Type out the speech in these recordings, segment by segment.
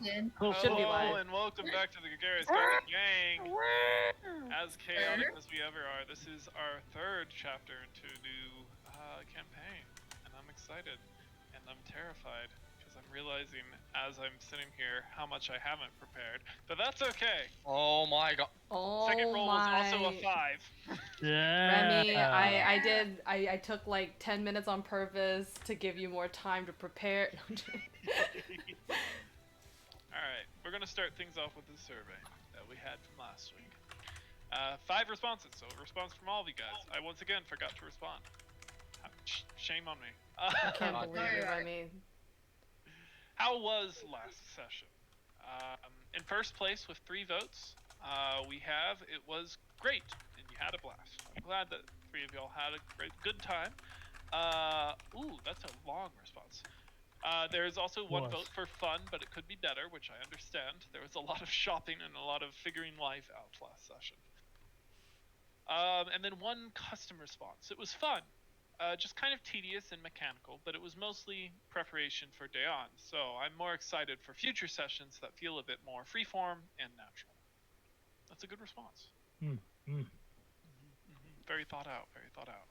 did. Should be Hello live. and welcome back to the Gregarious Garden Gang. As chaotic as we ever are, this is our third chapter into a new campaign, and I'm excited and I'm terrified because I'm realizing as I'm sitting here how much I haven't prepared, but that's okay. Oh my god. Oh Second roll my. was also a 5. Yeah. Remy, I took like 10 minutes on purpose to give you more time to prepare. Alright, we're going to start things off with the survey that we had from last week. 5 responses, so a response from all of you guys. I once again forgot to respond. Shame on me. I can't believe it, Remy. How was last session? In first place with 3 votes, it was great, and you had a blast. I'm glad that 3 of y'all had a good time. Ooh, that's a long response. There's also 1 vote for fun, but it could be better, which I understand. There was a lot of shopping and a lot of figuring life out last session. And then 1 custom response. It was fun. Just kind of tedious and mechanical, but it was mostly preparation for day on. So I'm more excited for future sessions that feel a bit more freeform and natural. That's a good response. Very thought out, very thought out.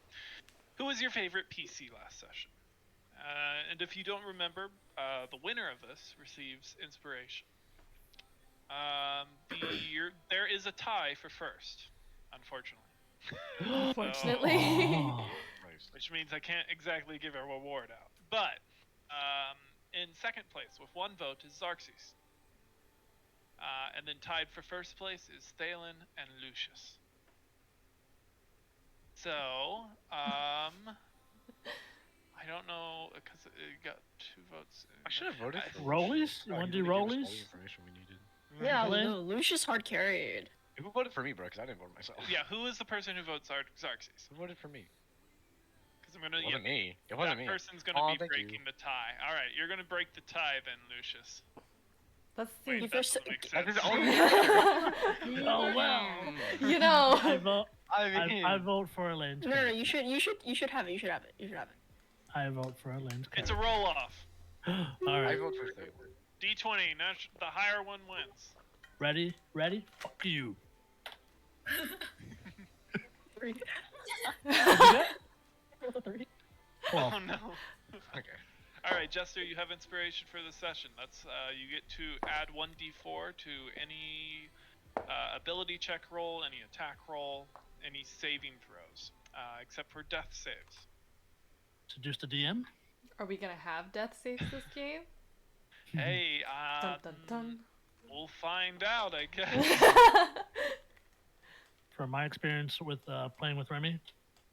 Who was your favorite PC last session? And if you don't remember, the winner of this receives inspiration. There is a tie for first, unfortunately. Unfortunately. Which means I can't exactly give a reward out. But in second place with 1 vote is Xarxes. And then tied for first place is Thalen and Lucius. So, I don't know, because it got 2 votes. I should have voted for Rollies? You want to do rollies? Information we needed. Yeah, Lucius hard carried. Who voted for me, bro? Because I didn't vote myself. Yeah, who is the person who votes Xarxes? Who voted for me? Because I'm gonna. It wasn't me. It wasn't me. That person's gonna be thank breaking you. the tie. All right, you're gonna break the tie then, Lucius. That's Wait, that doesn't make That sense. is only Oh well. You know. I vote for a lens. No, you should have it. You should have it. I vote for a lens. It's a roll off. All I right. vote for Thalen. D20. Now the higher one wins. Ready? Fuck you. 3. 3. Oh no. Okay. All right, Jester, you have inspiration for this session. That's you get to add 1d4 to any ability check roll, any attack roll, any saving throws, except for death saves. So just a DM? Are we gonna have death saves this game? Hey, Dun dun dun. we'll find out, I guess. From my experience with playing with Remy.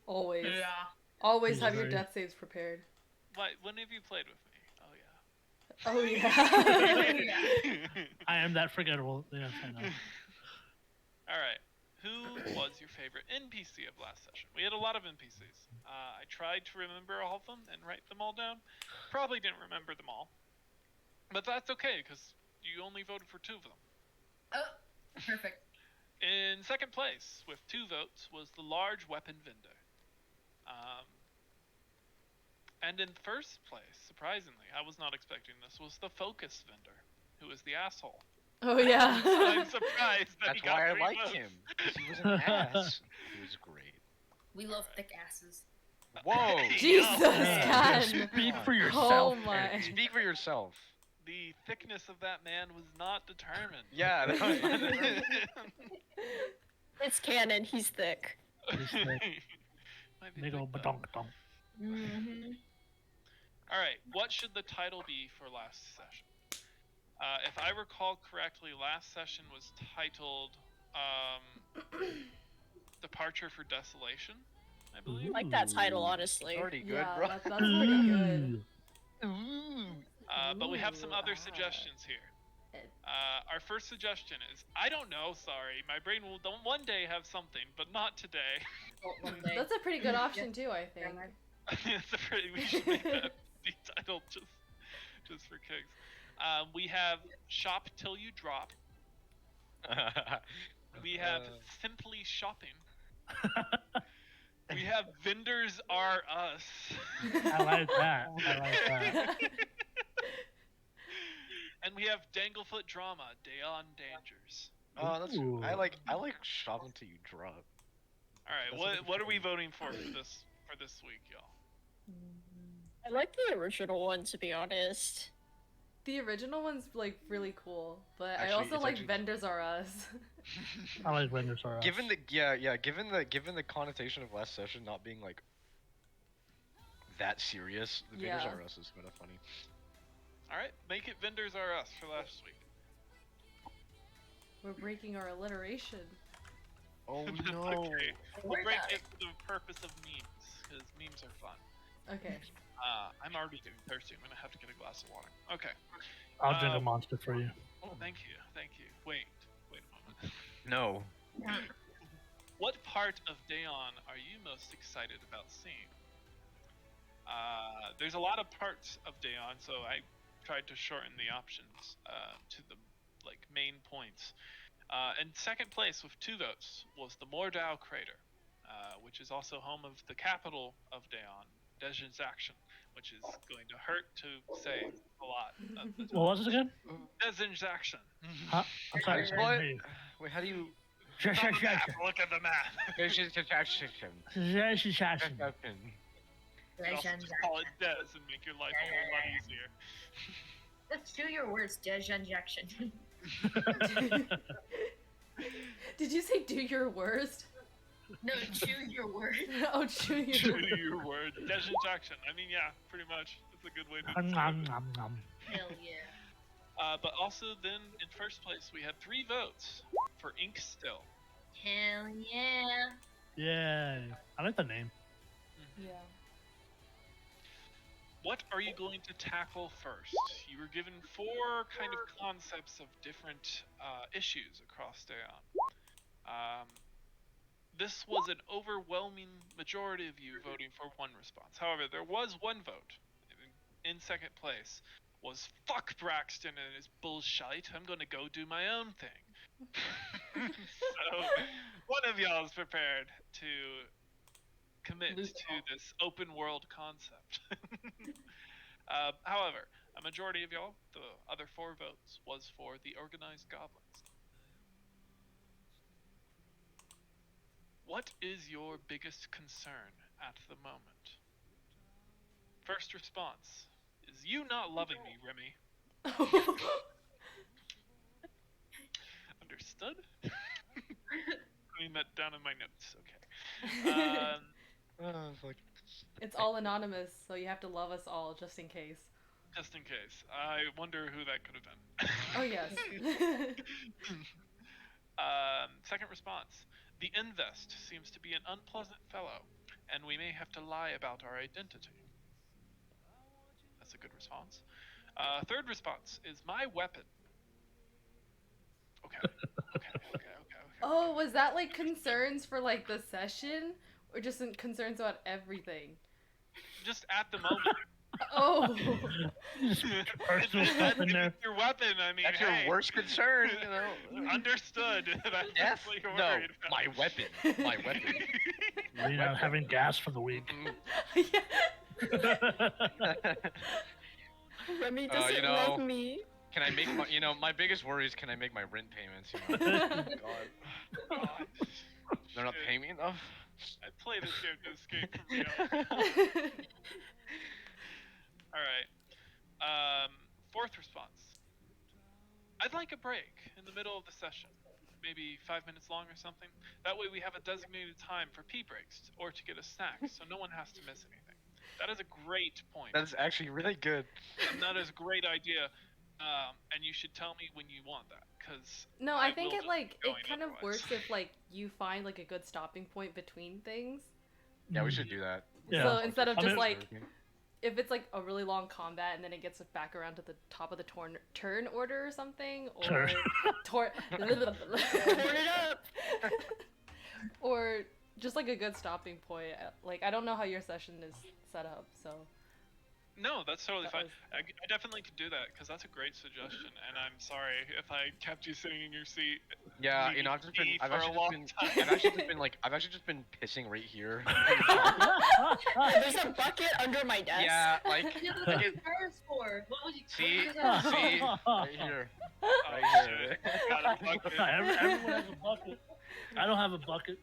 Always. Yeah. Always He's have your very- death saves prepared. When have you played with me? Oh yeah. I am that forgettable. Yes, I know. All right. Who was your favorite NPC of last session? We had a lot of NPCs. I tried to remember all of them and write them all down. Probably didn't remember them all. But that's okay, because you only voted for 2 of them. Oh, perfect. In second place, with 2 votes, was the large weapon vendor. And in first place, surprisingly, I was not expecting this, was the focus vendor, who was the asshole. Oh yeah. I'm surprised that That's he got why I 3 liked votes. him. Because he was an ass. He was great. We love thick asses. Whoa. Jesus, Yeah. God. Speak for yourself. Oh my. Speak for yourself. The thickness of that man was not determined. Yeah. That was It's canon. He's thick. Might be Big thick, old though. badonk-donk. Mm-hmm. All right, what should the title be for last session? If I recall correctly, last session was titled Departure for Desolation, I believe. I like that title, honestly. pretty good, Yeah, bro. that's pretty good. But we have some other Ooh, suggestions here. Our first suggestion is, I don't know, sorry, my brain will one day have something, but not today. That's a pretty good option too, I think. We should make that the title just for kicks. We have Shop Till You Drop. We have Simply Shopping. We have Vendors Are Us. I like that. And And we have Danglefoot Drama, Dayon Dangers. Oh, that's. Ooh. I like shop until you drop. All right, That's a good what are we one. voting for this week, y'all? I like the original one, to be honest. The original one's like really cool, but I Actually, also it's like actually- Vendors Are Us. I like Vendors Are Us. Given the given the connotation of last session not being like that serious, the Vendors Yeah. Are Us is kind of funny. All right, make it Vendors Are Us for last week. We're breaking our alliteration. Oh Okay, we'll Worry break about it for the purpose of memes, because memes are fun. Okay. I'm already getting thirsty. I'm gonna have to get a glass of water. Okay. I'll drink a Um, monster for you. Thank you. Wait a moment. No. What part of Dayon are you most excited about seeing? There's a lot of parts of Dayon, so I tried to shorten the options to the main points. And second place with 2 votes was the Mordau crater, which is also home of the capital of Dayon, Dezinjaction, which is going to hurt to say a lot of the What was it again? Dezinjaction. Huh? I'm sorry. I didn't What? hear you. Wait, how do you? Look at the map. Look at the map. You can also just call it Dez and make your life a whole lot easier. Let's do your words, Dezinjaction. Did you say do your worst? No, chew your words. Oh, chew your True worst. to your word. Dezinjaction. I mean, yeah, pretty much. That's a good way to Nom, describe it. nom, nom. Hell yeah. But also then, in first place, we had 3 votes for Ink Still. Hell yeah. Yay. I like the name. Yeah. What are you going to tackle first? You were given 4 kind of concepts of different issues across Dayon. This was an overwhelming majority of you voting for one response. However, there was one vote in second place was fuck Braxton and his bullshit. I'm gonna go do my own thing. So one of y'all is prepared to commit Luke to this open world concept. However, a majority of y'all, the other 4 votes, was for the organized goblins. What is your biggest concern at the moment? First response is you not loving me, Remy. Understood? Putting that down in my notes. Okay. It's like, It's all anonymous, so you have to love us all just in case. Just in case. I wonder who that could have been. Oh, yes. Second response. The Invest seems to be an unpleasant fellow, and we may have to lie about our identity. That's a good response. Third response is my weapon. Okay. Oh, was that like concerns for like the session? Or just concerns about everything? Just at the moment. Oh. Personal stuff in there. Your weapon, I mean, that's hey, your worst concern, you know. Understood. That's Death? what you're No, worried about. my weapon. My weapon. You're not having gas for the week. Yeah. Remy doesn't you know, love me. Can I make my, my biggest worry is can I make my rent payments, God. They're not paying me enough? I play this game to escape from reality. Alright. Fourth response. I'd like a break in the middle of the session. Maybe 5 minutes long or something. That way we have a designated time for pee breaks or to get a snack, so no one has to miss anything. That is a great point. That's actually really good. And that is a great idea. And you should tell me when you want that, because No, I think will it just like be it going kind of otherwise. works if like you find like a good stopping point between things. Yeah, we should do that. Yeah. So instead of I just mean- like if it's like a really long combat and then it gets back around to the top of the turn order or something, or Sure. Torn it up. or just like a good stopping point. Like I don't know how your session is set up, so No, that's totally That fine. was- I definitely could do that because that's a great suggestion, and I'm sorry if I kept you sitting in your seat. Yeah, you know, I've for a long time. I've actually just been pissing right here. There's a bucket under my desk. Yeah, like, Yeah, that's what it's for. What would you see, what would you see, do? right here, Oh, right here. shit. Got a bucket. Everyone has a bucket. I don't have a bucket.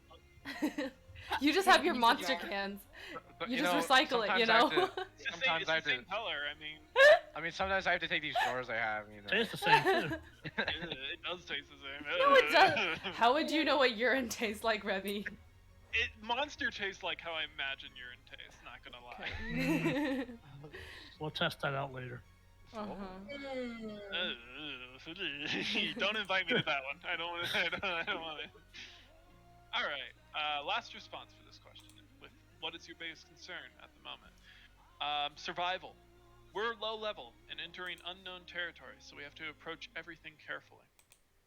You just have your Needs a monster jar. cans. But, You you just know, recycle it, you sometimes I know? have to- It's the same, Sometimes it's I have the to. same color. I mean, I mean, sometimes I have to take these drawers I have. You know. Tastes the same too. it does taste the same. No, it does. How would you know what urine tastes like, Remy? Monster tastes like how I imagine urine tastes. Not gonna lie. We'll test that out later. Uh-huh. Don't invite me to that one. I don't want it. All right. Last response for this question. With what is your biggest concern at the moment? Survival. We're low level and entering unknown territory, so we have to approach everything carefully.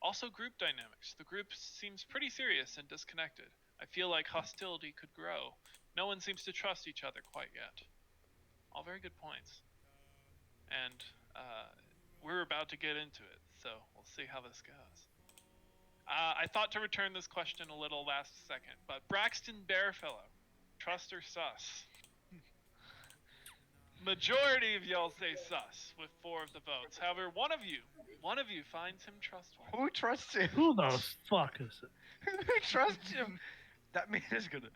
Also, group dynamics. The group seems pretty serious and disconnected. I feel like hostility could grow. No one seems to trust each other quite yet. All very good points. And we're about to get into it, so we'll see how this goes. I thought to return this question a little last second, but Braxton Bearfellow, trust or sus? Majority of y'all say sus with 4 of the votes. However, one of you finds him trustworthy. Who trusts him? Who the fuck is it? Who trusts him? That man is gonna.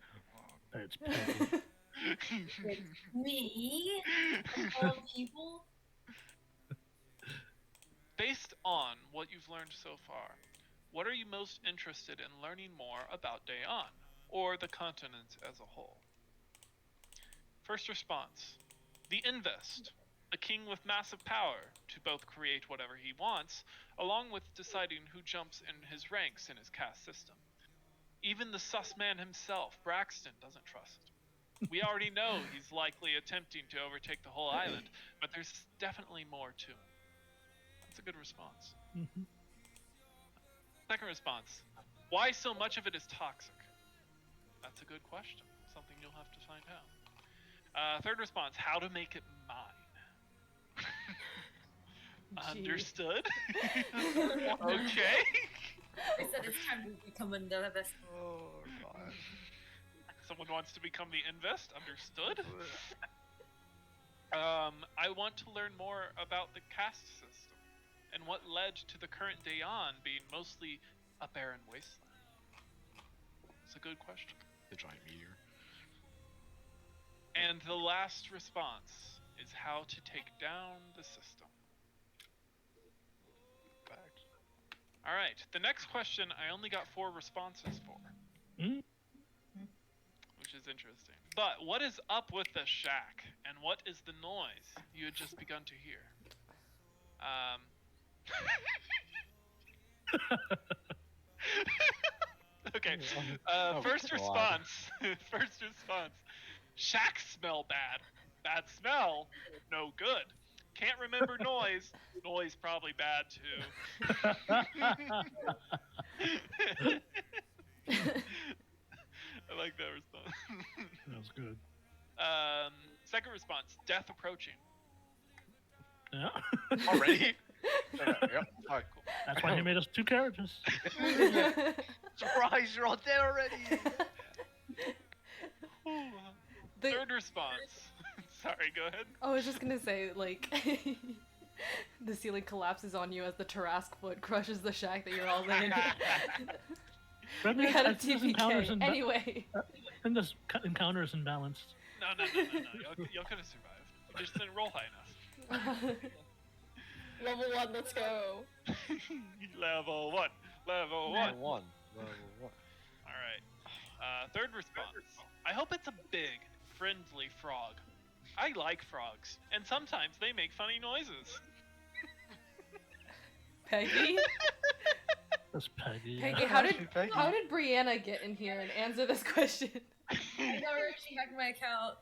It's Peggy. Me? Of all people? Based on what you've learned so far, what are you most interested in learning more about Daeon, or the continent as a whole? First response. The Invest, a king with massive power to both create whatever he wants, along with deciding who jumps in his ranks in his caste system. Even the sus man himself, Braxton, doesn't trust him. We already know he's likely attempting to overtake the whole island, but there's definitely more to him. That's a good response. Mhm. Second response. Why so much of it is toxic? That's a good question. Something you'll have to find out. Third response. How to make it mine. Gee. Understood? Okay. I said it's time to become another best. Oh god. Someone wants to become the Invest. Understood? I want to learn more about the caste system and what led to the current Daeon being mostly a barren wasteland. It's a good question. The giant meteor. And the last response is how to take down the system. Fact. All right, the next question I only got 4 responses for, Mm. which is interesting. But what is up with the shack, and what is the noise you had just begun to hear? Okay. Oh, First God. response. First response. Shack smell bad. Bad smell. No good. Can't remember noise. Noise probably bad too. I like that response. That was good. Second response. Death approaching. Yeah. Already? Yep. Alright, cool. That's why he made us 2 characters. Surprise, you're all dead already! The- Third response. Sorry, go ahead. I was just gonna say, like, the ceiling collapses on you as the Tarask foot crushes the shack that you're all in. Remy, We had a I think this encounter's TPK. Anyway. I think this encounter is imbalanced. No. Y'all could have survived. You just didn't roll high enough. Level 1, let's go. Level 1. Level 1. Level one. Alright. Third response. I hope it's a big, friendly frog. I like frogs, and sometimes they make funny noises. Peggy? That's Peggy. Peggy, Peggy. how did Brianna get in here and answer this question? I never actually hacked my account.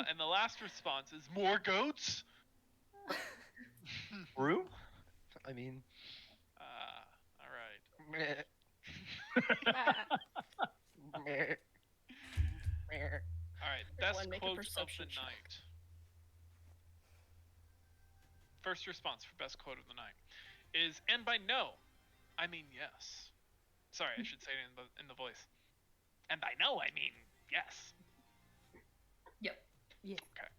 And the last response is more goats? Room? I mean, Alright. meh. Meh. Meh. Alright, best Everyone make a quote perception the check. night. First response for best quote of the night is, and by no, I mean yes. Sorry, I should say it in the voice. And by no, I mean yes. Yep. Yeah. Okay.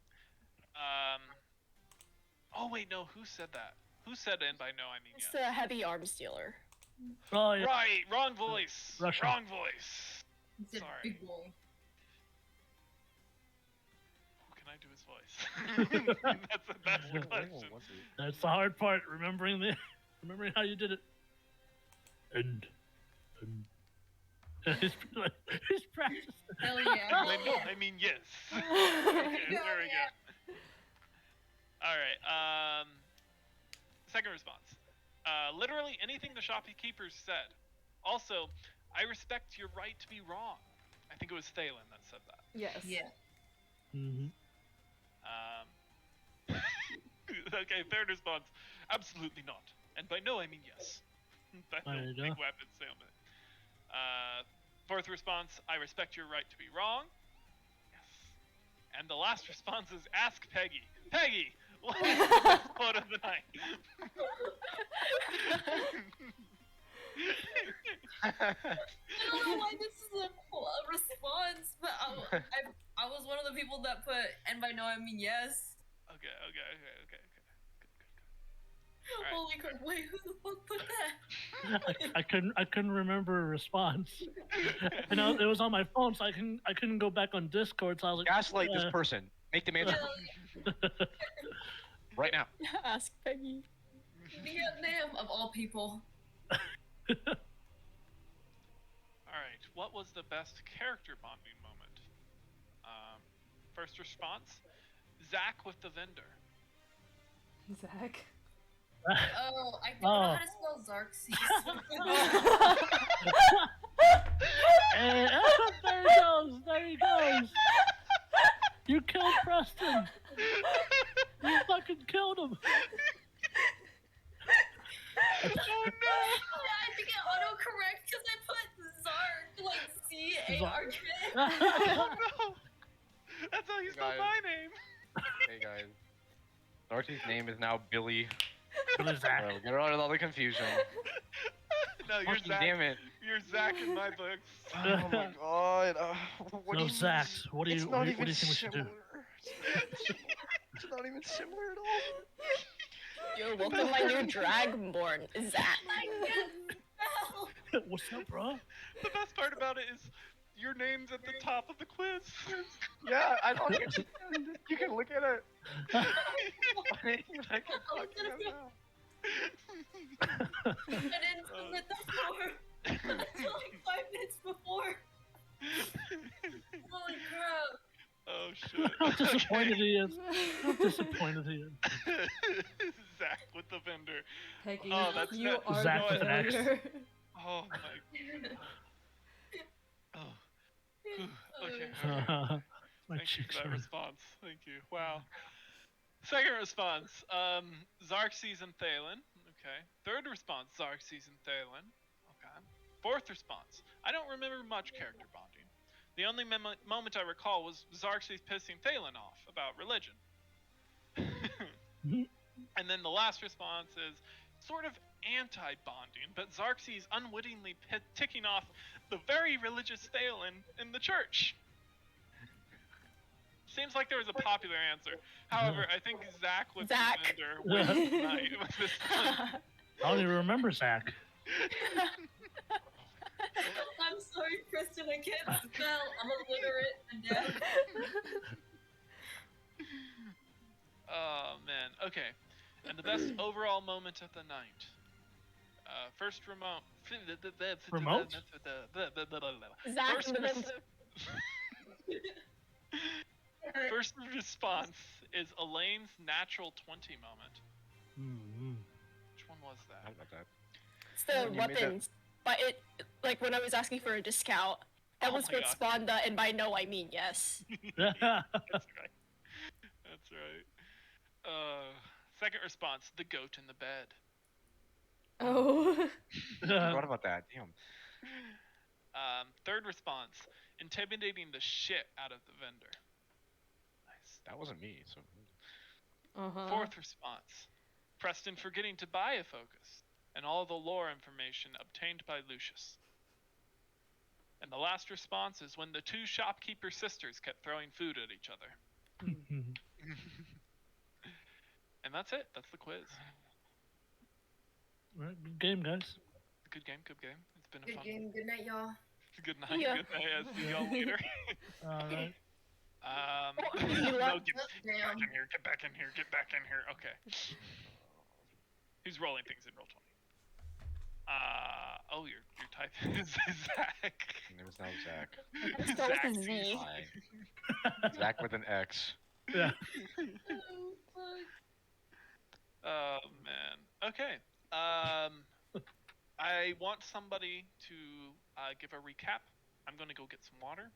Oh wait, no. Who said that? Who said and by no, I mean It's yes? the heavy arms dealer. Oh yeah. Right. Wrong voice. Russian. Wrong voice. He said Sorry. big boy. Who can I do his voice? that's the question. That's the hard part. Remembering how you did it. And he's practicing. Hell yeah. I know. I mean yes. Okay, there we go. All right. Second response. Literally anything the shopkeepers said. Also, I respect your right to be wrong. I think it was Thalen that said that. Yes. Yeah. Mm-hmm. Okay, third response. Absolutely not. And by no, I mean yes. That's There a you big go. weapon stalemate. Fourth response. I respect your right to be wrong. Yes. And the last response is ask Peggy. Peggy, what is the best quote of the night? I don't know why this is a response, but I was one of the people that put, and by no I mean yes. Okay. Good. Alright. Holy crap! Wait, who the fuck put that? I couldn't remember a response. I know it was on my phone, so I couldn't go back on Discord. So I was like, Gaslight this person. Make them answer right now. Ask Peggy. Vietnam of all people. Alright, what was the best character bonding moment? First response, Zach with the vendor. Zach. Oh, I don't know how to spell Xerxes. Hey, there he goes. There he goes. You killed Preston. You fucking killed him. Oh no! I think it autocorrect because I put Zark, like Zark. Oh no! That's how you spell Guys. my name! Hey guys. Darcy's name is now Billy. What is that? Get rid of all the confusion. No, you're Fucking Zach. damn it. You're Zach in my books. Oh my god. What No, do you Zach. What do you It's what not do you, what do even you think we should do? similar. It's not even similar at all. Yo, welcome my new Dragonborn, Zach. What's up, bro? The best part about it is your name's at the top of the quiz. Yeah, I don't understand. You can look at it. I can fucking know. I didn't submit the form until like 5 minutes before. Holy crap. Oh shit. How disappointed he is. How disappointed he is. Zach with the vendor. Peggy, Oh, that's you not- are Zach the with an X. failure. Oh my. Oh. Okay. My Thank you cheeks for that are. response. Thank you. Wow. Second response, Xerxes and Thalen. Okay. Third response, Xerxes and Thalen. Okay. Fourth response, I don't remember much character bonding. The only moment I recall was Xerxes pissing Thalen off about religion. And then the last response is sort of anti-bonding, but Xerxes unwittingly ticking off the very religious Thalen in the church. Seems like there was a popular answer. However, I think Zach with Zach. the vendor wins tonight with this one. I don't even remember Zach. I'm sorry, Kristen, I can't spell. I'm illiterate and deaf. Oh man. Okay. And the best overall moment of the night. First remote. Remote? Zach First and the res- vendor. First response is Elaine's natural 20 moment. Mm-hmm. Which one was How that? about that? It's the You made that- weapons. But it, like when I was asking for a discount, that Oh was my what God. spawned the, and by no I mean yes. That's right. That's right. Second response, the goat in the bed. Oh. Forgot about that. Damn. Third response, intimidating the shit out of the vendor. That wasn't me. So Fourth response: Preston forgetting to buy a focus, and all the lore information obtained by Lucius. And the last response is when the two shopkeeper sisters kept throwing food at each other. And that's it. That's the quiz. Right, good game, guys. Good game. Good game. It's been a Good fun. game. Good night, y'all. Good night. Yeah. Good night. I'll see y'all later. Alright. You No, left. get Damn. back in here. Get back in here. Get back in here. Okay. Who's rolling things in roll 20? Oh, your type is Zach. it was now Zach. That was a Z. Hi. Zach with an X. Yeah. Oh, fuck. Oh man. Okay. I want somebody to give a recap. I'm gonna go get some water.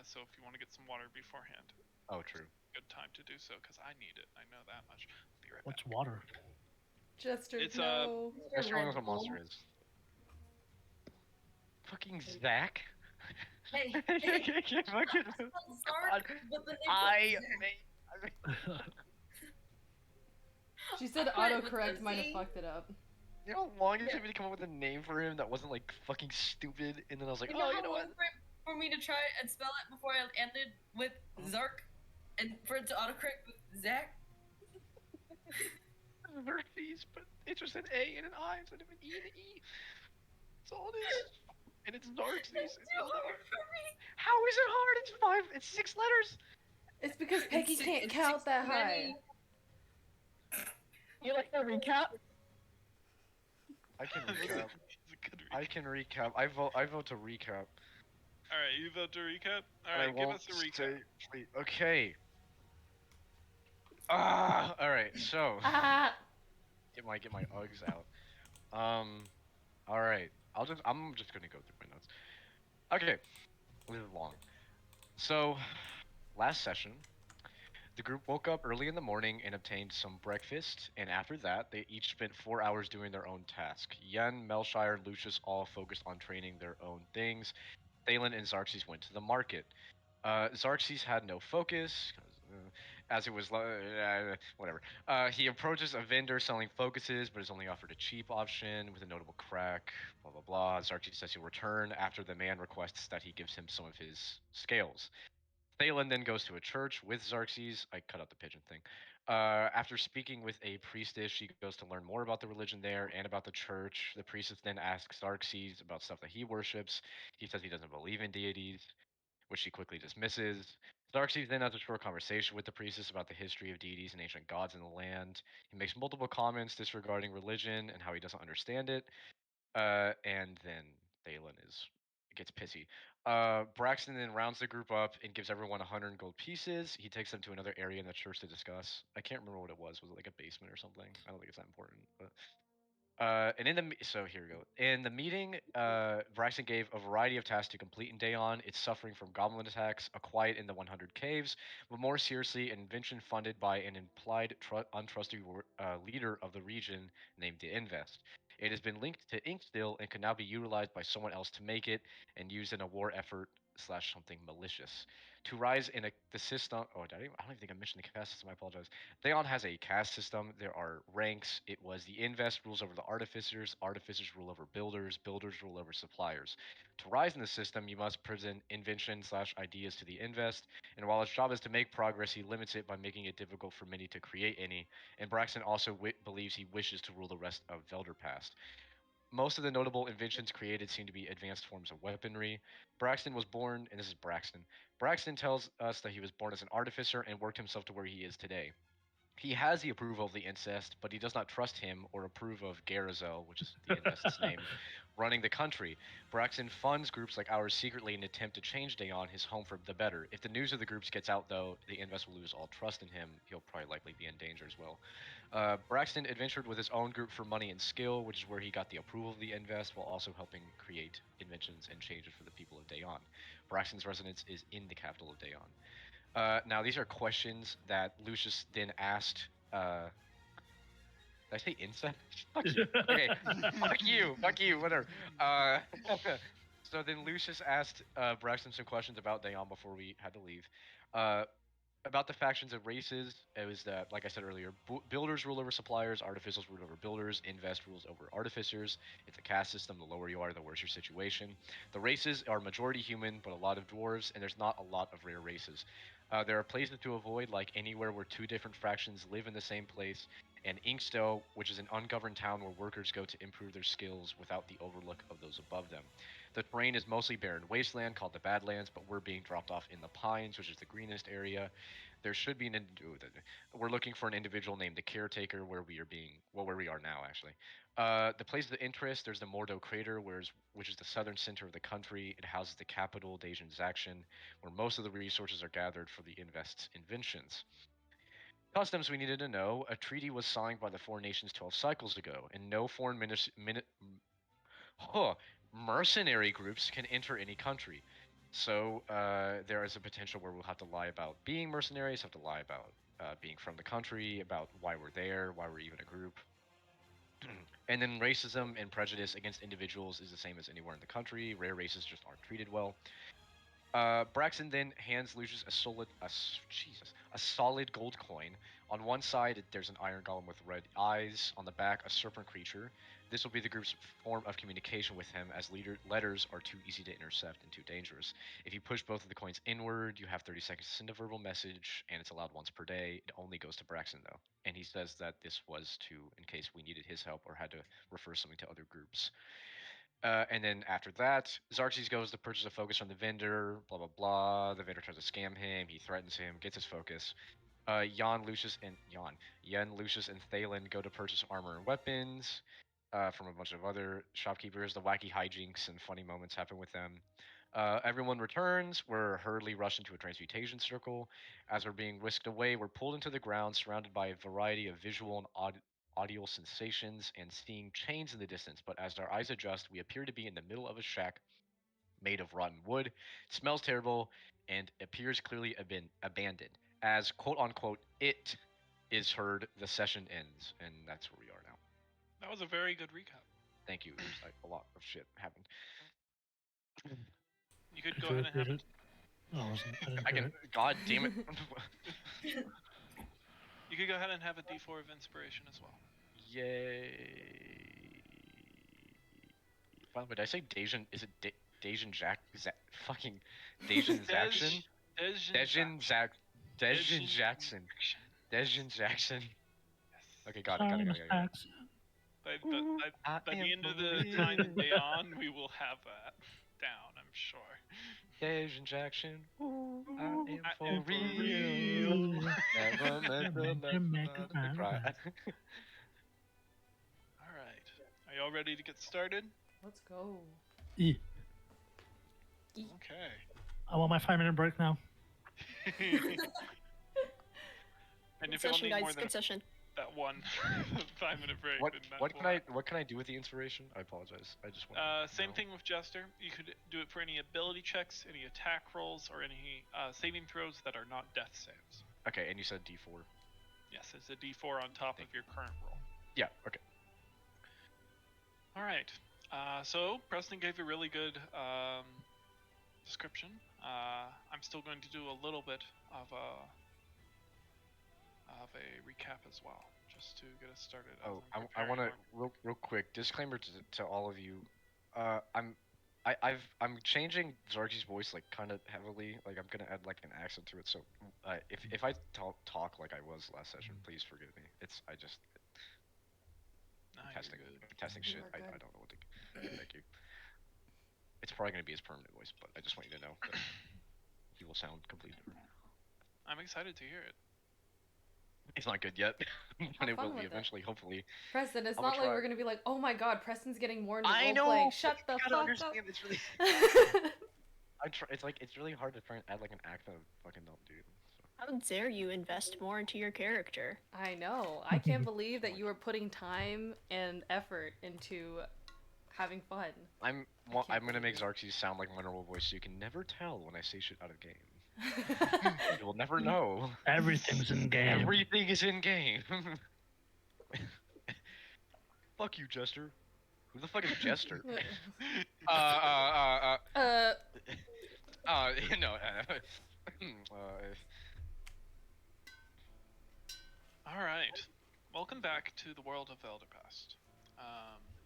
So if you want to get some water beforehand, Oh, true. good time to do so because I need it. I know that much. Be right What's back. water? Jester, It's, no. Let's show Red what a Bull. monster is. Fucking Zach. Hey, Fucking- Zark, but the name I was- She said Alright, with autocorrect the might have Z. fucked it up. You know how long it took me to come up with a name for him that wasn't like fucking stupid, and then I was like, You oh, know you how know long what? for me to try and spell it before I ended with Zark, and for it to autocorrect with Zach? Xerxes, but it's just an A and an I instead of an E and an E. That's all it is. And it's Xerxes. It's too hard for me. How is it hard? It's 6 letters. It's because Peggy It's can't it's count six that too high. many. You like the recap? I can It's recap. a good I recap. can recap. I vote to recap. All right, you vote to recap. All And I right, give won't us a recap. say- wait, okay. All right. So Ah! get my Uggs out. All right. I'm just gonna go through my notes. Okay. This is long. So, last session, the group woke up early in the morning and obtained some breakfast, and after that, they each spent 4 hours doing their own task. Yen, Melshire, Lucius all focused on training their own things. Thalen and Xerxes went to the market. Xerxes had no focus, 'cause, as it was whatever. He approaches a vendor selling focuses, but is only offered a cheap option with a notable crack. Blah blah blah. Xerxes says he'll return after the man requests that he gives him some of his scales. Thalen then goes to a church with Xerxes. I cut out the pigeon thing. After speaking with a priestess, she goes to learn more about the religion there and about the church. The priestess then asks Xerxes about stuff that he worships. He says he doesn't believe in deities, which she quickly dismisses. Xerxes then has a short conversation with the priestess about the history of deities and ancient gods in the land. He makes multiple comments disregarding religion and how he doesn't understand it. And then Thalen gets pissy. Braxton then rounds the group up and gives everyone 100 gold pieces. He takes them to another area in the church to discuss. I can't remember what it was. Was it like a basement or something? I don't think it's that important. But and so here we go. In the meeting, Braxton gave a variety of tasks to complete in Dayon. It's suffering from goblin attacks, a quiet in the 100 caves, but more seriously, an invention funded by an implied untrusted leader of the region named the Invest. It has been linked to Inkstill and can now be utilized by someone else to make it and used in a war effort / something malicious. To rise in the system. Oh, I don't even think I mentioned the caste system. I apologize. Theon has a caste system. There are ranks. It was the Invest rules over the Artificers. Artificers rule over Builders. Builders rule over Suppliers. To rise in the system, you must present invention / ideas to the Invest. And while its job is to make progress, he limits it by making it difficult for many to create any. And Braxton also believes he wishes to rule the rest of Velderpast. Most of the notable inventions created seem to be advanced forms of weaponry. Braxton was born, and this is Braxton. Braxton tells us that he was born as an artificer and worked himself to where he is today. He has the approval of the incest, but he does not trust him or approve of Garazel, which is the incest's name, running the country. Braxton funds groups like ours secretly in an attempt to change Dayon, his home, for the better. If the news of the groups gets out, though, the Invest will lose all trust in him. He'll probably likely be in danger as well. Braxton adventured with his own group for money and skill, which is where he got the approval of the Invest, while also helping create inventions and changes for the people of Dayon. Braxton's residence is in the capital of Dayon. Now, these are questions that Lucius then asked. Did I say incest? Fuck you. Okay. Fuck you. Whatever. So then Lucius asked Braxton some questions about Dayon before we had to leave. about the factions and races, it was that, like I said earlier, builders rule over suppliers, artificers rule over builders, invest rules over artificers. It's a caste system. The lower you are, the worse your situation. The races are majority human, but a lot of dwarves, and there's not a lot of rare races. There are places to avoid, like anywhere where two different fractions live in the same place, and Inkstow, which is an ungoverned town where workers go to improve their skills without the overlook of those above them. The terrain is mostly barren wasteland called the Badlands, but we're being dropped off in the Pines, which is the greenest area. There should be we're looking for an individual named the Caretaker, where we are now actually. The places of interest, there's the Mordo Crater, which is the southern center of the country. It houses the capital, Dacian Zaxxon, where most of the resources are gathered for the Invest's inventions. Customs we needed to know: a treaty was signed by the four nations 12 cycles ago, and no foreign mercenary groups can enter any country. So there is a potential where we'll have to lie about being mercenaries, have to lie about being from the country, about why we're there, why we're even a group. And then racism and prejudice against individuals is the same as anywhere in the country. Rare races just aren't treated well. Braxton then hands Lucius a solid gold coin. On one side, there's an iron golem with red eyes. On the back, a serpent creature. This will be the group's form of communication with him, as letters are too easy to intercept and too dangerous. If you push both of the coins inward, you have 30 seconds to send a verbal message, and it's allowed once per day. It only goes to Braxton, though. And he says that this was in case we needed his help or had to refer something to other groups. And then after that, Xerxes goes to purchase a focus from the vendor, blah, blah, blah. The vendor tries to scam him. He threatens him, gets his focus. Jan, Lucius, and Thalen go to purchase armor and weapons from a bunch of other shopkeepers. The wacky hijinks and funny moments happen with them. Everyone returns. We're hurriedly rushed into a transmutation circle. As we're being whisked away, we're pulled into the ground, surrounded by a variety of visual and audio sensations and seeing chains in the distance, but as our eyes adjust, we appear to be in the middle of a shack made of rotten wood. It smells terrible and appears clearly abandoned. As quote unquote it is heard, the session ends, and that's where we are now. That was a very good recap. Thank you. There's like a lot of shit happened. You could go ahead and have it. I can. God damn it. You could go ahead and have a D4 of inspiration as well. Yay. By the way, did I say Dacian? Is it Dacian fucking Dacian Zaxxon? Dacian Jackson. Dacian Jackson. Okay, got it. By the end of the time day on, we will have that down, I'm sure. Dacian Jackson. I am for real. Never meant to make a cry. Alright. Are y'all ready to get started? Let's go. Yeah. Okay. I want my 5-minute break now. And Good if y'all session, need guys. more than Good session. that 5-minute break, What then can I do with the inspiration? I apologize. I just want. same thing with Jester. You could do it for any ability checks, any attack rolls, or any saving throws that are not death saves. Okay, and you said D4. Yes, it's a D4 on top of your current roll. Yeah. Okay. All right. So Preston gave a really good description. I'm still going to do a little bit of a recap as well, just to get us started. I want to real quick disclaimer to all of you. I'm changing Zargi's voice like kind of heavily. Like I'm gonna add like an accent to it. So if I talk like I was last session, please forgive me. Testing shit. I don't know what to. Thank you. It's probably gonna be his permanent voice, but I just want you to know that he will sound completely different. I'm excited to hear it. It's not good yet, but it will be with eventually, hopefully. Preston, it's I'm not gonna like try. we're gonna be like, oh my god, Preston's getting more into I know. roleplaying. Shut the You fuck gotta up. understand, it's really. It's really hard to try and add like an act that I fucking don't do. So. How dare you invest more into your character? I know. I can't believe that you are putting time and effort into having fun. I'm gonna make Xerxes sound like my normal voice, so you can never tell when I say shit out of game. You will never know. Everything's in game. Everything is in game. Fuck you, Jester. Who the fuck is Jester? No. back to the world of Elderpast.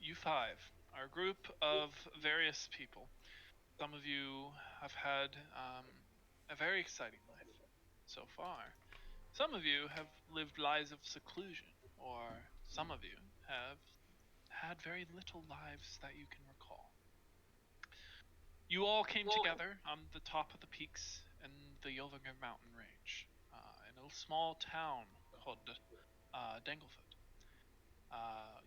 You five are a group of various people. Some of you have had a very exciting life so far. Some of you have lived lives of seclusion, or some of you have had very little lives that you can recall. You all came together on the top of the peaks in the Yelvinger mountain range, in a small town called Danglefoot.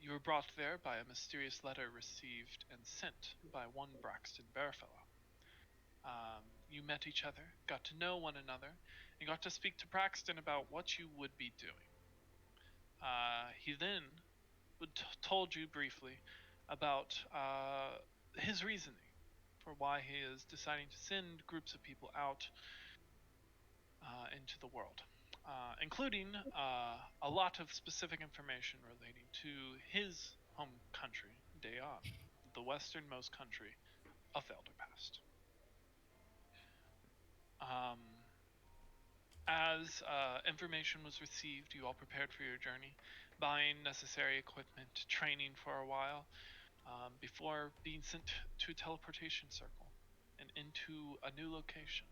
You were brought there by a mysterious letter received and sent by one Braxton Bearfellow. You met each other, got to know one another, and got to speak to Braxton about what you would be doing. He then told you briefly about his reasoning for why he is deciding to send groups of people out into the world, including a lot of specific information relating to his home country, Dayon, the westernmost country of Elderpast. As information was received, you all prepared for your journey, buying necessary equipment, training for a while, before being sent to a teleportation circle and into a new location.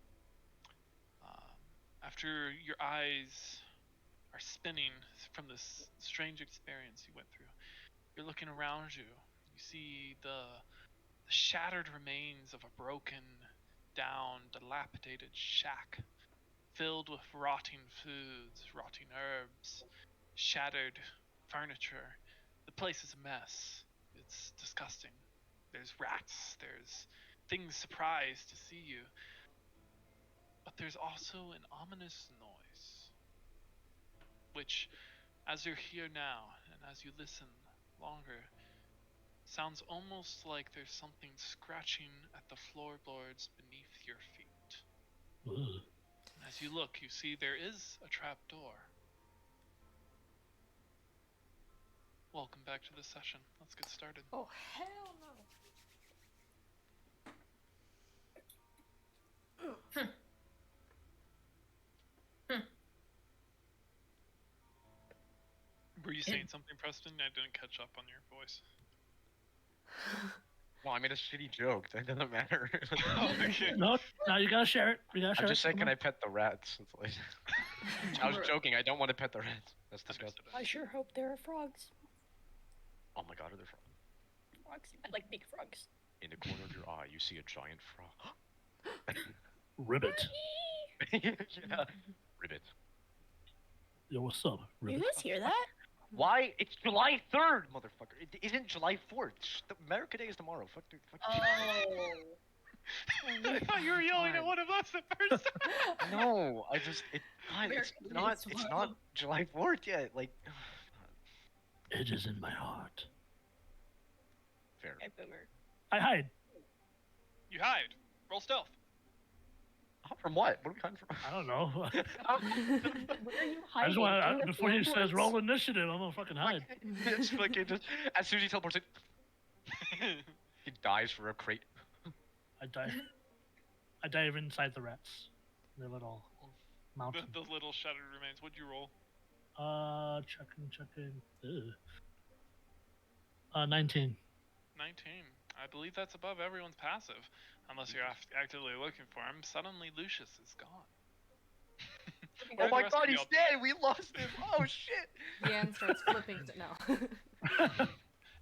After your eyes are spinning from this strange experience you went through, you're looking around you. You see the shattered remains of a broken down, dilapidated shack filled with rotting foods, rotting herbs, shattered furniture. The place is a mess. It's disgusting. There's rats, there's things surprised to see you. But there's also an ominous noise, which, as you're here now, and as you listen longer, sounds almost like there's something scratching at the floorboards beneath your feet. Ugh. As you look, you see there is a trap door. Welcome back to the session. Let's get started. Oh, hell no. Were you saying something, Preston? I didn't catch up on your voice. Well, I made a shitty joke. That doesn't matter. Oh, okay. No, now you gotta share it. You gotta share I'm just it. saying, Come can on. I pet the rats? It's like, I was joking. I don't want to pet the rats. That's disgusting. I sure hope there are frogs. Oh my god, are there frogs? Frogs. I like big frogs. In the corner of your eye, you see a giant frog. Ribbit. Yeah. Ribbit. Yo, what's up, You Ribbit? guys hear that? Why? It's July 3rd, motherfucker. It isn't July 4th. America Day is tomorrow. Fuck, dude. Fuck. Oh. I thought you were yelling at one of us at first. No, I just God, it's America Day not. is It's tomorrow. not July 4th yet. Like, It is in my heart. fair. Hey, boomer. I hide. You hide. Roll stealth. From what? What are we hiding from? I don't know. Where are you I hiding? just want In to, the before he says floorboards? roll initiative, I'm gonna fucking hide. It's fucking just as soon as he teleports it, he dies for a crate. I dive inside the rats. Their little mountain. the little shattered remains. What'd you roll? Checking. Ugh. 19. 19. I believe that's above everyone's passive. Unless you're actively looking for him. Suddenly Lucius is gone. Where Oh are my the rest god, of he's y'all? dead! We lost him! Oh shit! Yan starts flipping. No.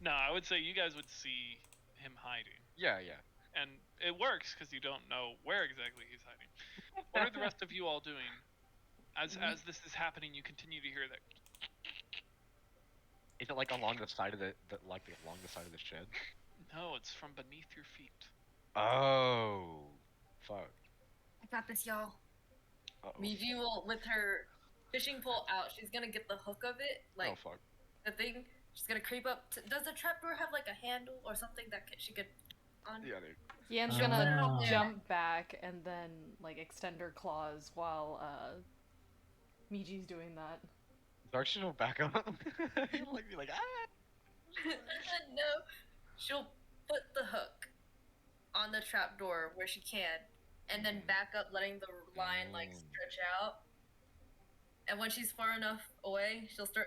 No, I would say you guys would see him hiding. Yeah, yeah. And it works because you don't know where exactly he's hiding. What are the rest of you all doing? As this is happening, you continue to hear that. Is it like along the side of along the side of the shed? No, it's from beneath your feet. Oh, fuck. I got this, y'all. Uh-oh. Miji will, with her fishing pole out, she's gonna get the hook of it, like Oh fuck. the thing. She's gonna creep up. Does the trapdoor have like a handle or something that she could on? Yeah, dude. Yan's Oh. gonna Yeah. jump back and then like extend her claws while Miji's doing that. Dark will back up. He'll like be like, ah. No, she'll put the hook on the trapdoor where she can, and then back up, letting the line like stretch out. And when she's far enough away, she'll start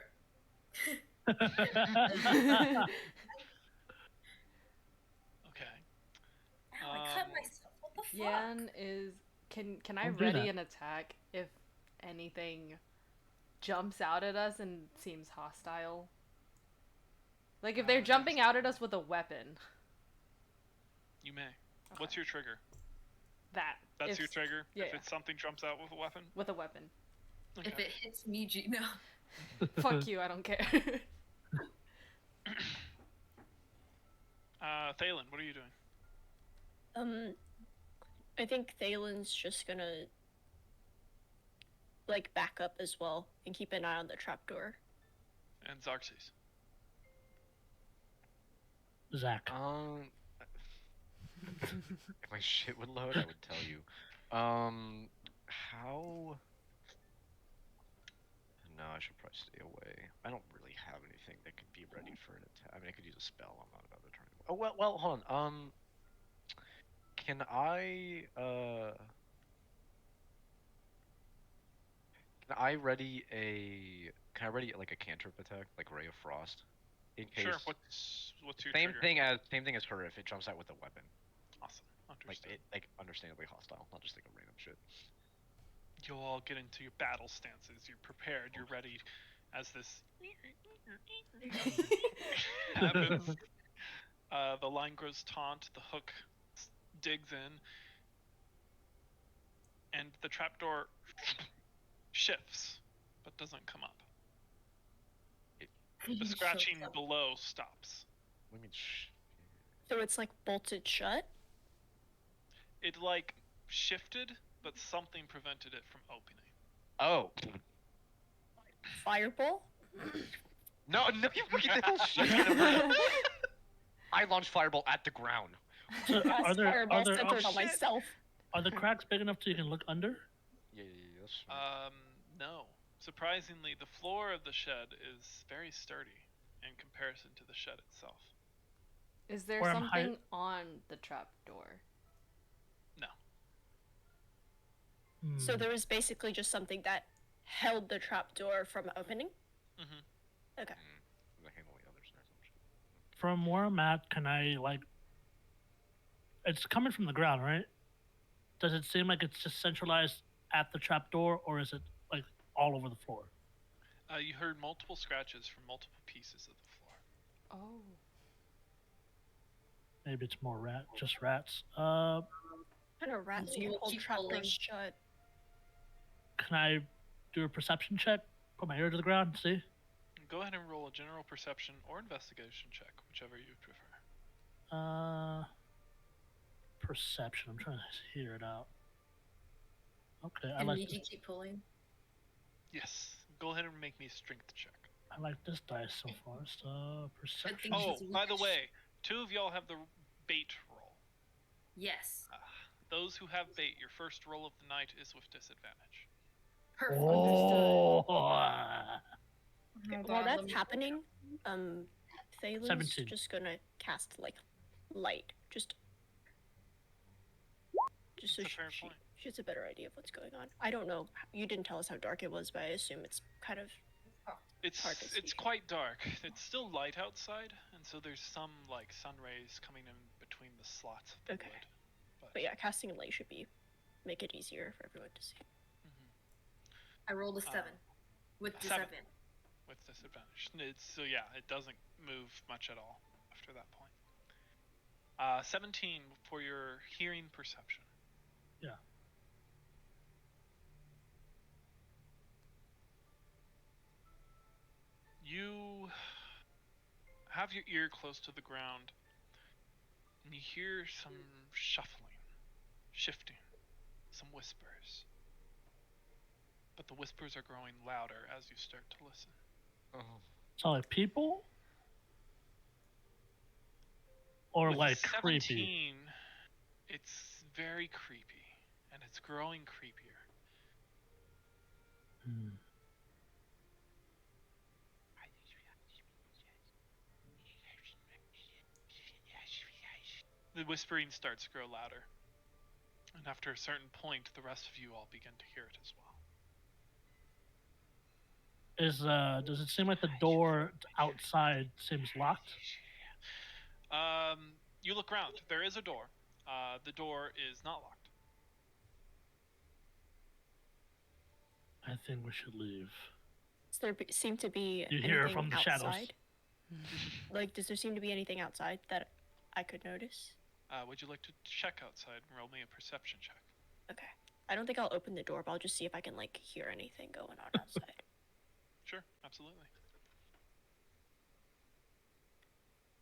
Okay. Ow, I cut myself. What the fuck? Yan is. Can I Don't do ready that. an attack if anything jumps out at us and seems hostile? Like if they're Yes. jumping out at us with a weapon. You may. Okay. What's your trigger? That. That's if, your trigger? yeah, If yeah. it's something jumps out with a weapon? With a weapon. Okay. If it hits me, no. Fuck you, I don't care. Thalen, what are you doing? I think Thalen's just gonna like back up as well and keep an eye on the trapdoor. And Xarxes. Zach. If my shit would load, I would tell you. How? No, I should probably stay away. I don't really have anything that could be ready for an attack. I mean, I could use a spell. I'm not about to turn. Oh well, hold on. Can I ready like a cantrip attack, like Ray of Frost, in case? Sure. What's your Same trigger? thing as her if it jumps out with a weapon. Awesome. Understood. Like understandably hostile, not just like a random shit. You'll all get into your battle stances. You're prepared. You're ready. As this happens, the line grows taut. The hook digs in, and the trapdoor shifts, but doesn't come up. The scratching below stops. What do you mean? So it's like bolted shut. It like shifted, but something prevented it from opening. Oh. Fireball? No, you fucking did that shit. I launched fireball at the ground. So Cast fireball centered on shit. myself. Are the cracks big enough so you can look under? Yeah, that's right. No. Surprisingly, the floor of the shed is very sturdy in comparison to the shed itself. Is there Or I'm something on the trapdoor? No. So there was basically just something that held the trapdoor from opening? Mm-hmm. Okay. I handle the other snares and shit. From where I'm at, can I like? It's coming from the ground, right? Does it seem like it's just centralized at the trapdoor, or is it like all over the floor? You heard multiple scratches from multiple pieces of the floor. Oh. Maybe it's more just rats. What kind of rats You can will hold keep trapdoors pulling. shut? Can I do a perception check? Put my ear to the ground, see? Go ahead and roll a general perception or investigation check, whichever you prefer. Perception. I'm trying to hear it out. Okay, I And like need this, you keep pulling? Yes. Go ahead and make me a strength check. I like this dice so far. So perception. think Oh, she's by the weakish. way, two of y'all have the bait roll. Yes. Those who have bait, your first roll of the night is with disadvantage. Perfect. Oh, Hold While on, let that's me- happening, Thalen's 17. just gonna cast like light, just so That's a fair she point. has a better idea of what's going on. I don't know. You didn't tell us how dark it was, but I assume it's kind of It's Hard to it's see. quite dark. It's still light outside, and so there's some like sun rays coming in between the slots of the Okay. wood. But yeah, casting a light should make it easier for everyone to see. I rolled a 7 with a 7. disadvantage. With disadvantage. So yeah, it doesn't move much at all after that point. 17 for your hearing perception. Yeah. You have your ear close to the ground, and you hear some shuffling, shifting, some whispers. But the whispers are growing louder as you start to listen. Oh. So like people, or With like 17, creepy. it's very creepy, and it's growing creepier. Hmm. The whispering starts to grow louder, and after a certain point, the rest of you all begin to hear it as well. Does it seem like the door outside seems locked? You look around. There is a door. The door is not locked. I think we should leave. Does there seem to be You hear anything from the shadows. outside? Like, does there seem to be anything outside that I could notice? Would you like to check outside and roll me a perception check? Okay. I don't think I'll open the door, but I'll just see if I can, like, hear anything going on outside. Sure, absolutely.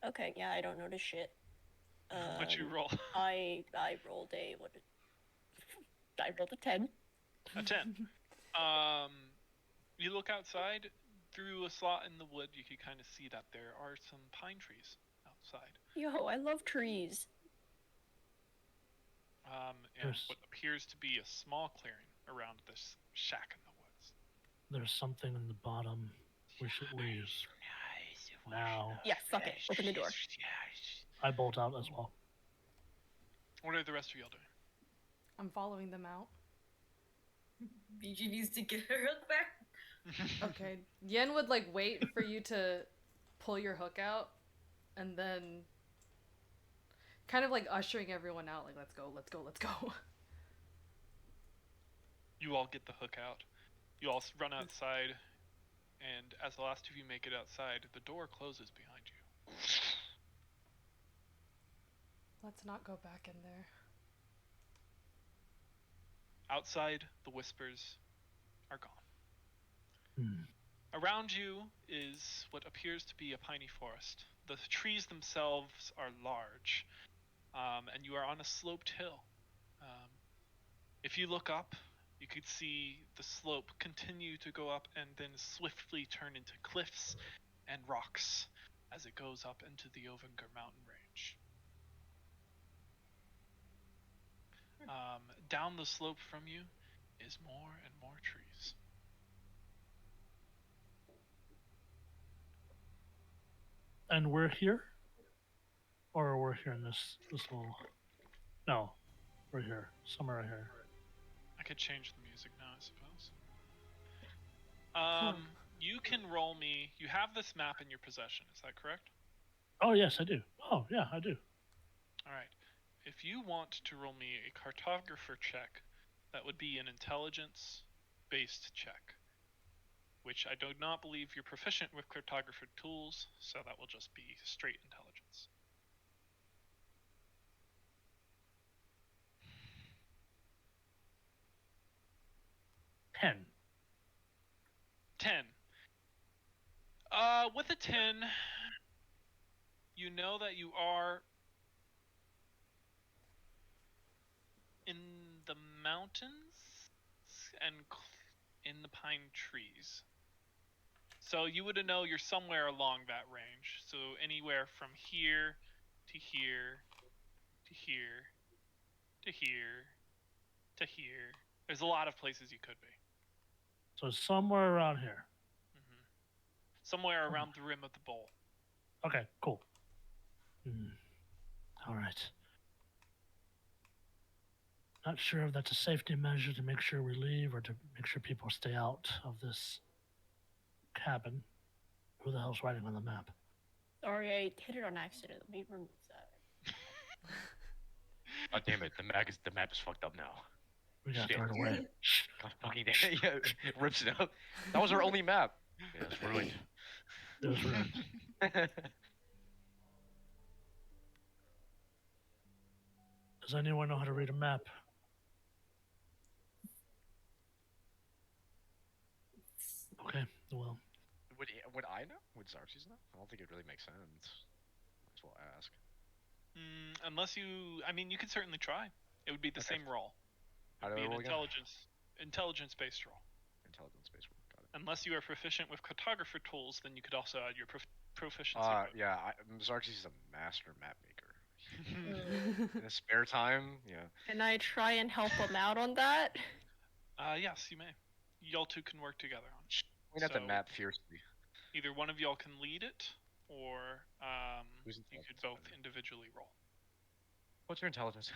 Okay, yeah, I don't notice shit. What'd you roll? I rolled I rolled a 10. A 10. You look outside. Through a slot in the wood, you can kind of see that there are some pine trees outside. Yo, I love trees. And what appears to be a small clearing around this shack in the woods. There's something in the bottom. We should leave now. Yeah, fuck it. Open the door. I bolt out as well. What are the rest of y'all doing? I'm following them out. BG needs to get her hook back. Okay. Yen would like wait for you to pull your hook out and then kind of like ushering everyone out, like let's go, let's go, let's go. You all get the hook out. You all run outside, and as the last of you make it outside, the door closes behind you. Let's not go back in there. Outside, the whispers are gone. Hmm. Around you is what appears to be a piney forest. The trees themselves are large, and you are on a sloped hill. If you look up, you could see the slope continue to go up and then swiftly turn into cliffs and rocks as it goes up into the Ovinger mountain range. Down the slope from you is more and more trees. And we're here? Or we're here in this little... No, we're here. Somewhere right here. I could change the music now, I suppose. You can roll me. You have this map in your possession, is that correct? Oh, yes, I do. Oh, yeah, I do. Alright. If you want to roll me a cartographer check, that would be an intelligence-based check. Which I do not believe you're proficient with cartographer tools, so that will just be straight intelligence. Ten. 10. With a 10, you know that you are in the mountains and in the pine trees. So you would know you're somewhere along that range. So anywhere from here to here to here to here to here. There's a lot of places you could be. So somewhere around here. Somewhere around the rim of the bowl. Okay, cool. All right. Not sure if that's a safety measure to make sure we leave or to make sure people stay out of this cabin. Who the hell's writing on the map? Sorry, I hit it on accident. Let me remove that. God damn it, the map is fucked up now. We gotta Shit. throw it away. Shh. God fucking damn it. Yeah, rips it up. That was our only map. Yeah, it's ruined. It was ruined. Does anyone know how to read a map? Okay, well, Would I know? Would Xerxes know? I don't think it really makes sense. Might as well ask. Unless you, I mean, you could certainly try. It would be the Okay. same roll. How do Be I an roll again? intelligence-based roll. Intelligence-based roll. Got it. Unless you are proficient with cartographer tools, then you could also add your proficiency. Yeah, Xerxes is a master map maker. In his spare time, yeah. Can I try and help him out on that? Yes, you may. Y'all two can work together on it. We have to So- map fiercely. Either one of y'all can lead it, or Who's you could intelligence both better? individually roll. What's your intelligence?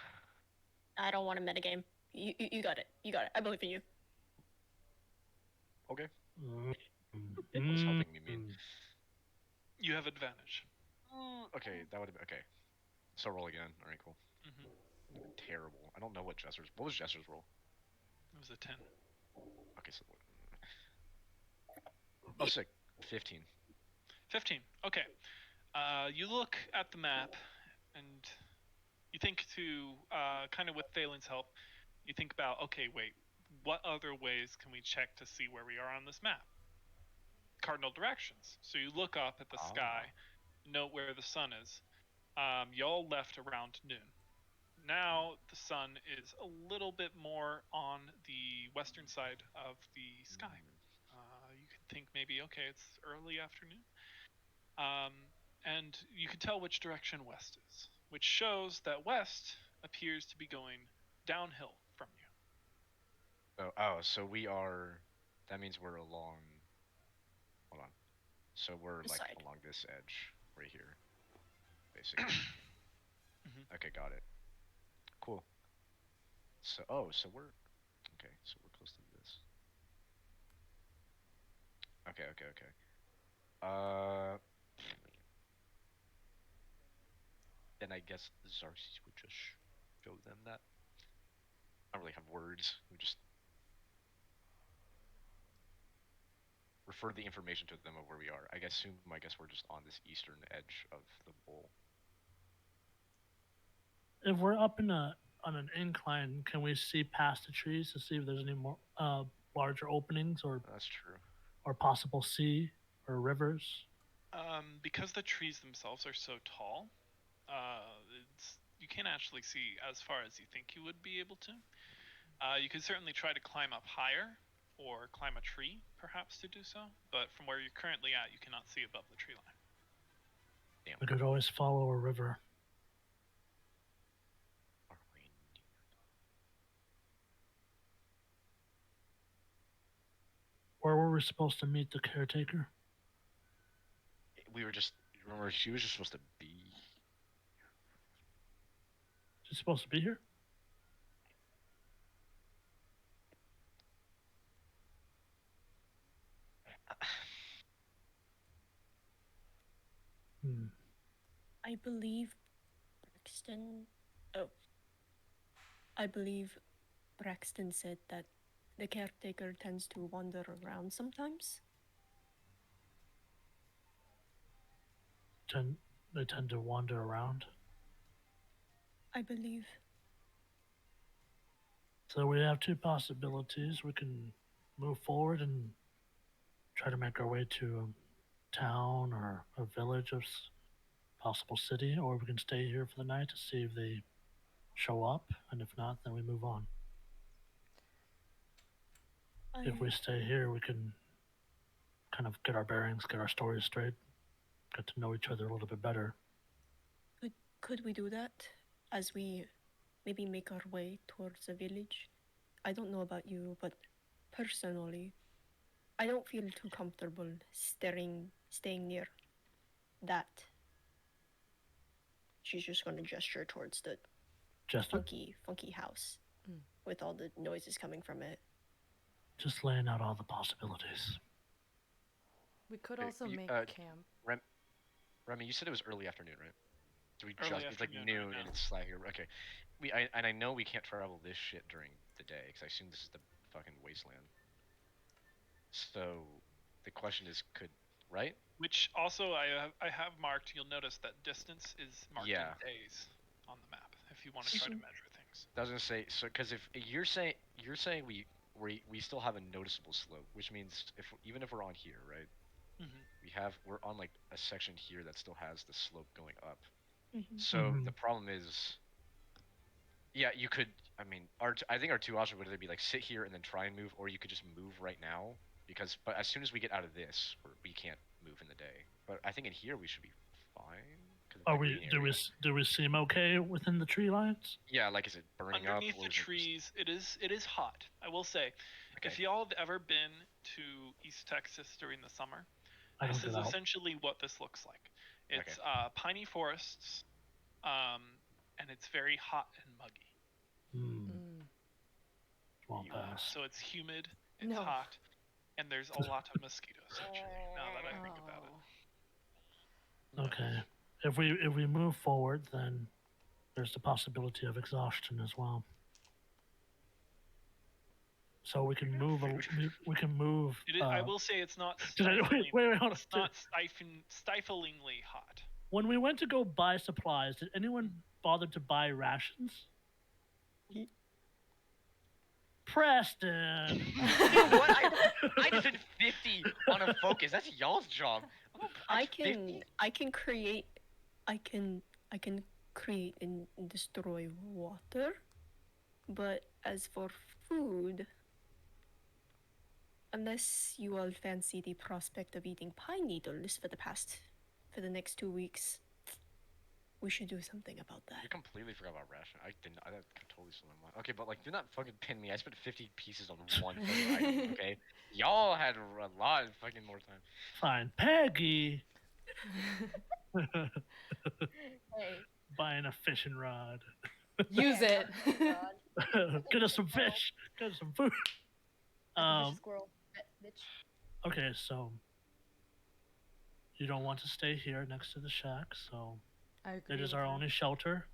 I don't want a metagame. You got it. You got it. I believe in you. Okay. It was helping me mean. You have advantage. Okay, that would have been okay. So roll again. All right, cool. Hmm. Terrible. I don't know what Jester's. What was Jester's roll? It was a 10. Okay, so. Oh, sick. 15. 15. Okay. You look at the map, and you think to kind of with Thalen's help, you think about, okay, wait, what other ways can we check to see where we are on this map? Cardinal directions. So you look up at the sky, note where the sun is. Y'all left around noon. Now the sun is a little bit more on the western side of the sky. You could think maybe, okay, it's early afternoon. And you can tell which direction west is, which shows that west appears to be going downhill from you. So we are. That means we're along. Hold on. So we're This like side. along this edge right here, basically. Mhm. Okay, got it. Cool. So so we're okay. So we're close to this. Okay. Then I guess Xerxes would just show them that. I don't really have words. We just refer the information to them of where we are. I guess we're just on this eastern edge of the bowl. If we're up on an incline, can we see past the trees to see if there's any more larger openings That's true. or possible sea or rivers? Because the trees themselves are so tall, you can't actually see as far as you think you would be able to. You could certainly try to climb up higher or climb a tree, perhaps, to do so. But from where you're currently at, you cannot see above the tree line. Damn. We could always follow a river. Where were we supposed to meet the caretaker? We were just remember she was just supposed to be. She's supposed to be here? I believe Braxton. Oh. I believe Braxton said that the caretaker tends to wander around sometimes. They tend to wander around. I believe. So we have two possibilities. We can move forward and try to make our way to a town or a village of possible city, or we can stay here for the night to see if they show up, and if not, then we move on. If we stay here, we can kind of get our bearings, get our stories straight, get to know each other a little bit better. Could we do that as we maybe make our way towards the village? I don't know about you, but personally, I don't feel too comfortable staying near that. She's just going to gesture towards the funky house with all the noises coming from it. Just laying out all the possibilities. We could also make camp. Remy, you said it was early afternoon, right? So we Early it's like afternoon noon right and now. it's like here. Okay, I know we can't travel this shit during the day because I assume this is the fucking wasteland. So the question is, right? Which also I have marked. You'll notice that distance is marked in days on the map if you want to try to measure things. Doesn't say so because if you're saying we still have a noticeable slope, which means even if we're on here, right? We're on like a section here that still has the slope going up. So the problem is, you could. I mean, I think our two options would either be like sit here and then try and move, or you could just move right now but as soon as we get out of this, we can't move in the day. But I think in here we should be fine. Do we seem okay within the tree lines? Yeah, like is it burning up? Underneath the trees, it is hot. I will say, if y'all have ever been to East Texas during the summer, this is essentially what this looks like. It's piney forests, and it's very hot and muggy. Won't pass. So it's humid, it's hot, and there's a lot of mosquitoes. Actually, now that I think about it. Okay. If we move forward, then there's the possibility of exhaustion as well. So we can move. We can move. I will say it's not Did I- wait, hold on. it's not stiflingly hot. When we went to go buy supplies, did anyone bother to buy rations? Preston. Dude, what? I did 50 on a focus. That's y'all's job. I That's 50? can create I can create and destroy water, but as for food, unless you all fancy the prospect of eating pine needles for the next 2 weeks, we should do something about I that. completely forgot about ration. I totally still in mind. Okay, but like, do not fucking pin me. I spent 50 pieces on one fucking item. Okay, y'all had a lot of fucking more time. Fine, Peggy. Hey. Buying a fishing rod. Use it. God. Get us some fish. Get us some food. Squirrel, bitch. Okay, so you don't want to stay here next to the shack, so I agree. it is with our that. only shelter.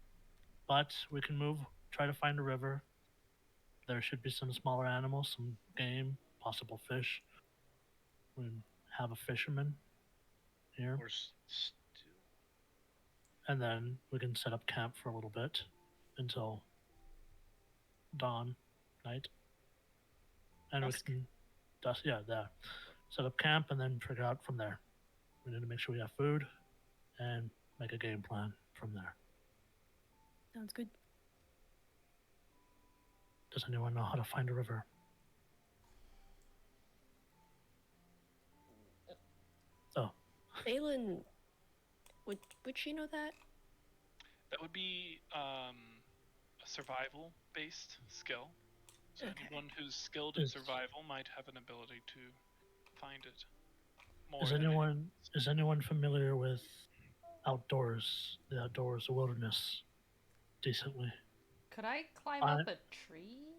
But we can move, try to find a river. There should be some smaller animals, some game, possible fish. We can have a fisherman here, Or stew. and then we can set up camp for a little bit until dawn, night. And Dusk. we can there. Set up camp and then figure out from there. We need to make sure we have food and make a game plan from there. Sounds good. Does anyone know how to find a river? Oh, Balin, would she know that? That would be a survival based skill. So Okay. anyone who's skilled in Is- survival might have an ability to find it. More is than anyone familiar with outdoors, the outdoors, the wilderness, decently? Could I climb I- up a tree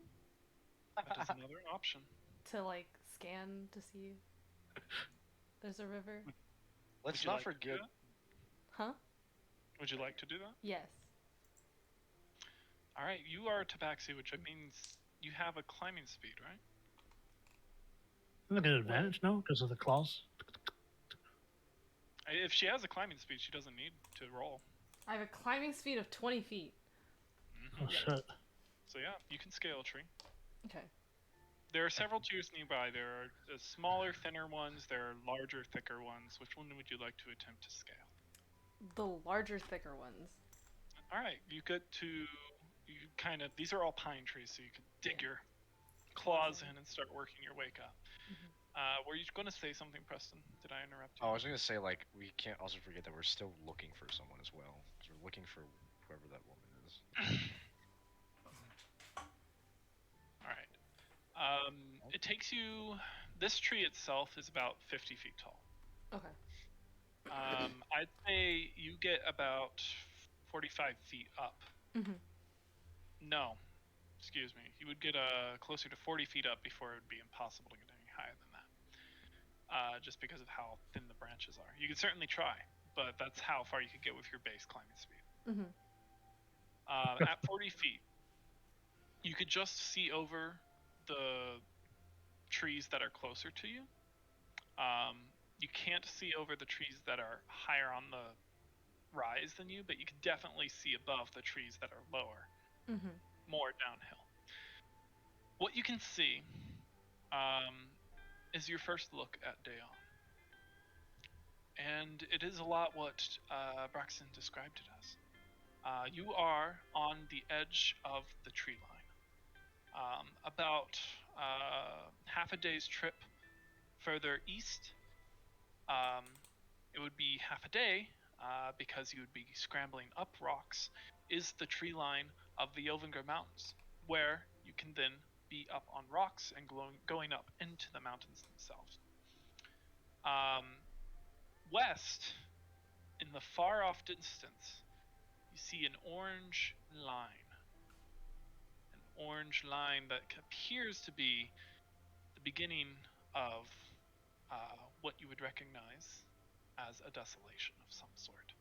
that is another option. to like scan to see if there's a river? Let's Would you not like to do forget. that? Huh? Would you like to do that? Yes. All right, you are Tabaxi, which means you have a climbing speed, right? Look at advantage, no, because of the claws. If she has a climbing speed, she doesn't need to roll. I have a climbing speed of 20 feet. Mhm. Oh shit! So yeah, you can scale a tree. Okay. There are several tiers nearby. There are smaller, thinner ones. There are larger, thicker ones. Which one would you like to attempt to scale? The larger, thicker ones. All right, you get to these are all pine trees, so you can dig your claws in and start working your way up. Were you going to say something, Preston? Did I interrupt you? Oh, I was gonna say, like, we can't also forget that we're still looking for someone as well. 'Cause we're looking for whoever that woman is. All right. It takes you. This tree itself is about 50 feet tall. Okay. I'd say you get about 45 feet up. Mhm. No, excuse me. You would get closer to 40 feet up before it would be impossible to get any higher than that. Just because of how thin the branches are. You could certainly try, but that's how far you could get with your base climbing speed. Mhm. At 40 feet, you could just see over the trees that are closer to you. You can't see over the trees that are higher on the rise than you, but you can definitely see above the trees that are lower, Mhm. more downhill. What you can see is your first look at Dayon. And it is a lot what Braxton described it as. You are on the edge of the tree line. About half a day's trip further east, it would be half a day because you would be scrambling up rocks, is the tree line of the Yovinger Mountains, where you can then be up on rocks and going up into the mountains themselves. West, in the far off distance, you see an orange line. An orange line that appears to be the beginning of what you would recognize as a desolation of some sort.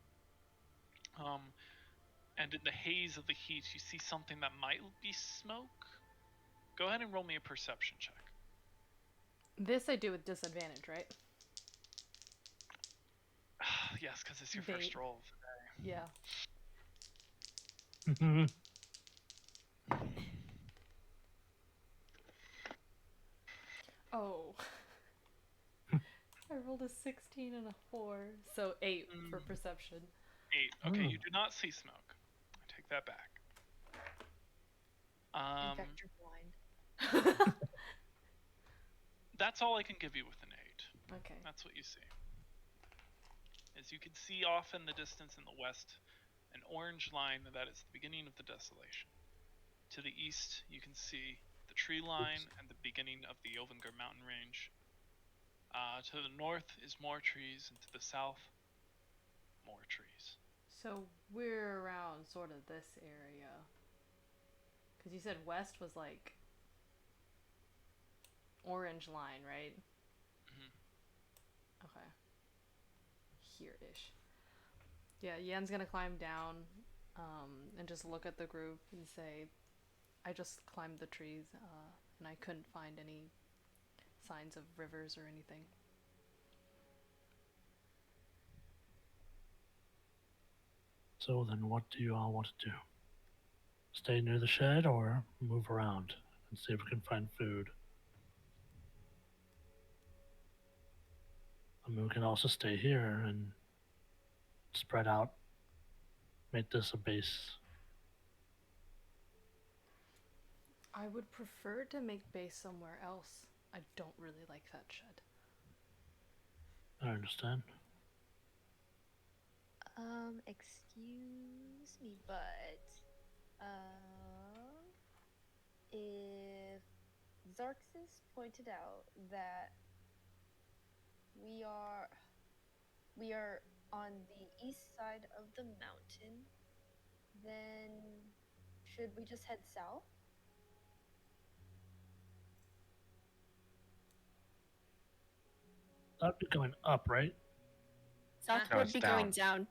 And in the haze of the heat, you see something that might be smoke. Go ahead and roll me a perception check. This I do with disadvantage, right? Yes, because it's your Bait. first roll. Yeah. Oh. I rolled a 16 and a 4, so 8 for perception. 8. Okay, you do not see smoke. I take that back. In fact, you're blind. That's all I can give you with an 8. Okay. That's what you see. As you can see off in the distance in the west, an orange line that is the beginning of the desolation. To the east, you can see the tree line and the beginning of the Ovinger mountain range. To the north is more trees, and to the south, more trees. So we're around sort of this area. Because you said west was like orange line, right? Mm-hmm. Okay. Here-ish. Yeah, Yen's gonna climb down and just look at the group and say, I just climbed the trees and I couldn't find any signs of rivers or anything. So then what do you all want to do? Stay near the shed or move around and see if we can find food? I mean, we can also stay here and spread out, make this a base. I would prefer to make base somewhere else. I don't really like that shed. I understand. Excuse me, but if Xarxus pointed out that we are on the east side of the mountain, then should we just head south? That'd be going up, right? South No, would it's be going down. down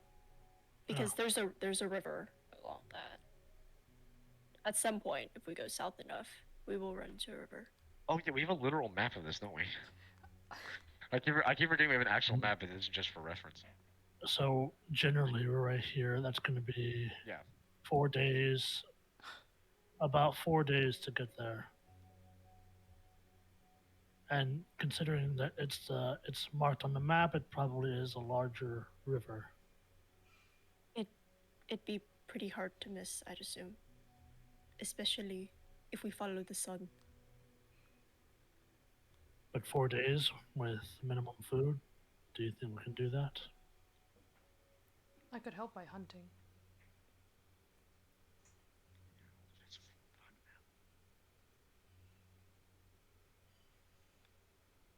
because there's a river along that. At some point, if we go south enough, we will run into a river. Oh yeah, we have a literal map of this, don't we? I keep forgetting we have an actual map, but it's just for reference. So generally, we're right here. That's going to be Yeah. 4 days. About 4 days to get there. And considering that it's marked on the map, it probably is a larger river. It'd be pretty hard to miss, I'd assume. Especially if we follow the sun. But 4 days with minimum food, do you think we can do that? I could help by hunting.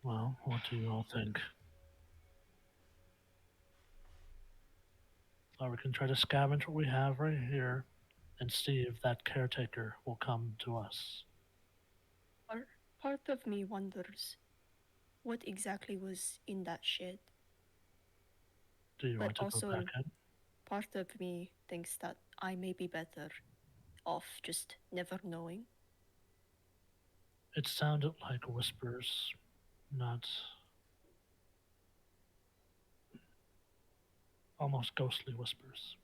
Well, what do you all think? Or we can try to scavenge what we have right here and see if that caretaker will come to us. Part of me wonders what exactly was in that shed. Do you But want to also, go back in? part of me thinks that I may be better off just never knowing. It sounded like whispers, not almost ghostly whispers.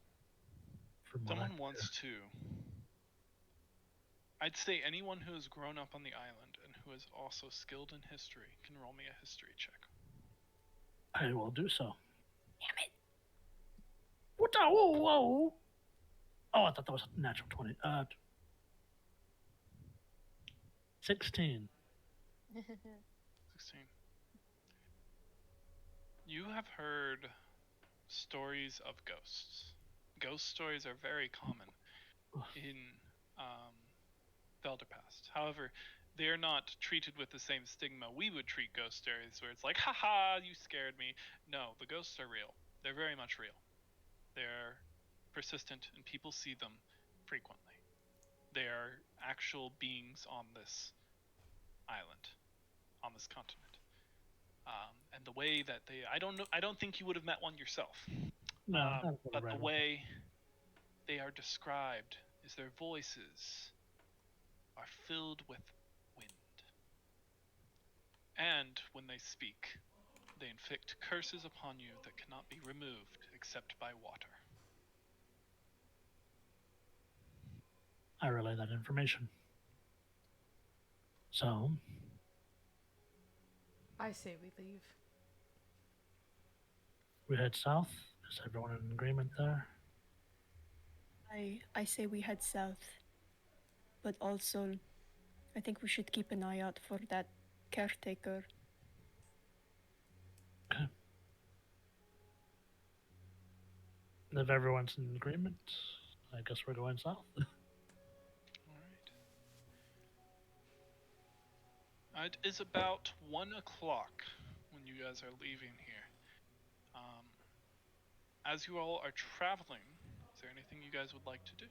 From what I Someone could wants to. I'd say anyone who has grown up on the island and who is also skilled in history can roll me a history check. hear. I will do so. Damn it. What the? Whoa, whoa! Oh, I thought that was a natural 20. 16. 16. You have heard stories of ghosts. Ghost stories are very common in Felderpast. However, they're not treated with the same stigma we would treat ghost stories, where it's like, haha, you scared me. No, the ghosts are real. They're very much real. They're persistent, and people see them frequently. They are actual beings on this island, on this continent. and the way that I don't think you would have met one yourself. No, I would've But read the one. way they are described is their voices are filled with wind. And when they speak, they inflict curses upon you that cannot be removed except by water. I relay that information. So, I say we leave. we head south. Is everyone in agreement there? I say we head south, but also I think we should keep an eye out for that caretaker. If everyone's in agreement, I guess we're going south. It is about 1 o'clock when you guys are leaving here. As you all are traveling, is there anything you guys would like to do?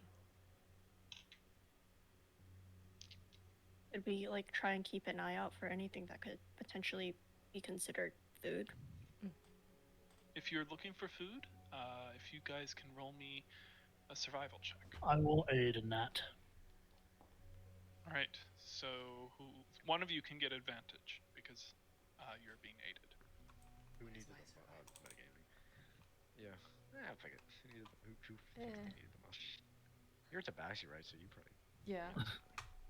Should we like try and keep an eye out for anything that could potentially be considered food? If you're looking for food, if you guys can roll me a survival check. I will aid in that. All right. So one of you can get advantage because you're being aided. Who needed my metagaming? Yeah. I'll pick it. Who needed the most? You're Tabaxi, right? So you probably. Yeah.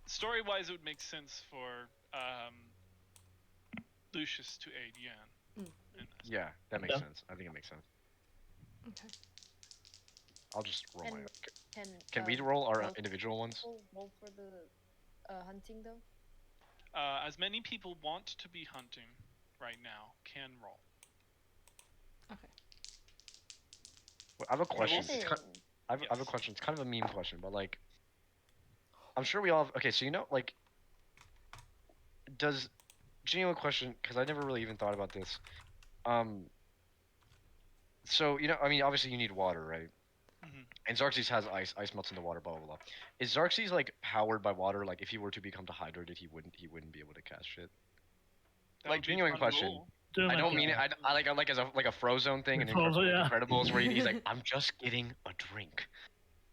Story-wise, it would make sense for Lucius to aid Yan. in this. Yeah, that makes sense. I think it makes sense. Okay. I'll just roll my. Can Can we roll our roll- individual ones? roll for the hunting though? As many people want to be hunting right now can roll. Okay. Well, I have a question. Listen. I have a question. It's kind of a mean question, but like, I'm sure we all have. Okay, so like, does genuine question? Because I never really even thought about this. So I mean, obviously you need water, right? Mm-hmm. And Xerxes has ice. Ice melts in the water. Blah blah blah. Is Xerxes like powered by water? Like, if he were to become dehydrated, he wouldn't be able to cast shit. That Like, would be genuine fun to question. roll. Doing I like don't mean it. I like as a Frozone thing and Frozen, yeah. Incredibles where he's like, I'm just getting a drink.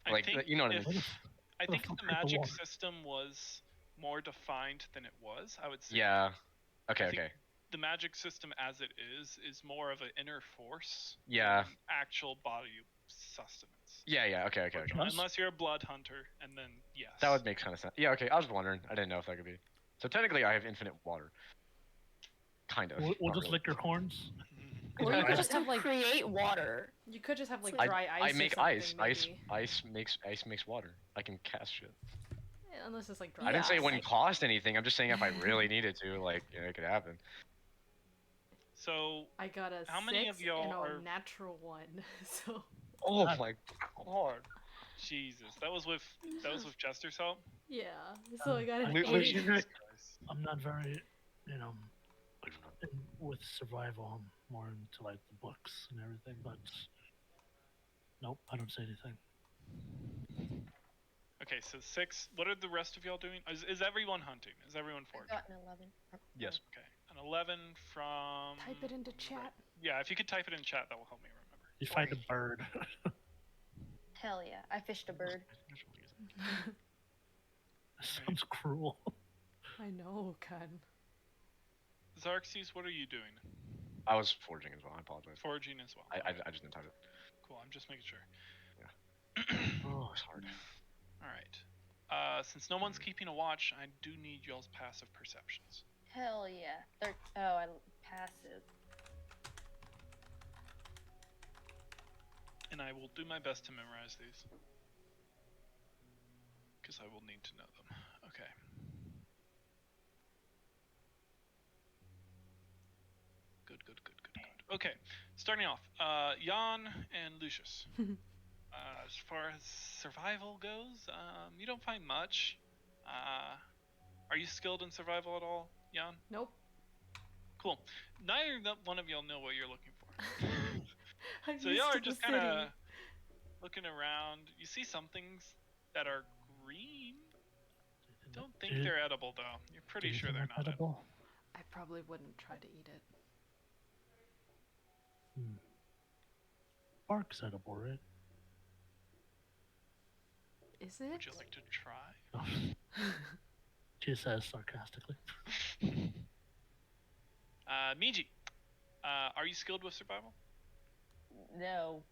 I Like, think you know what I mean? I think if What the if I magic water? system was more defined than it was, I would say. Yeah. Okay. I think Okay. the magic system as it is more of an inner force. Yeah. Than actual body sustenance. Yeah. Yeah. Okay. Okay. Okay. Unless you're a blood hunter, and then yes. That would make kind of sense. Yeah. Okay. I was wondering. I didn't know if that could be. So technically, I have infinite water. Kind of. We'll Not just really. lick your horns. Or you I could just have like- create water. You could just have like I- dry ice. I make or something, ice. Maybe. Ice makes water. I can cast shit. Yeah, unless it's like dry. I didn't say it Yeah, wouldn't cost anything. I'm just saying if I really needed to, like, it could happen. So I got a How 6 many of y'all and a are- natural 1. So Oh my god. Jesus, that was with Chester's help. yeah. So I got an Lu- 8. Lucius- I'm not very, with survival. I'm more into like the books and everything, but nope, I don't say anything. Okay, so 6. What are the rest of y'all doing? Is everyone hunting? Is everyone I foraging? got an 11. Yes. Okay, an 11 from. Type it into chat. Yeah, if you could type it in chat, that will help me remember. You find a bird. Hell yeah, I fished a bird. Sounds cruel. I know, Ken. Xerxes, what are you doing? I was forging as well. I apologize. Foraging as well. I just didn't type it. Cool, I'm just making sure. Oh, it's hard. Alright. Since no one's keeping a watch, I do need y'all's passive perceptions. Hell yeah. I passive. And I will do my best to memorize these. Because I will need to know them. Okay. Good. Okay, starting off. Jan and Lucius. As far as survival goes, you don't find much. Are you skilled in survival at all, Jan? Nope. Cool. Neither one of y'all know what you're looking for. I'm So used y'all to are the just kind of city. looking around. You see some things that are green. Don't think Do- they're edible though. You're pretty do you sure think they're that's not edible. edible? I probably wouldn't try to eat it. Bark's edible, right? Is it? Would you like to try? Oh, she says sarcastically. Miji, are you skilled with survival? No.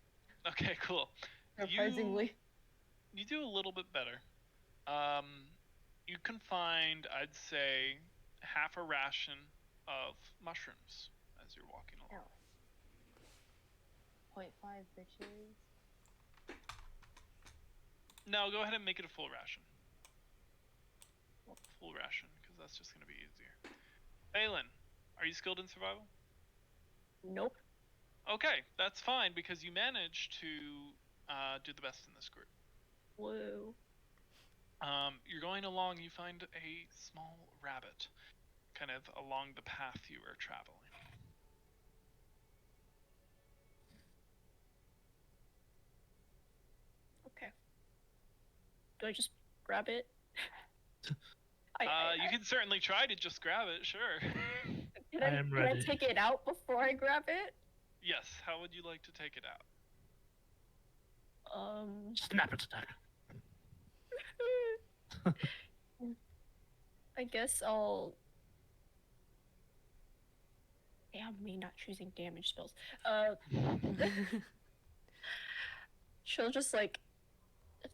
Okay, cool. Surprisingly. You do a little bit better. You can find, I'd say, half a ration of mushrooms as you're walking along. 0.5 bitches. No, go ahead and make it a full ration. Full ration, because that's just going to be easier. Phelan, are you skilled in survival? Nope. Okay, that's fine, because you managed to do the best in this group. Whoa. You're going along, you find a small rabbit, kind of along the path you were traveling. Okay. Do I just grab it? You can certainly try to just grab it, sure. Can I am can I ready. take it out before I grab it? Yes, how would you like to take it out? Snap its neck. I guess I'll. Damn me, not choosing damage spells. She'll just like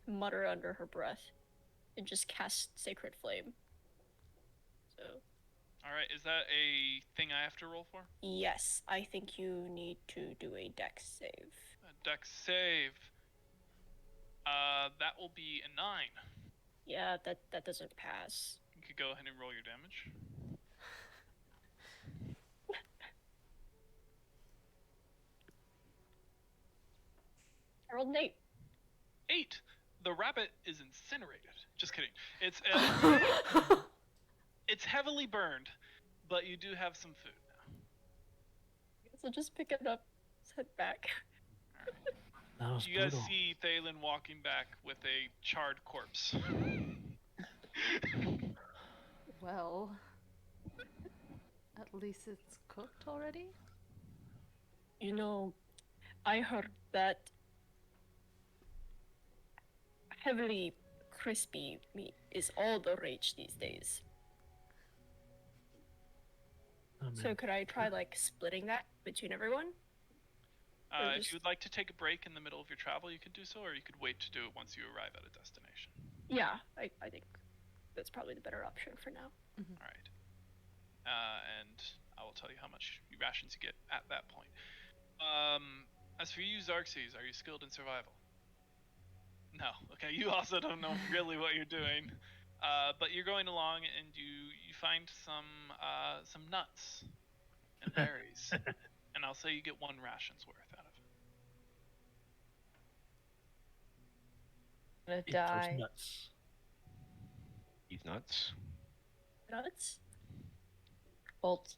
mutter under her breath and just cast Sacred Flame. So. Alright, is that a thing I have to roll for? Yes, I think you need to do a dex save. A dex save. That will be a 9. Yeah, that doesn't pass. You could go ahead and roll your damage. I rolled an 8. 8. The rabbit is incinerated. Just kidding. It's it's heavily burned, but you do have some food now. I guess I'll just pick it up, head back. That was You guys brutal. see Thalen walking back with a charred corpse. Well, at least it's cooked already. You know, I heard that heavily crispy meat is all the rage these days. I mean, So could I try like splitting that between everyone? Or If just- you would like to take a break in the middle of your travel, you could do so, or you could wait to do it once you arrive at a destination. Yeah, I think that's probably the better option for now. All right. And I will tell you how much rations you get at that point. As for you, Xerxes, are you skilled in survival? No. Okay, you also don't know really what you're doing. But you're going along and you find some nuts and berries. And I'll say you get 1 ration's worth out of it. I'm gonna eat die. those nuts. Eat nuts. Nuts? Bolt.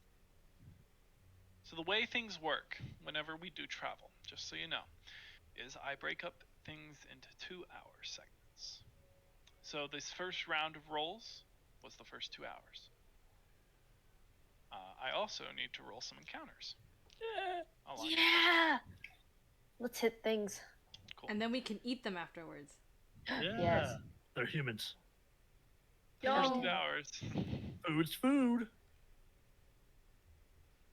So the way things work whenever we do travel, just so you know, is I break up things into 2-hour segments. So this first round of rolls was the first 2 hours. I also need to roll some encounters. along your Yeah! Let's hit things. Cool. And then we can eat them afterwards. Yeah. Yes. They're humans. First Yo. 2 hours. Food's food.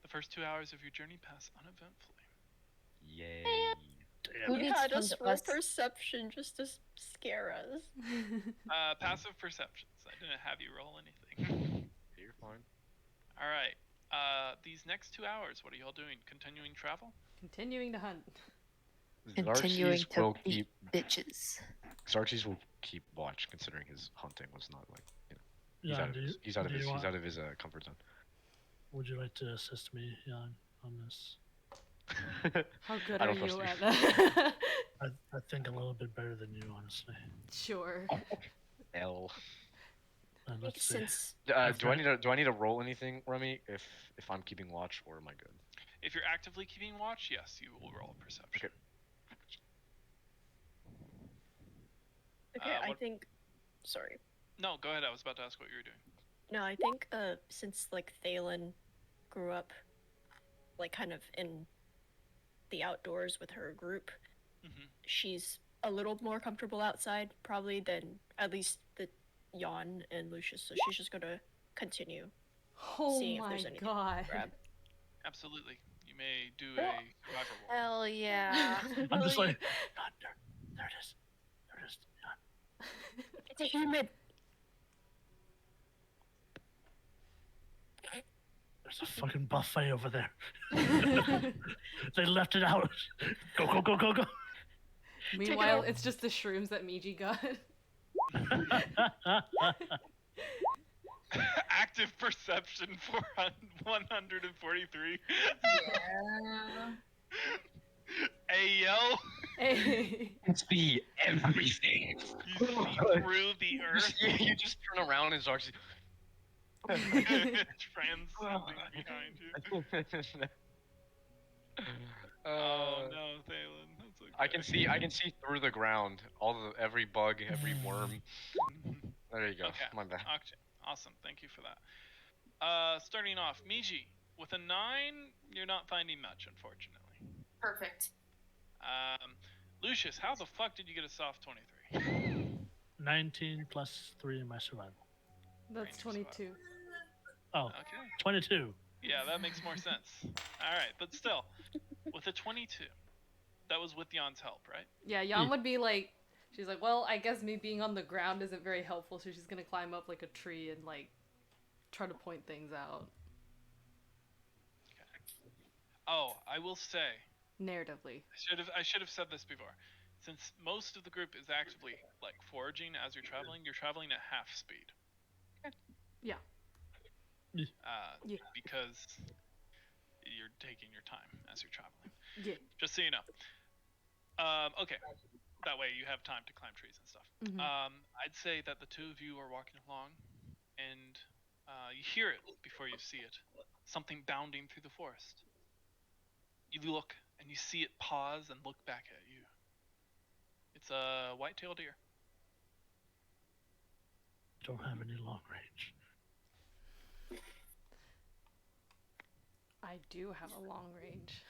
The first 2 hours of your journey pass uneventfully. Yay. Damn. Who You needs had fun us to roll us? perception just to scare us. Passive perceptions. I didn't have you roll anything. You're fine. All right. These next 2 hours, what are y'all doing? Continuing travel? Continuing to hunt. Continuing Xerxes to will beat keep. bitches. Xerxes will keep watch, considering his hunting was not like he's Jan, out of do his, you, he's out of do his you he's want- out of his comfort zone. Would you like to assist me, Jan, on this? How good I are don't trust you you. at that? I think a little bit better than you, honestly. Sure. L. And let's see. Since Do Okay. I need to roll anything, Remy, if I'm keeping watch, or am I good? If you're actively keeping watch, yes, you will roll a perception. Okay. okay, I what- think. Sorry. No, go ahead. I was about to ask what you were doing. No, I think since like Thalen grew up, like kind of in the outdoors with her group, Mhm. she's a little more comfortable outside probably than at least the Jan and Lucius. So she's just gonna continue Oh seeing if my there's anything god. to grab. Absolutely. You may do a survival roll. Hell yeah. I'm just Really? like, "God, there it is. There it is. It's a human. There's a fucking buffet over there. They left it out. Go, go, go, go, go. Meanwhile, out. it's just the shrooms that Miji got. Active perception for 143. Yeah. Hey yo, Hey. It's be everything. you see through the earth. You just turn around and Zark's. Transcending behind you. Oh no, Thalen. That's okay. I can see through the ground, every bug, every worm. There you go. Okay. My bad. Okay. Awesome. Thank you for that. Starting off, Miji, with a 9, you're not finding much, unfortunately. Perfect. Lucius, how the fuck did you get a soft 23? 19 plus 3 in my survival. That's 22. Oh, Okay. 22. Yeah, that makes more sense. Alright, but still, with a 22, that was with Jan's help, right? Yeah, Jan would be like, she's like, well, I guess me being on the ground isn't very helpful, so she's gonna climb up like a tree and like try to point things out. Oh, I will say, Narratively. I should have said this before. Since most of the group is actively like foraging as you're traveling at half speed. Yeah. Yeah. Because you're taking your time as you're traveling. Yeah. Just so you know. Okay. That way you have time to climb trees and stuff. Mhm. I'd say that the two of you are walking along, and you hear it before you see it. Something bounding through the forest. You look, and you see it pause and look back at you. It's a white-tailed deer. Don't have any long range. I do have a long range.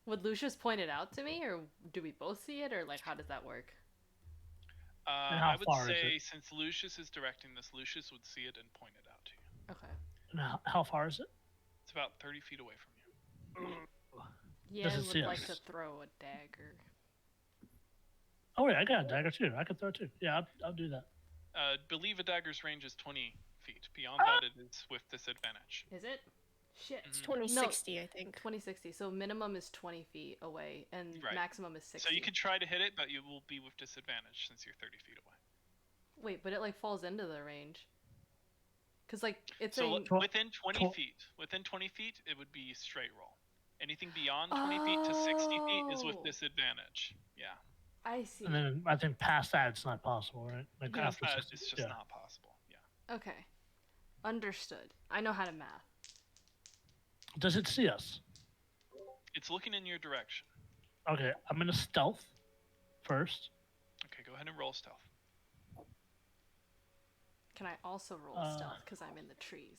Would Lucius point it out to me, or do we both see it, or like how does that work? And how I would far is say it? since Lucius is directing this, Lucius would see it and point it out to you. Okay. And how far is it? It's about 30 feet away from you. Yeah, Does I it see would like us? to throw a dagger. Oh wait, I got a dagger too. I can throw it too. Yeah, I'll do that. Believe a dagger's range is 20 feet. Beyond that, it is with disadvantage. Is it? Shit. It's Mhm. 2060, I think. 2060. So minimum is 20 feet away, and Right. maximum is 60. So you could try to hit it, but you will be with disadvantage since you're 30 feet away. Wait, but it like falls into the range. Cause like it's So saying. within 20 feet, it would be straight roll. Anything beyond 20 feet to 60 feet is with Oh. disadvantage. Yeah. I see. And then I think past that it's not possible, right? Like Past after that, 60, it's just yeah. not possible. Yeah. Okay. Understood. I know how to math. Does it see us? It's looking in your direction. Okay, I'm gonna stealth first. Okay, go ahead and roll stealth. Can I also roll stealth because I'm in the trees?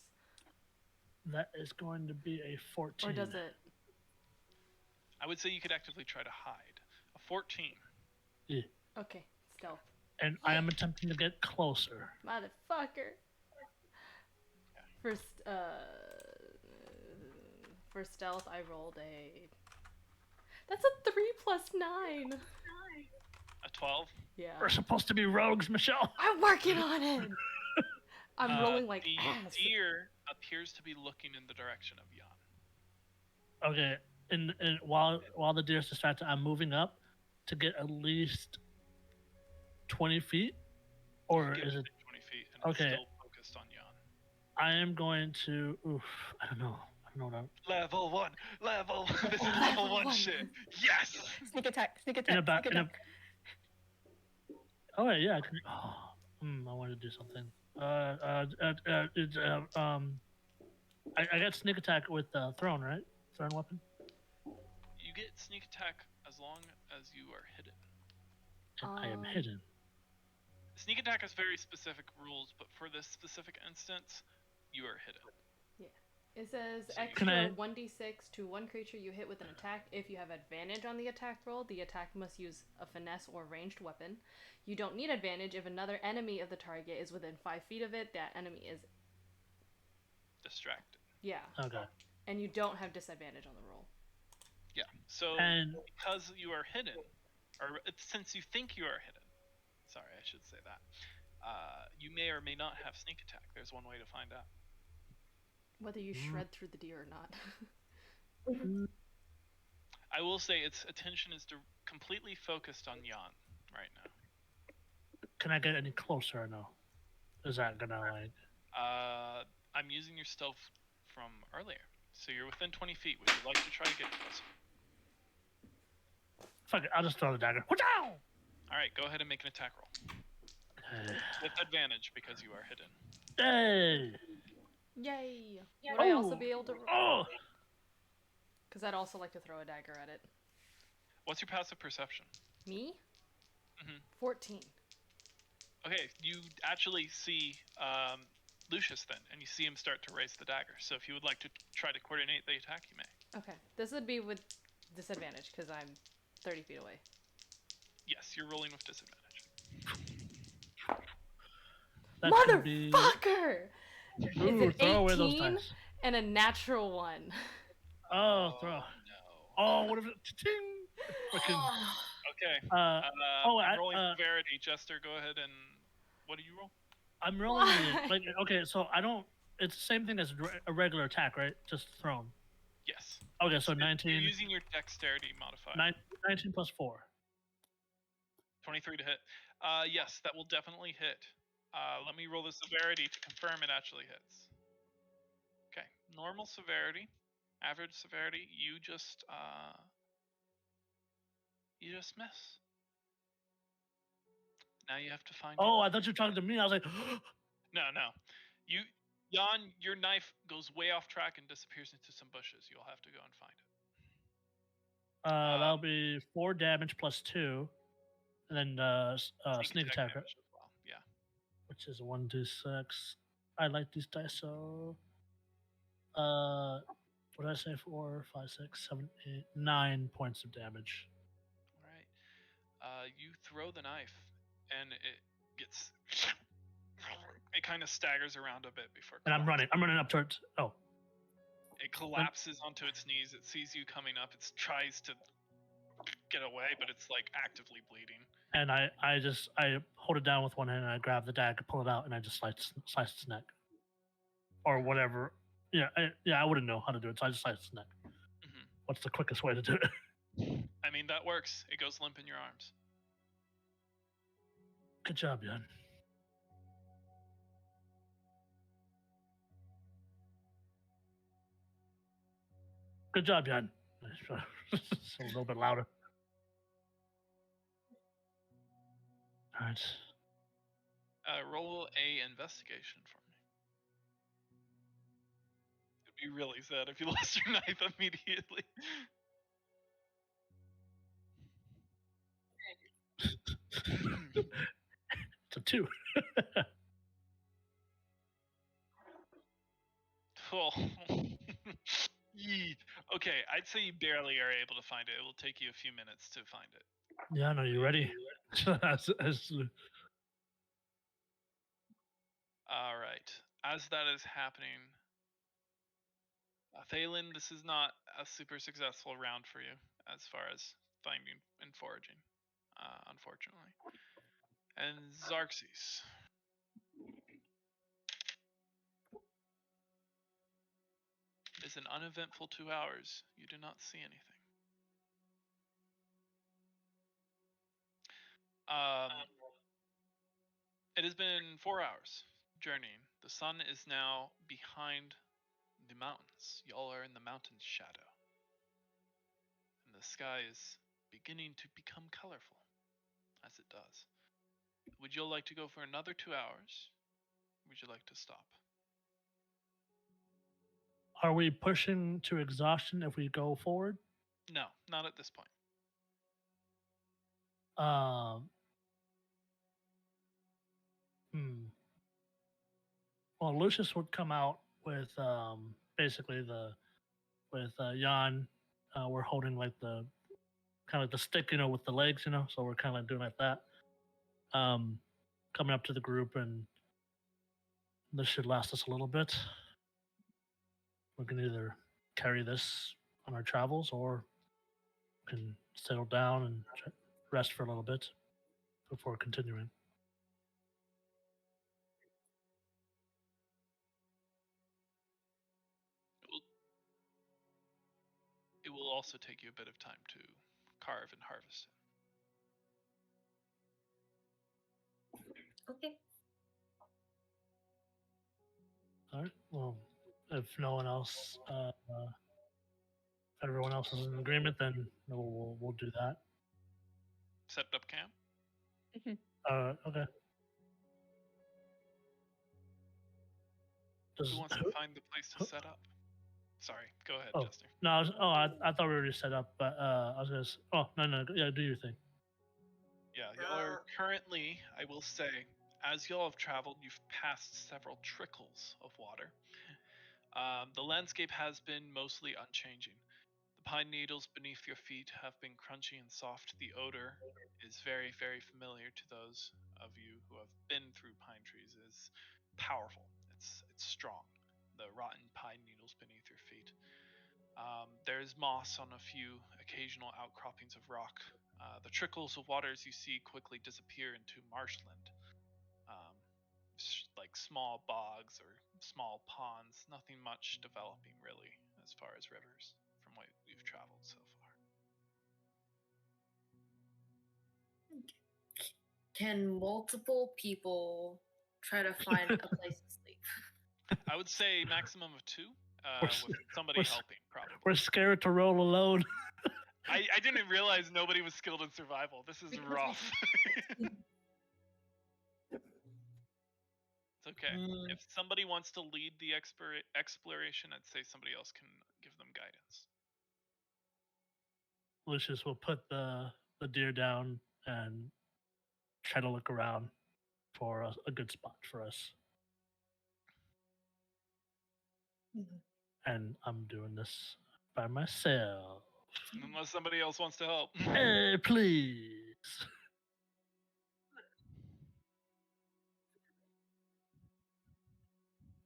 That is going to be a 14. Or does it? I would say you could actively try to hide. A 14. Yeah. Okay, stealth. And I am attempting to get closer. Motherfucker. First, for stealth, I rolled a. That's a 3 plus 9. A 12. Yeah. We're supposed to be rogues, Michelle. I'm working on it. I'm rolling like the ass. deer appears to be looking in the direction of Jan. Okay, and while the deer's distracted, I'm moving up to get at least 20 feet, or Get is it? within 20 feet and it's Okay. still focused on Jan. I am going to. I don't know. Level 1! This is level 1 shit! Yes! Sneak attack. Sneak In attack. a back. Sneak In a. attack. Oh yeah, I can. Oh, I wanted to do something. I got sneak attack with thrown, right? Thrown weapon. You get sneak attack as long as you are hidden. And I am hidden. Sneak attack has very specific rules, but for this specific instance, you are hidden. It says So you extra Can I- 1d6 to one creature you hit with an attack. If you have advantage on the attack roll, the attack must use a finesse or ranged weapon. You don't need advantage if another enemy of the target is within 5 feet of it. That enemy is distracted. yeah, Okay. and you don't have disadvantage on the roll. Yeah. So And because you are hidden, or since you think you are hidden, sorry, I should say that. You may or may not have sneak attack. There's one way to find out. Whether you shred through the deer or not. I will say its attention is completely focused on Jan right now. can I get any closer or no? Is that gonna like? I'm using your stealth from earlier, so you're within 20 feet. Would you like to try to get closer? Fuck it, I'll just throw the dagger. Watch out! All right, go ahead and make an attack roll with advantage because you are hidden. Hey! Yay! Would I also be able to? Oh! Because I'd also like to throw a dagger at it. What's your passive perception? Me? Mhm. 14. Okay, you actually see Lucius then, and you see him start to raise the dagger. So if you would like to try to coordinate the attack, you may. Okay, this would be with disadvantage because I'm 30 feet away. Yes, you're rolling with disadvantage. That should be. Motherfucker! Ooh, It's an throw away those 18 dice. and a natural 1. Oh, throw. No. Oh, what if it? Ting! Freaking. Okay. I'm I'm rolling severity. Jester, go ahead and what do you roll? rolling Why? like okay, so I don't. It's the same thing as a regular attack, right? Just thrown. Yes. Okay, so You're 19. using your dexterity modifier. 19 plus 4. 23 to hit. Yes, that will definitely hit. Let me roll the severity to confirm it actually hits. Okay, normal severity, average severity. You just miss. Now you have to find. Oh, I thought you were talking to me. I was like, No. Jan, your knife goes way off track and disappears into some bushes. You'll have to go and find it. that'll be 4 damage plus 2, and then sneak attack, right? damage as well. Yeah. Which is 1d6. I like these dice, so what did I say? 4, 5, 6, 7, 8, 9 points of damage. All right. You throw the knife, and it gets. It kind of staggers around a bit before. And I'm running up towards. Oh, It collapses onto its knees. It sees you coming up. It tries to get away, but it's like actively bleeding. and I hold it down with one hand, and I grab the dagger, pull it out, and I just slice its neck, or whatever. Yeah, I wouldn't know how to do it, so I just slice its neck. Mhm. What's the quickest way to do it? I mean, that works. It goes limp in your arms. Good job, Jan. Good job, Jan. Just a little bit louder. All right. Roll a investigation for me. It'd be really sad if you lost your knife immediately. It's a 2. Oh. Yeet. Okay, I'd say you barely are able to find it. It will take you a few minutes to find it. Jan, are you ready? All right. As that is happening, Thalen, this is not a super successful round for you as far as finding and foraging, unfortunately. And Xarxes. It is an uneventful 2 hours. You do not see anything. It has been 4 hours journeying. The sun is now behind the mountains. Y'all are in the mountain's shadow. And the sky is beginning to become colorful, as it does. Would you like to go for another 2 hours? Would you like to stop? Are we pushing to exhaustion if we go forward? No, not at this point. Well, Lucius would come out with basically with Jan, we're holding like the kind of the stick, with the legs, so we're kind of doing like that. Coming up to the group, and this should last us a little bit. We can either carry this on our travels, or we can settle down and rest for a little bit before continuing. It will also take you a bit of time to carve and harvest it. Okay. All right. Well, if no one else, if everyone else is in agreement, then we'll do that. Set up camp. Okay. Who wants to find the place to set up? Sorry, go ahead, Oh, Jester. no, I thought we already set up, but I was gonna. No, yeah, do your thing. Yeah, y'all are currently, I will say, as y'all have traveled, you've passed several trickles of water. The landscape has been mostly unchanging. The pine needles beneath your feet have been crunchy and soft. The odor is very, very familiar to those of you who have been through pine trees. It's powerful. It's strong. The rotten pine needles beneath your feet. There's moss on a few occasional outcroppings of rock. The trickles of waters you see quickly disappear into marshland, like small bogs or small ponds. Nothing much developing really as far as rivers from what we've traveled so far. Can multiple people try to find a place to sleep? I would say maximum of 2, with somebody helping probably. We're scared to roll alone. I didn't realize nobody was skilled in survival. This is rough. It's okay. If somebody wants to lead the exploration, I'd say somebody else can give them guidance. Lucius will put the deer down and try to look around for a good spot for us. And I'm doing this by myself. Unless somebody else wants to help. Hey, please.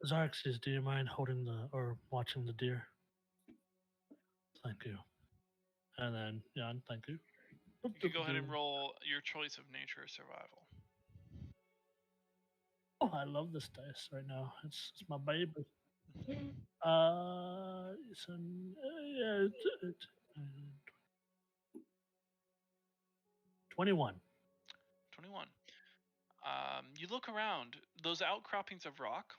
Xerxes, do you mind holding or watching the deer? Thank you. And then, Jan, thank you. You can go ahead and roll your choice of nature or survival. Oh, I love this dice right now. It's my baby. It's an 21. 21. You look around. Those outcroppings of rock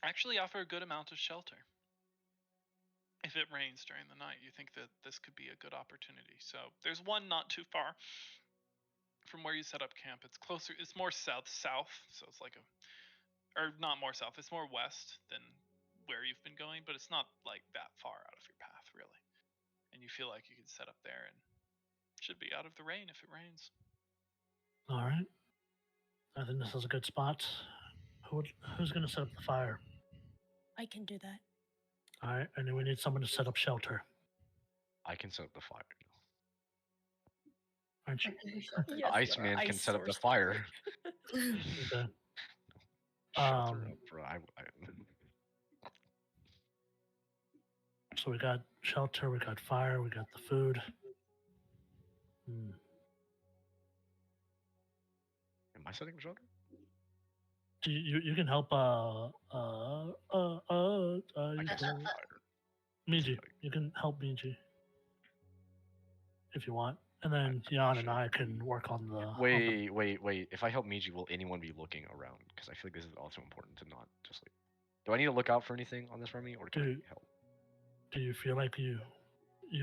actually offer a good amount of shelter. If it rains during the night, you think that this could be a good opportunity. So there's one not too far from where you set up camp. It's closer. It's more south, so it's like or not more south. It's more west than where you've been going, but it's not like that far out of your path, really. And you feel like you can set up there and should be out of the rain if it rains. All right. I think this is a good spot. Who's going to set up the fire? I can do that. All right, and then we need someone to set up shelter. I can set up the fire. Aren't you? The Iceman can set up the fire. Okay. Shelter up, bro. So we got shelter, we got fire, we got the food. Am I setting up shelter? You can help Miji. You can help Miji if you want. And then Jan and I can work on the... Wait. If I help Miji, will anyone be looking around? Because I feel like this is also important to not just like... Do I need to look out for anything on this Remy, or can I help? Do you feel like you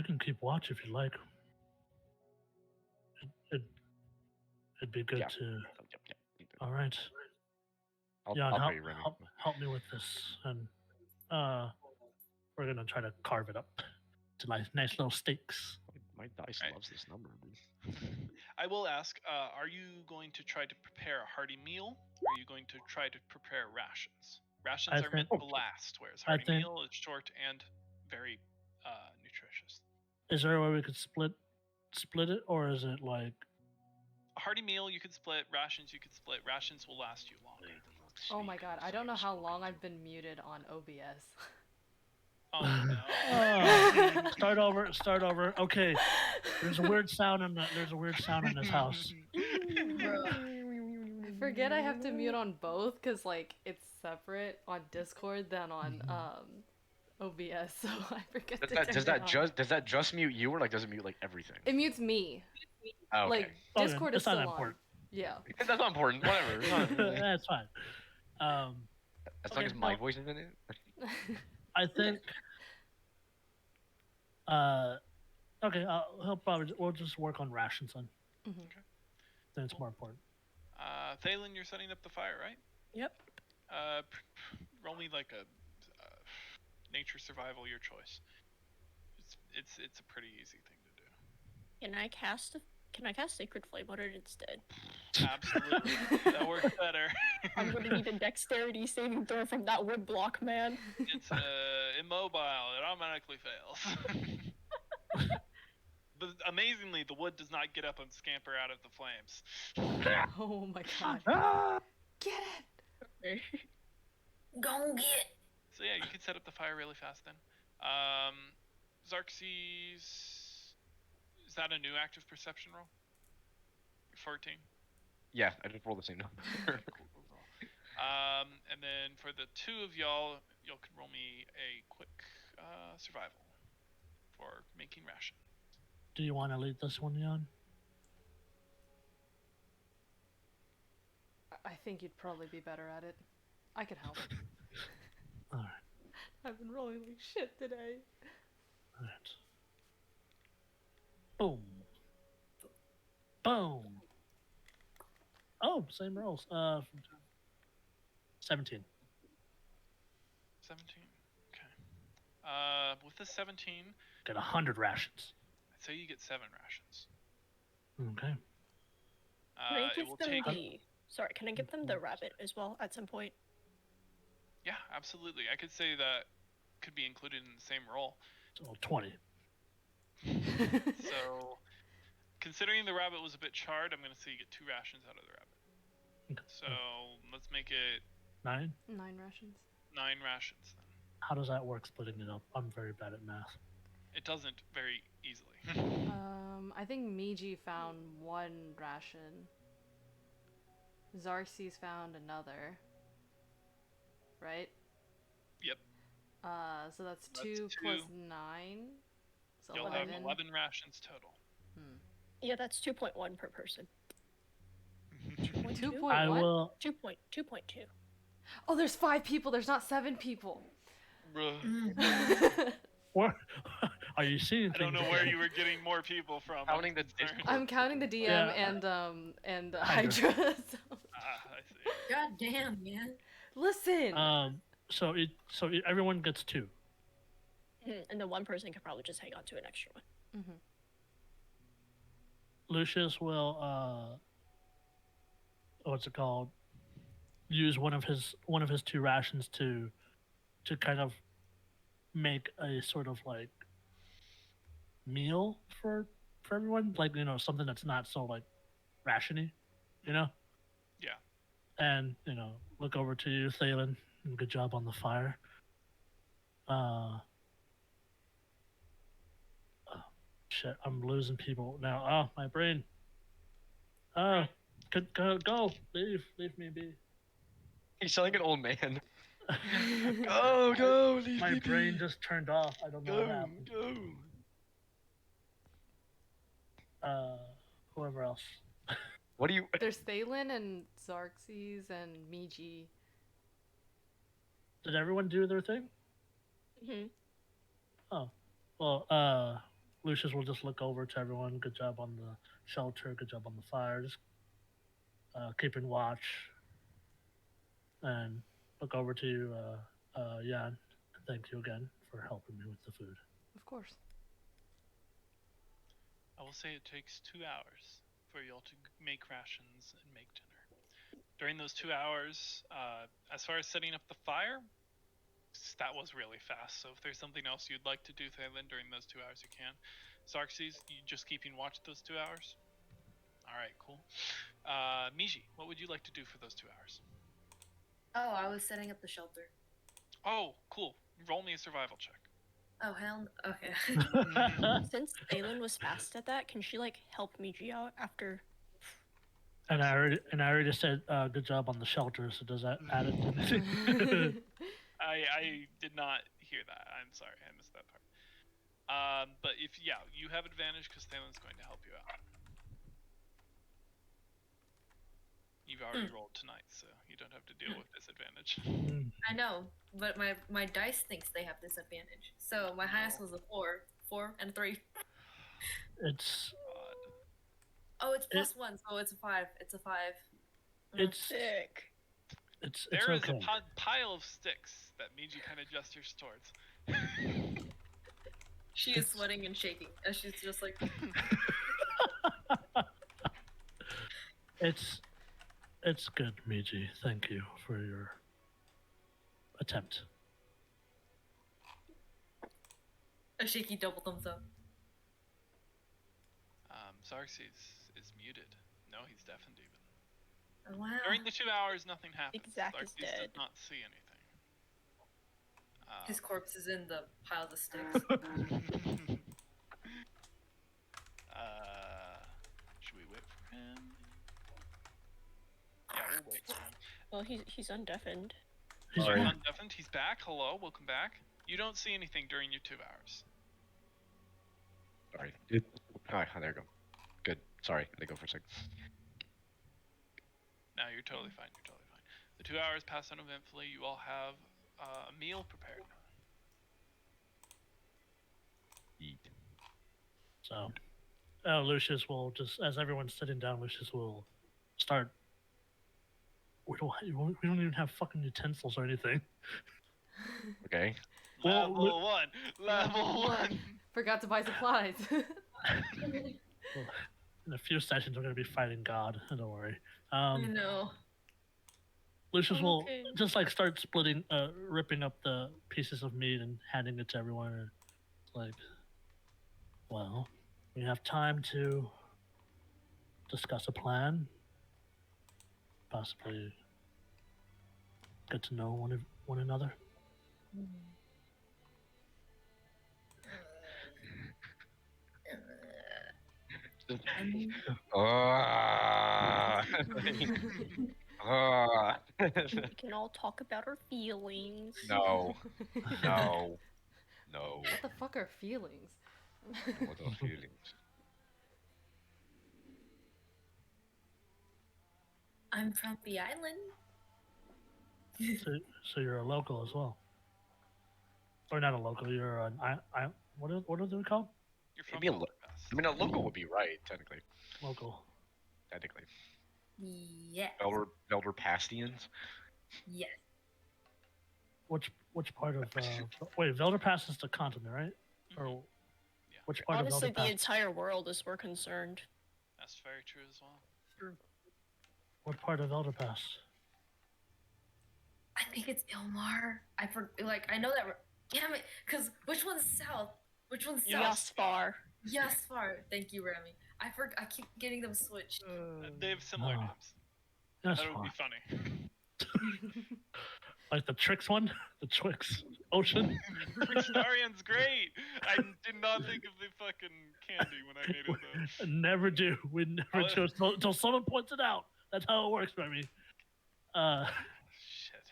can keep watch if you like? It'd be good to... Yep. All right. I'll help me with this, and we're gonna try to carve it up to nice little steaks. My dice loves this number, dude. I will ask: are you going to try to prepare a hearty meal, or are you going to try to prepare rations? Rations I are meant think- to last, whereas I hearty think- meal is short and very nutritious. Is there a way we could split it, or is it like? A hearty meal you could split, rations you could split. Rations will last you longer. Oh my god, I don't know how long I've been muted on OBS. Oh no. Oh, start over. Okay, there's a weird sound in this house. I forget I have to mute on both because like it's separate on Discord than on OBS, so I forget to turn Does that just mute you, or like does it mute like everything? It mutes me. Oh, okay. Like Discord is it's not still that on. important. Yeah. That's not important. Whatever. It's not- That's fine. as long Okay, as my well- voice is in it. I think. Okay. We'll just work on rations then. Mhm. Okay. Then it's more important. Thalen, you're setting up the fire, right? Yep. Roll me like a nature survival, your choice. It's a pretty easy thing to do. Can I cast Sacred Flame on it instead? Absolutely, that works better. I'm gonna need a dexterity saving throw from that wood block, man. It's immobile. It automatically fails. But amazingly, the wood does not get up and scamper out of the flames. Oh my god. Ah! Get it! Go get. So yeah, you can set up the fire really fast then. Xerxes, is that a new active perception roll? 14. Yeah, I just rolled the same number. And then for the two of y'all can roll me a quick survival for making ration. Do you want to lead this one, Jan? I think you'd probably be better at it. I could help. All right. I've been rolling like shit today. All right. Boom. Boom. Oh, same rolls. 17. 17. Okay. With the 17, Got 100 rations. I'd say you get 7 rations. Okay. Can I It give will them take. can I give them the rabbit as well at some point? Yeah, absolutely. I could say that could be included in the same roll. So 20. So, considering the rabbit was a bit charred, I'm going to say you get 2 rations out of the rabbit. Okay. So, let's make it 9? 9 rations. 9 rations then. How does that work, splitting it up? I'm very bad at math. It doesn't very easily. I think Miji found 1 ration. Xerxes found another. Right? Yep. So that's That's 2 plus 2. 9. So You'll 11. have 11 rations total. Yeah, that's 2.1 per person. 2 I what? will. 2.2. Oh, there's 5 people. There's not 7 people. Bruh. What? Are you seeing I don't things know where again? you were getting more people from. Counting the concerned. Discord. I'm counting the DM Yeah. and Hydra. Hydra. So- I see. God damn, man. Listen. So everyone gets 2. And then one person can probably just hang on to an extra one. Mhm. Lucius will what's it called? Use one of his 2 rations to kind of make a sort of like meal for everyone, like, you know, something that's not so like rationy, you know. Yeah. And, you know, look over to you, Thalen. Good job on the fire. Oh, shit, I'm losing people now. Oh, my brain. Go. Leave me be. He's sounding like an old man. Go, leave My me brain be. just turned off. I don't know what happened. Go. Whoever else. What do you? There's Thalen and Xerxes and Miji. Did everyone do their thing? Mm-hmm. Oh. Well, Lucius will just look over to everyone. Good job on the shelter. Good job on the fire. Just keeping watch. And look over to you, Jan. Thank you again for helping me with the food. Of course. I will say it takes 2 hours for y'all to make rations and make dinner. during those 2 hours, as far as setting up the fire, that was really fast. So if there's something else you'd like to do, Thalen, during those 2 hours, you can. Xarxes, you just keeping watch those 2 hours? All right, cool. Miji, what would you like to do for those 2 hours? Oh, I was setting up the shelter. Oh, cool. Roll me a survival check. Oh hell, okay. Since Thalen was fast at that, can she like help Miji out after? And I already said good job on the shelter. So does that add anything? I did not hear that. I'm sorry, I missed that part. But if you have advantage because Thalen's going to help you out. You've already rolled tonight, so you don't have to deal with disadvantage. I know, but my dice thinks they have disadvantage. So my highest was a 4 and 3. It's God. Oh, it's +1, so it's a 5. It's a 5. it's Sick. it's There is okay. a pile of sticks that Miji kind of gestures towards. She is sweating and shaking as she's just like. It's good, Miji. Thank you for your attempt. A shaky double thumbs up. Xarxes is muted. No, he's deafened even. Oh, wow. During the 2 hours, nothing happens. Zach is Xarxes dead. does not see anything. His corpse is in the pile of sticks. Should we wait for him? Yeah, we'll wait for him. Well, he's undeafened. He's Sorry, back. undeafened. He's back. Hello, welcome back. You don't see anything during your 2 hours. Sorry. There you go. Good. Sorry, I had to go for a second. No, you're totally fine. You're totally fine. The 2 hours pass uneventfully. You all have a meal prepared. Eat. So, Lucius will just, as everyone's sitting down, Lucius will start. We don't even have fucking utensils or anything. Okay. Well, Level 1. Level 1. Forgot to buy supplies. In a few sessions, we're gonna be fighting God. Don't worry. I know. Lucius will Okay. just like start splitting, ripping up the pieces of meat and handing it to everyone. And it's like, well, we have time to discuss a plan, possibly get to know one another. We can all talk about our feelings. No. No. No. What the fuck are feelings? What are feelings? I'm from the island. So you're a local as well, or not a local? You're an what are they called? You're from Maybe a Elderpass. I mean, a local would be right, technically. Local. Technically. Yes. Elder Pastians? Yes. Which part of wait, Velderpass is the continent, right? Or Yeah. which part Honestly, of the Velderpass? entire world is we're concerned. That's very true as well. What part of Velderpass? I think it's Ilmar. I know that. Damn it. Because which one's south? Which one's south? Yasfar. Yasfar. Thank you, Rami. I keep getting them switched. They have similar Oh. names. That's That would be fine. funny. Like the Trix one, the Twix Ocean. Starian's great. I did not think of the fucking candy when I made it though. Never do. We never Oh. do until someone points it out. That's how it works, Remy. Shit.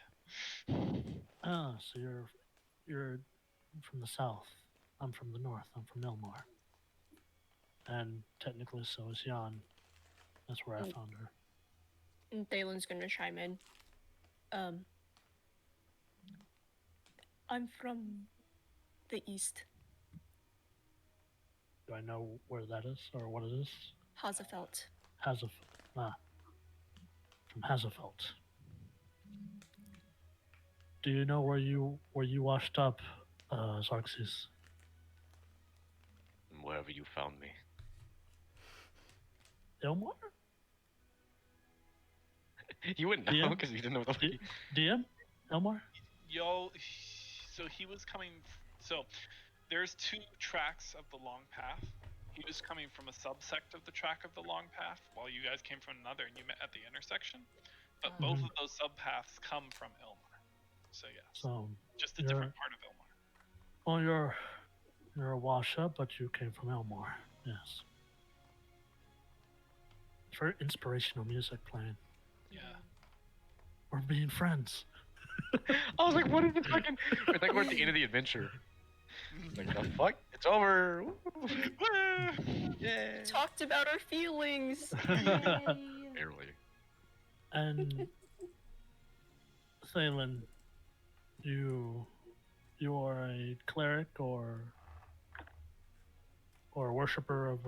So you're from the south. I'm from the north. I'm from Ilmar. And technically, so is Jan. That's where I found her. And Thalen's gonna chime in. I'm from the east. Do I know where that is or what it is? Hazafelt. From Hazafelt. Do you know where you washed up, Xarxes? Wherever you found me. Ilmar? You wouldn't know Yeah. because you didn't know what the D- DM? Elmore? Y'all, so he was coming. So there's two tracks of the long path. He was coming from a subsect of the track of the long path, while you guys came from another, and you met at the intersection. But both of those subpaths come from Elmar. So yes, So just a you're different part of Elmar. well, you're a wash up, but you came from Elmore. Yes. It's very inspirational music playing. Yeah. We're being friends. I was like, what is the fucking? It's like we're at the end of the adventure. Like the fuck? It's over. Woo! Yay! Talked about our feelings. Barely. And Thalen, you are a cleric or a worshiper of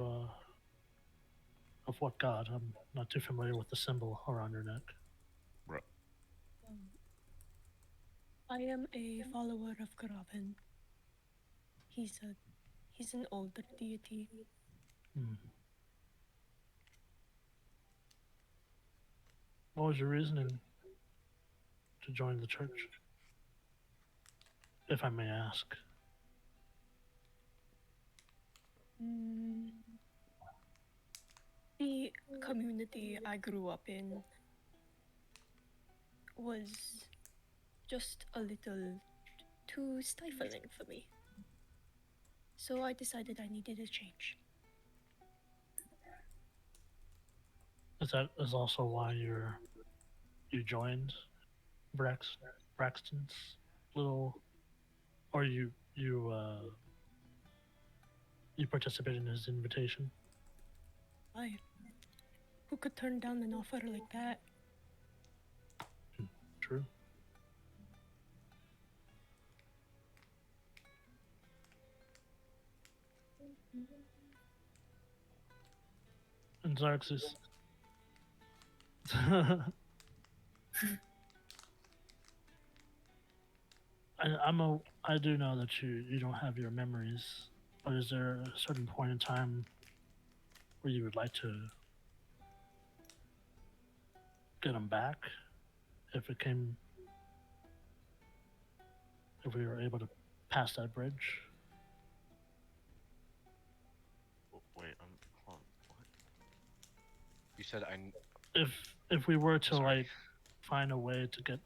what god? I'm not too familiar with the symbol around your neck. I am a follower of Graven. He's an older deity. Hmm. What was your reasoning to join the church, if I may ask? The community I grew up in was just a little too stifling for me. So I decided I needed a change. Is also why you joined Braxton's little, or you participated in his invitation? Who could turn down an offer like that? True. And Xerxes. I do know that you don't have your memories, but is there a certain point in time where you would like to get them back if we were able to pass that bridge? Wait, hold on. What? You said If we were to Sorry. like find a way to get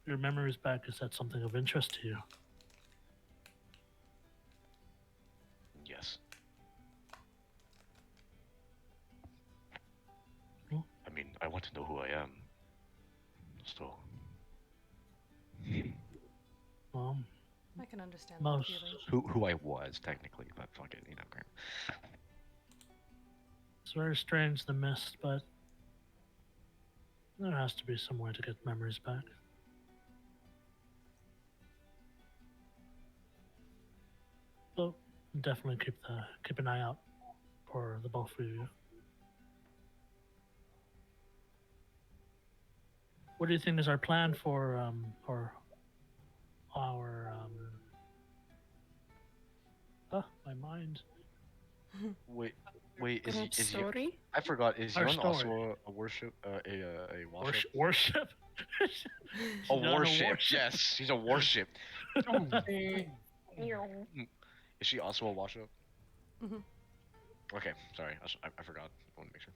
your memories back, is that something of interest to you? Yes. Hmm? I mean, I want to know who I am. So. Well, I can understand Most- that feeling. Who I was technically, but fuck it, great. it's very strange, the mist, but there has to be some way to get memories back. So definitely keep an eye out for the both of you. What do you think is our plan for our my mind. Wait, is Great he? story. I forgot. Is Our Yun story. also a worship? A worship? Worship. A Yun warship. Yes, he's a warship. Mm. Is she also a worship? Mhm. Okay, sorry, I forgot. I want to make sure.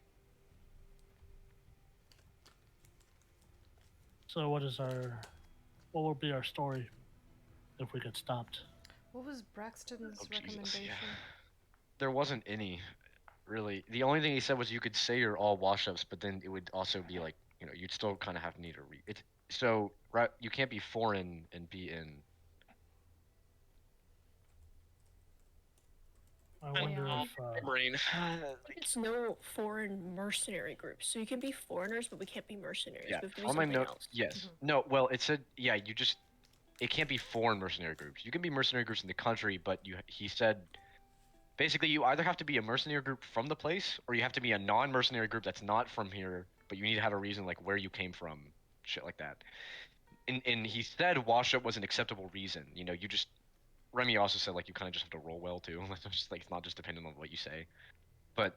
So what will be our story if we get stopped? What was Braxton's Oh, Jesus, recommendation? yeah. There wasn't any, really. The only thing he said was you could say you're all wash-ups, but then it would also be like, you'd still kind of have to need a it. So, right, you can't be foreign and be in. I wonder if Brain. It's no foreign mercenary groups. So you can be foreigners, but we can't be mercenaries. Yeah, We have to be on my something note, else. yes. No, well, it said, yeah, it can't be foreign mercenary groups. You can be mercenary groups in the country, but he said, basically, you either have to be a mercenary group from the place, or you have to be a non-mercenary group that's not from here, but you need to have a reason, like where you came from, shit like that. And he said wash up was an acceptable reason. You just, Remy also said, like, you kind of just have to roll well, too. It's not just dependent on what you say. But,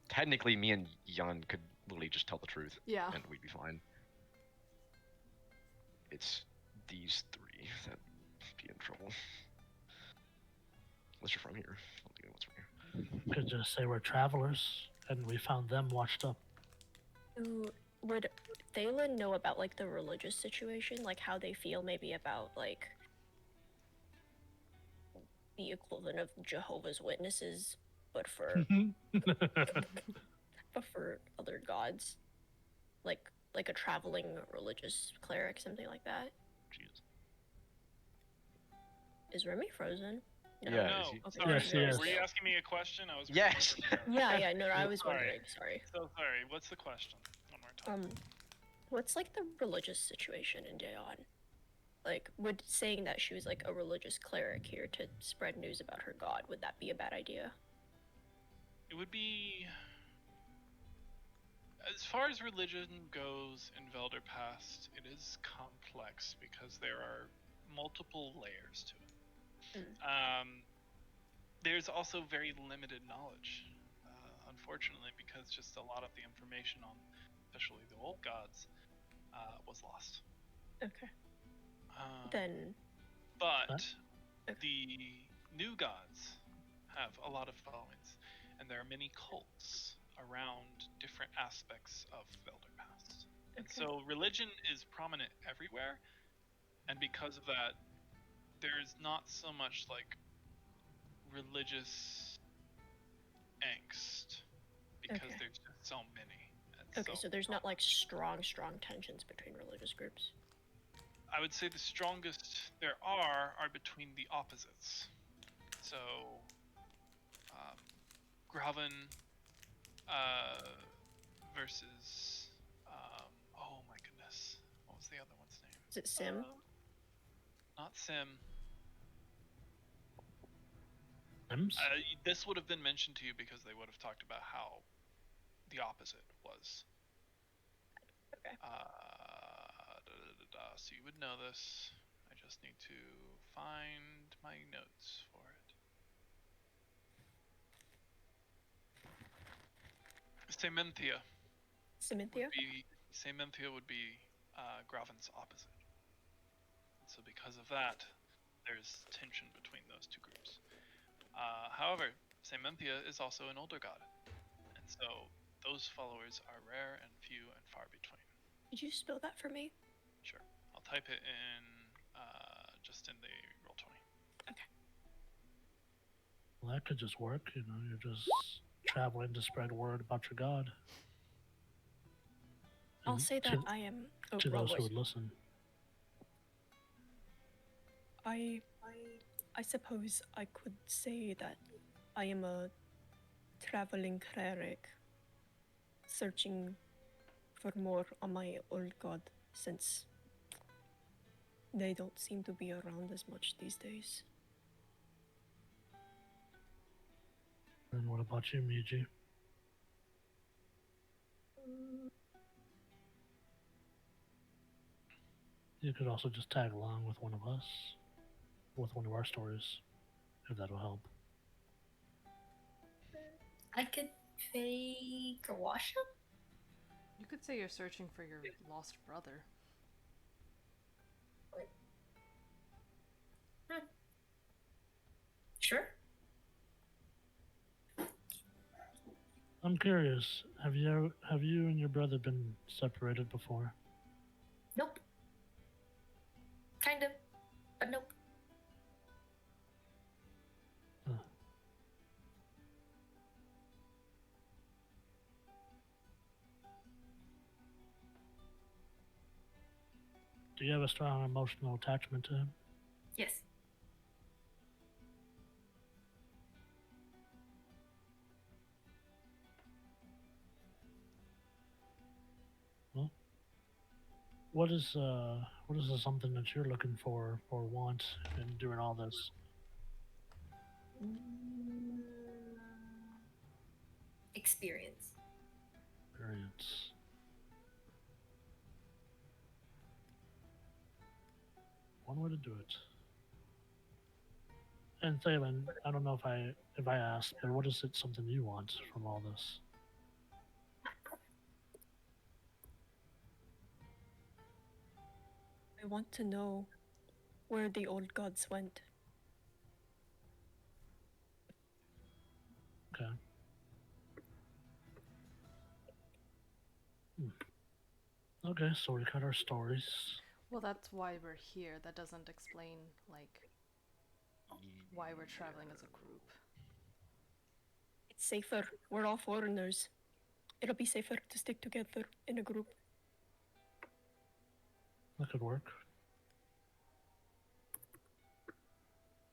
technically, me and Jan could literally just tell the truth, Yeah. and we'd be fine. It's these three that be in trouble. Unless you're from here. I don't think anyone's from here. Could just say we're travelers and we found them washed up. Would Thalen know about like the religious situation, like how they feel maybe about like the equivalent of Jehovah's Witnesses, but for other gods, like a traveling religious cleric, something like that? Jeez. Is Remy frozen? Yeah, No, is he- Okay, sorry. Yes, So yes. were you asking me a question? I was. Yes. Yeah, no, I was Sorry. wondering. Sorry. So sorry. What's the question? One more time. What's like the religious situation in Daeon? Like, would saying that she was like a religious cleric here to spread news about her god, would that be a bad idea? It would be. As far as religion goes in Velder Past, it is complex because there are multiple layers to it. There's also very limited knowledge, unfortunately, because just a lot of the information on, especially the old gods, was lost. Okay. Then. But Okay. the new gods have a lot of followings, and there are many cults around different aspects of Velder Past. And Okay. so religion is prominent everywhere, and because of that, there's not so much like religious angst because Okay. there's just so many. And Okay, so there's not like strong tensions between religious groups. I would say the strongest there are between the opposites. So, Graven versus oh my goodness, what was the other one's name? Is it Sim? Not Sim. Sims? This would have been mentioned to you because they would have talked about how the opposite was. Okay. So you would know this. I just need to find my notes for it. Sementhia. Sementhia? Sementhia would be Graven's opposite. So because of that, there's tension between those two groups. However, Sementhia is also an older god, and so those followers are rare and few and far between. Could you spell that for me? Sure, I'll type it in just in the Roll20. Well, that could just work, you know, you're just traveling to spread word about your god. I'll And say that I am. Oh, to roll those who voice. would listen. I suppose I could say that I am a traveling cleric searching for more on my old god, since they don't seem to be around as much these days. And what about you, Miji? You could also just tag along with one of us, with one of our stories, if that'll help. I could fake a wash up. You could say you're searching for your lost brother. Sure. I'm curious. Have you and your brother been separated before? Nope. Kind of, but nope. Do you have a strong emotional attachment to him? Yes. What is something that you're looking for or want in doing all this? Experience. Experience. One way to do it. And Thalen, I don't know if I asked, but what is it something you want from all this? I want to know where the old gods went. Okay. Okay, so we got our stories. Well, that's why we're here. That doesn't explain, like, why we're traveling as a group. It's safer. We're all foreigners. It'll be safer to stick together in a group. That could work.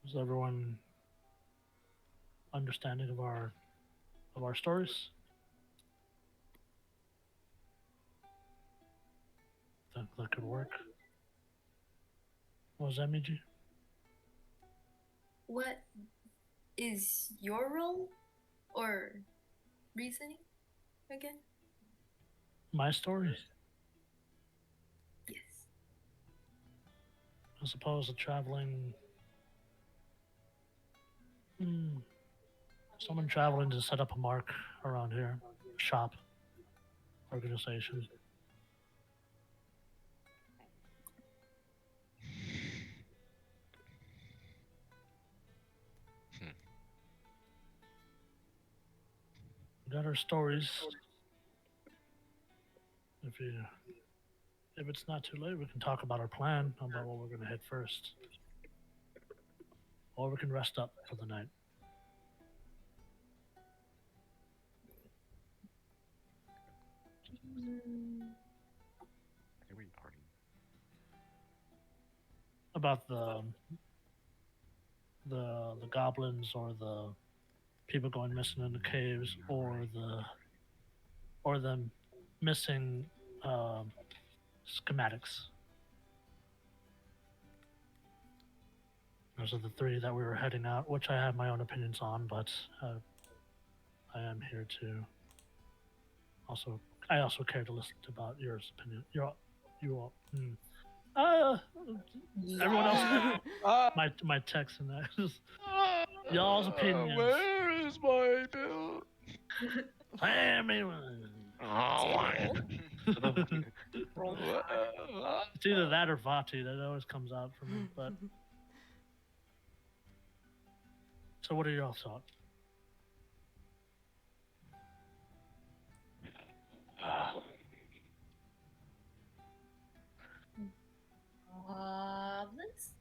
Is everyone understanding of our stories? Think that could work. What was that, Miji? What is your role or reasoning again? My story? Yes. I suppose a traveling. Someone traveling to set up a mark around here. Shop. Organization. We got our stories. If it's not too late, we can talk about our plan, about what we're gonna hit first. Or we can rest up for the night. I think we already. About the goblins or the people going missing in the caves or them missing schematics. Those are the three that we were heading out, which I have my own opinions on, but I am here to I also care to listen about your opinion. You all. Everyone else. My text and that. Y'all's opinions. Where is my bill? I mean, it's either that or Vati. That always comes out for me. But so, what are your thoughts? Goblins?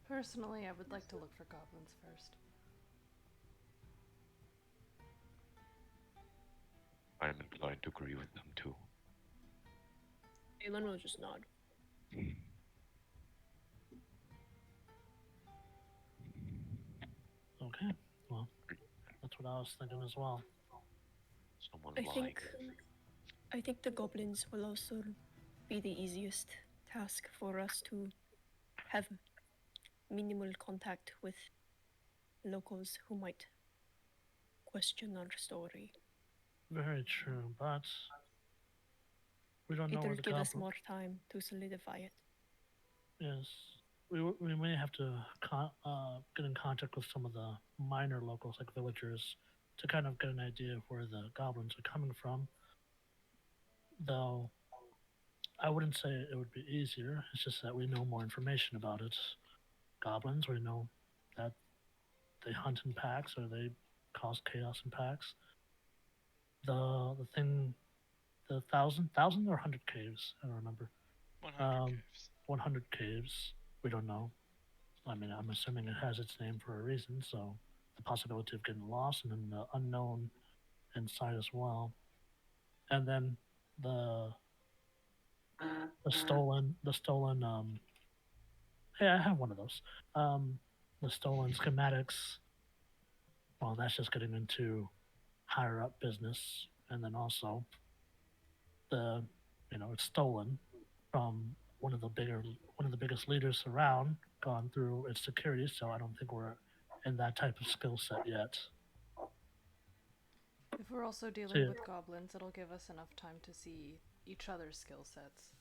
Personally, I would like to look for goblins first. I am inclined to agree with them too. Aelin will just nod. Okay, well, that's what I was thinking as well. Someone I think the goblins will also be the easiest task for us to have minimal contact with locals who might question our story. Very true, but we don't know where It'll the give us goblin. more time to solidify it. Yes, we may have to get in contact with some of the minor locals, like villagers, to kind of get an idea of where the goblins are coming from. Though I wouldn't say it would be easier. It's just that we know more information about it. Goblins, we know that they hunt in packs or they cause chaos in packs. The thing, the thousand or 100 caves. I don't remember. 100 caves. 100 caves. We don't know. I mean, I'm assuming it has its name for a reason. So the possibility of getting lost and then the unknown inside as well. And then the stolen hey, I have one of those. The stolen schematics. Well, that's just getting into higher up business, and then also it's stolen from one of the biggest leaders around, gone through its security. So I don't think we're in that type of skill set yet. If we're also dealing with goblins, it'll give us enough time to see each other's skill sets.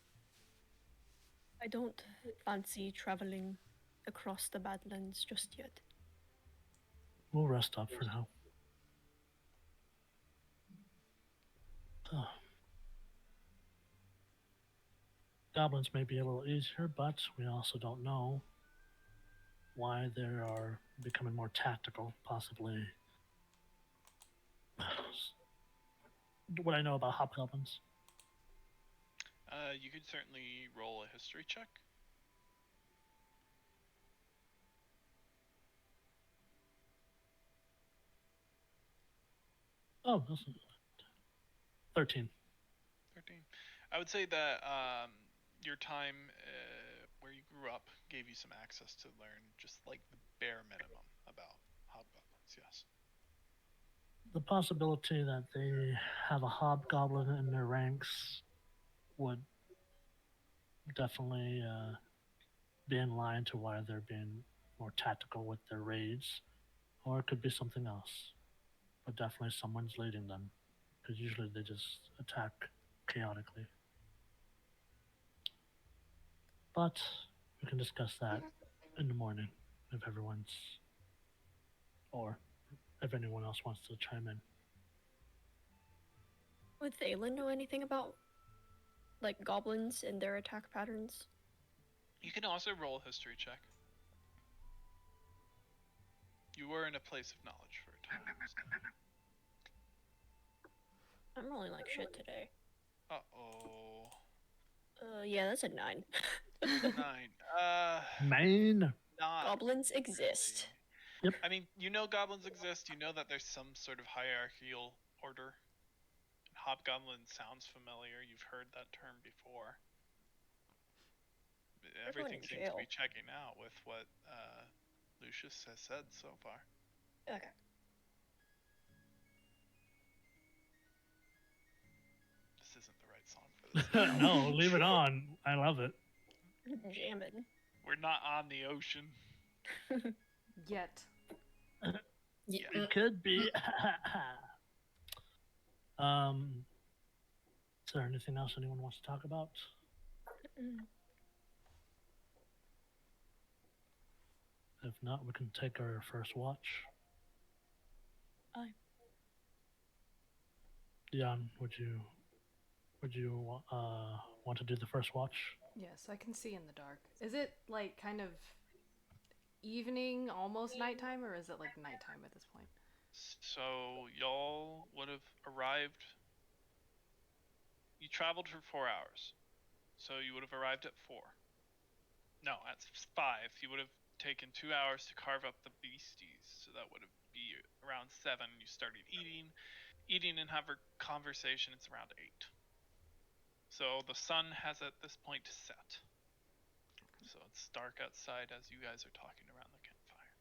I don't fancy traveling across the Badlands just yet. We'll rest up for now. Goblins may be a little easier, but we also don't know why they are becoming more tactical. Possibly, what I know about hobgoblins. You could certainly roll a history check. Oh, that's 13. 13. I would say that your time where you grew up gave you some access to learn just like the bare minimum about hobgoblins, yes. The possibility that they have a hobgoblin in their ranks would definitely be in line to why they're being more tactical with their raids, or it could be something else. But definitely someone's leading them, because usually they just attack chaotically. But we can discuss that in the morning if everyone's, or if anyone else wants to chime in. Would Thalen know anything about like goblins and their attack patterns? You can also roll a history check. You were in a place of knowledge for a time. I'm rolling like shit today. Uh-oh. Yeah, that's a 9. 9. Main. Not Goblins exist. Yep. I mean, you know goblins exist. You know that there's some sort of hierarchical order. Hobgoblin sounds familiar. You've heard that term before. Everything in seems to be jail. checking out with what Lucius has said so far. Okay. This isn't the right song for this. No, leave it on. I love it. Jamming. We're not on the ocean. Yet. Yeah. It could be. Is there anything else anyone wants to talk about? If not, we can take our first watch. Aye. Dion, would you want to do the first watch? Yes, I can see in the dark. Is it like kind of evening, almost nighttime, or is it like nighttime at this point? So y'all would have arrived. You traveled for 4 hours, so you would have arrived at 4. No, at 5. You would have taken 2 hours to carve up the beasties, so that would have be around 7. You started eating and have a conversation. It's around 8. So the sun has at this point set. So it's dark outside as you guys are talking around the campfire.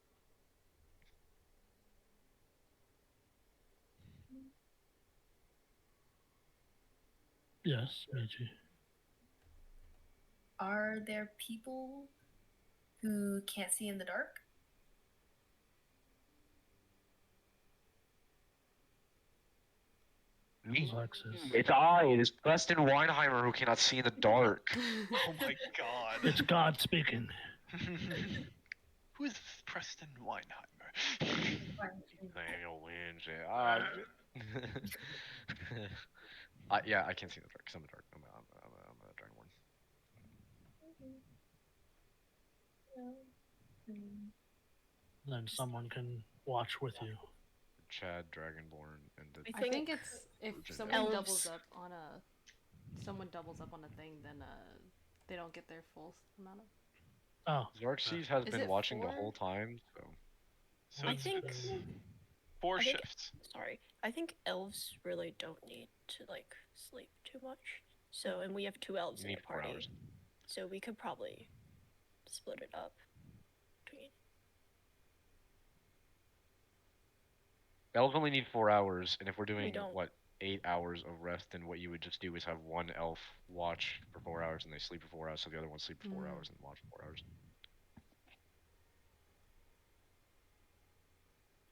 Yes, Meiji. Are there people who can't see in the dark? Alexis. It's I. It is Preston Weinheimer who cannot see in the dark. Oh my god. It's God speaking. Who is Preston Weinheimer? Daniel Lynch. Yeah, I can't see in the dark because I'm a dark. I'm a dragonborn. Then someone can watch with you. Chad, dragonborn, and the I I think think it's if Virgin someone elves- doubles up on a thing, then they don't get their full amount of. Oh, Xerxes has Is been it watching the 4? whole time, so So I it's think 4 I think- shifts. sorry. I think elves really don't need to like sleep too much. So and we have 2 elves you in need the 4 party. hours. So we could probably split it up between Elves only need 4 hours, and if we're doing don't. 8 hours of rest, then what you would just do is have one elf watch for 4 hours, and they sleep for 4 hours, so the other one sleep for 4 hours and watch for 4 hours.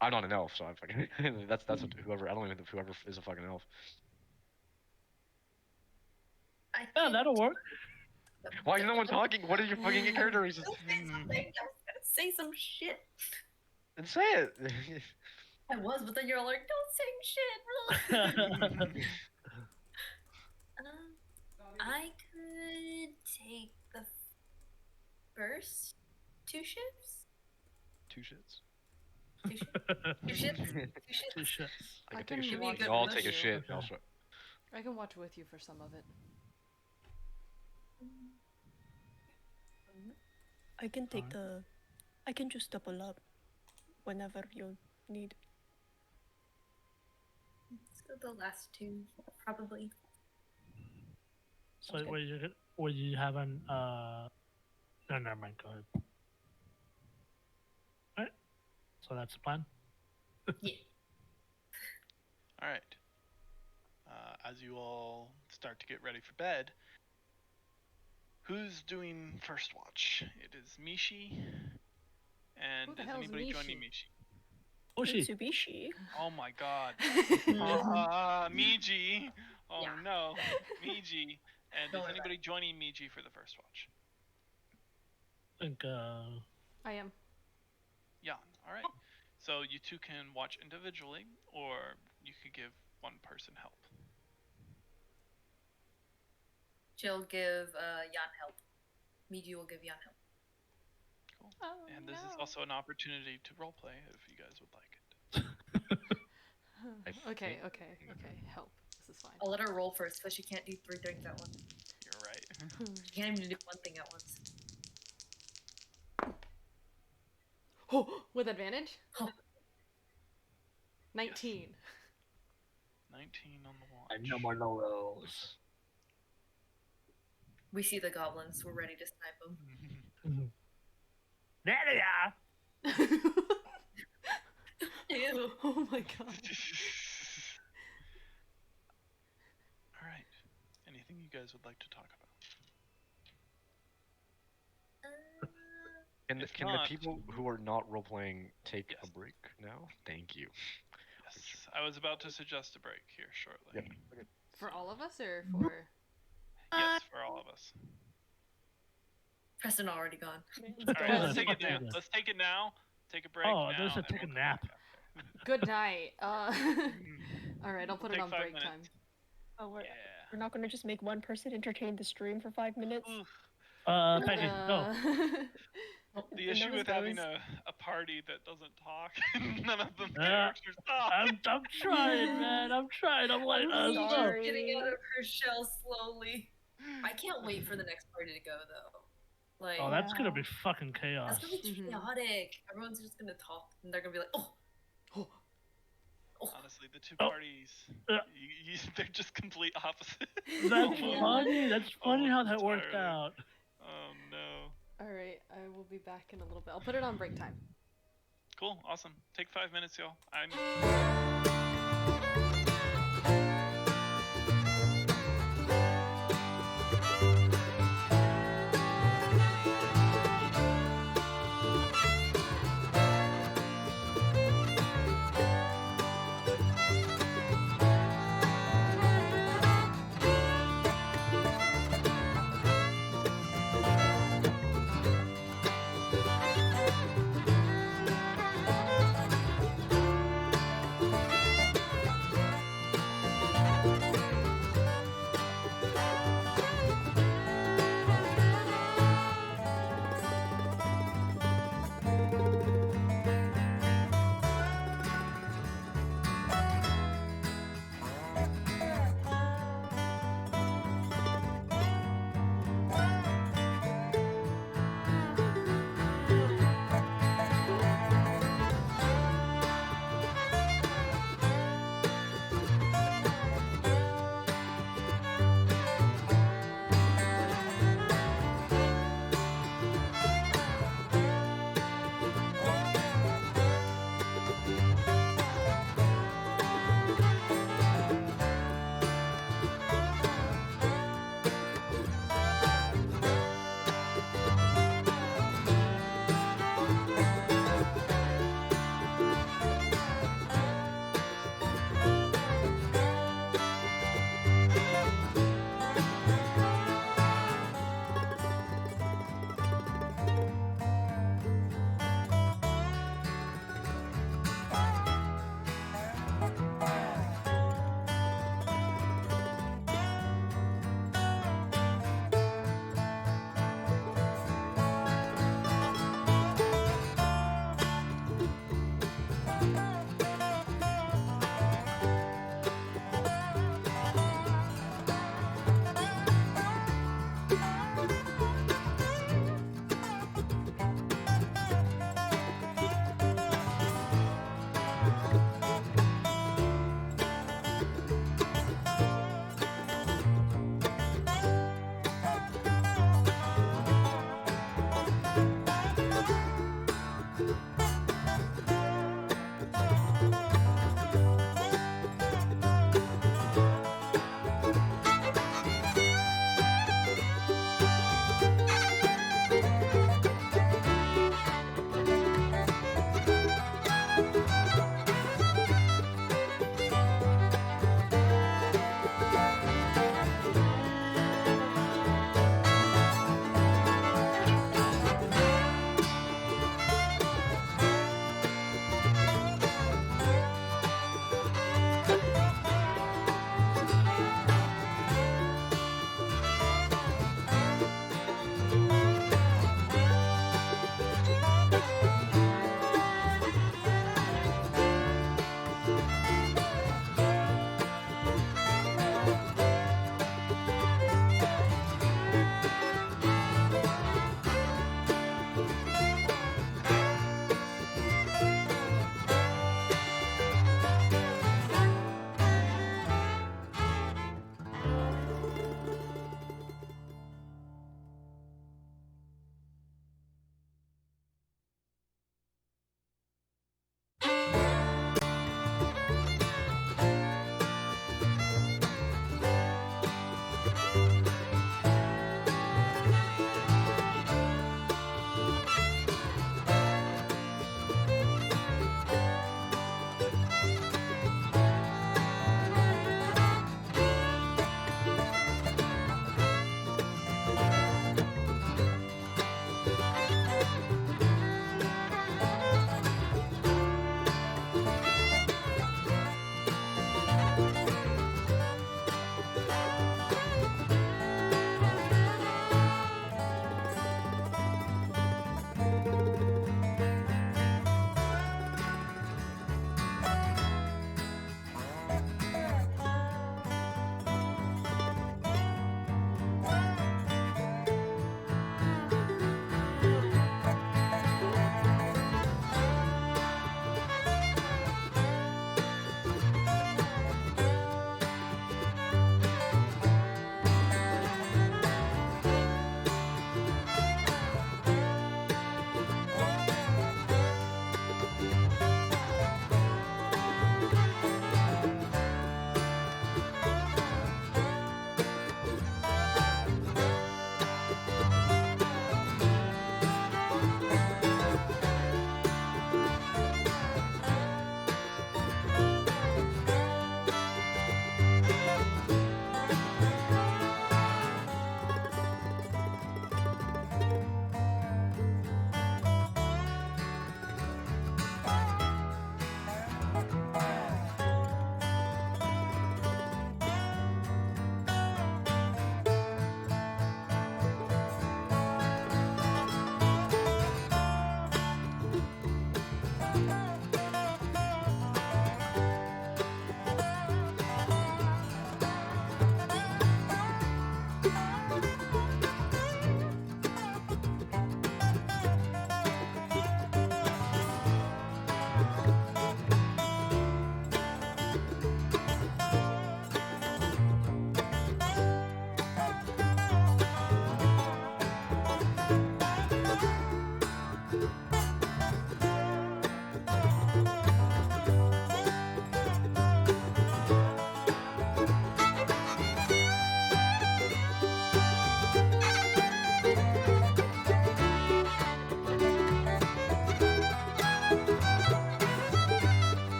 I'm not an elf, so I'm fucking. that's what whoever I don't even know whoever is a fucking elf. I yeah, think- that'll work. Why is no one talking? What are your fucking characters? Don't say something. I was gonna say some shit. And say it. I was, but then you're like, don't say shit. I could take the first two ships. Two shits. Two ships. Two ships. Two ships. Two shits. I I can take a can shit. watch good Y'all with take a you. shit. Okay. Y'all shit. I can watch with you for some of it. I can take Alright. I can just double up whenever you need. Let's go the last two, probably. So Okay. were you having no, never mind. Go ahead. Alright. So that's the plan. Yeah. All right. As you all start to get ready for bed, who's doing first watch? It is Mishi. And Who the is hell's anybody joining Mishi? Mishi? Oshi. Mitsubishi. Oh my god. Mhm. Miji. Oh Yeah. no. Miji. And Don't is worry about anybody joining Miji for the first watch? I think I am. Jan. All right. So you two can watch individually, or you could give one person help. She'll give Jan help. Miji will give Jan help. Cool. Oh, And this is no. also an opportunity to roleplay if you guys would like it. I Okay, think- okay, okay. Help. This is fine. I'll let her roll first, because she can't do 3 things at once. You're right. She can't even do one thing at once. Oh, with advantage? Oh. 19. 19 on the watch. and no more low rolls. We see the goblins. We're ready to snipe them. There they are. Ew. Oh my god. All right. Anything you guys would like to talk about? Can the, If can not- the people who are not role playing take Yes. a break now? Thank you. Yes, I was about to suggest a break here shortly. Yep. Okay. For all of us or for. Yes, for all of us. Preston already gone. All right, Oh, let's take it okay. now. Let's take it now. Take a break. Oh, now, there's a and take a we'll come nap. back after. Good night. Alright, I'll put it Take on 5 break minutes. time. Oh, we're Yeah. not gonna just make one person entertain the stream for 5 minutes. Oof. Peggy, no. The And issue those with having goes. a party that doesn't talk, none of them Yeah. characters talk. I'm trying, man. I'm trying. I'm like, I'm no. sorry. Getting out of her shell slowly. I can't wait for the next party to go though. Like Oh, that's gonna Yeah. be fucking chaos. that's gonna be Mhm. chaotic. Everyone's just gonna talk and they're gonna be like, oh, Honestly, the two Oh. parties, Uh. they're just complete opposite. That's Yeah. funny. That's funny how Almost that worked entirely. out. Oh no. Alright, I will be back in a little bit. I'll put it on break time. Cool, awesome. Take 5 minutes, y'all. I'm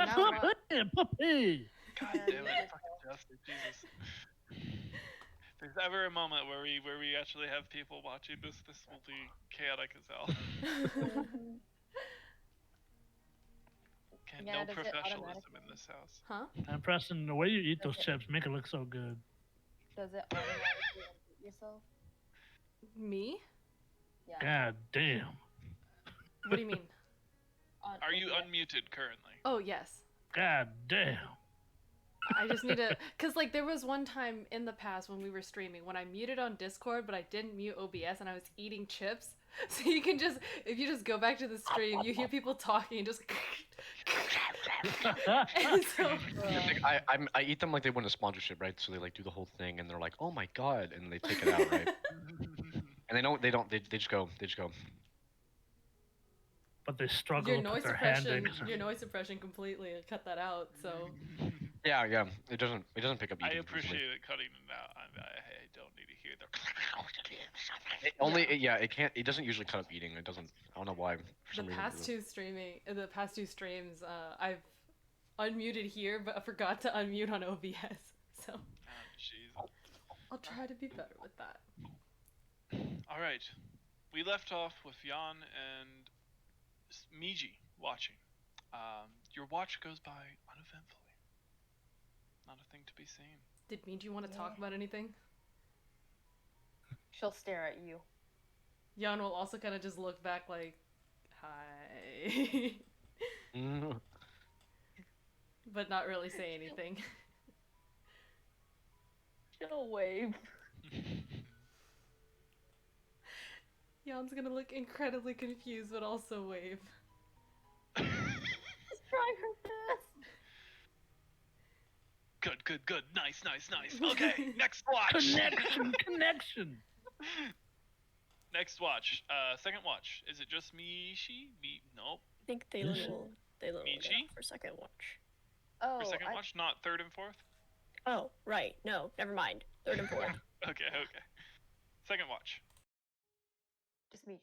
now about puppy. God Yeah, damn you it, did fucking Justin, Jesus. If there's ever a moment where we actually have people watching this will be chaotic as hell. Mhm. Can't, Yeah, no does it professionalism automatically- in this house. Huh? And Preston, the way you eat those Okay. chips make it look so good. Does it automatically unmute yourself? Me? Yeah. God damn. What do you mean? On Are you OBS. unmuted currently? Oh, yes. God damn. I just need to, cause like there was one time in the past when we were streaming when I muted on Discord, but I didn't mute OBS and I was eating chips. So you can just, if you just go back to the stream, you hear people talking and just. And so I eat them like they win a sponsorship, right? So they like do the whole thing, and they're like, "Oh my god," and they take it out, right? And they just go. But they struggle your to noise put their hand in. suppression, your noise suppression completely cut that out. So Yeah. It doesn't pick up. I eating appreciate easily. it cutting it out. I don't need to hear the. It can't. It doesn't usually cut up eating. It doesn't. I don't know why. For the some reason it past doesn't. the past two streams, I've unmuted here, but I forgot to unmute on OBS. So Oh, jeez. I'll try to be better with that. All right, we left off with Jan and Miji watching. Your watch goes by uneventfully. Not a thing to be seen. Did Miji want to talk about anything? She'll stare at you. Jan will also kind of just look back like, hi. Mm. But not really say anything. She'll wave. Jan's gonna look incredibly confused, but also wave. She's trying her best. Good. Nice. Okay, next watch. Connection. Next watch. Second watch. Is it just Mishi? Nope. I think they Yes. will Michi? for second watch. Oh, For second watch, not third and fourth? Oh, right. No, never mind. Third and fourth. Okay. Second watch. just Miji.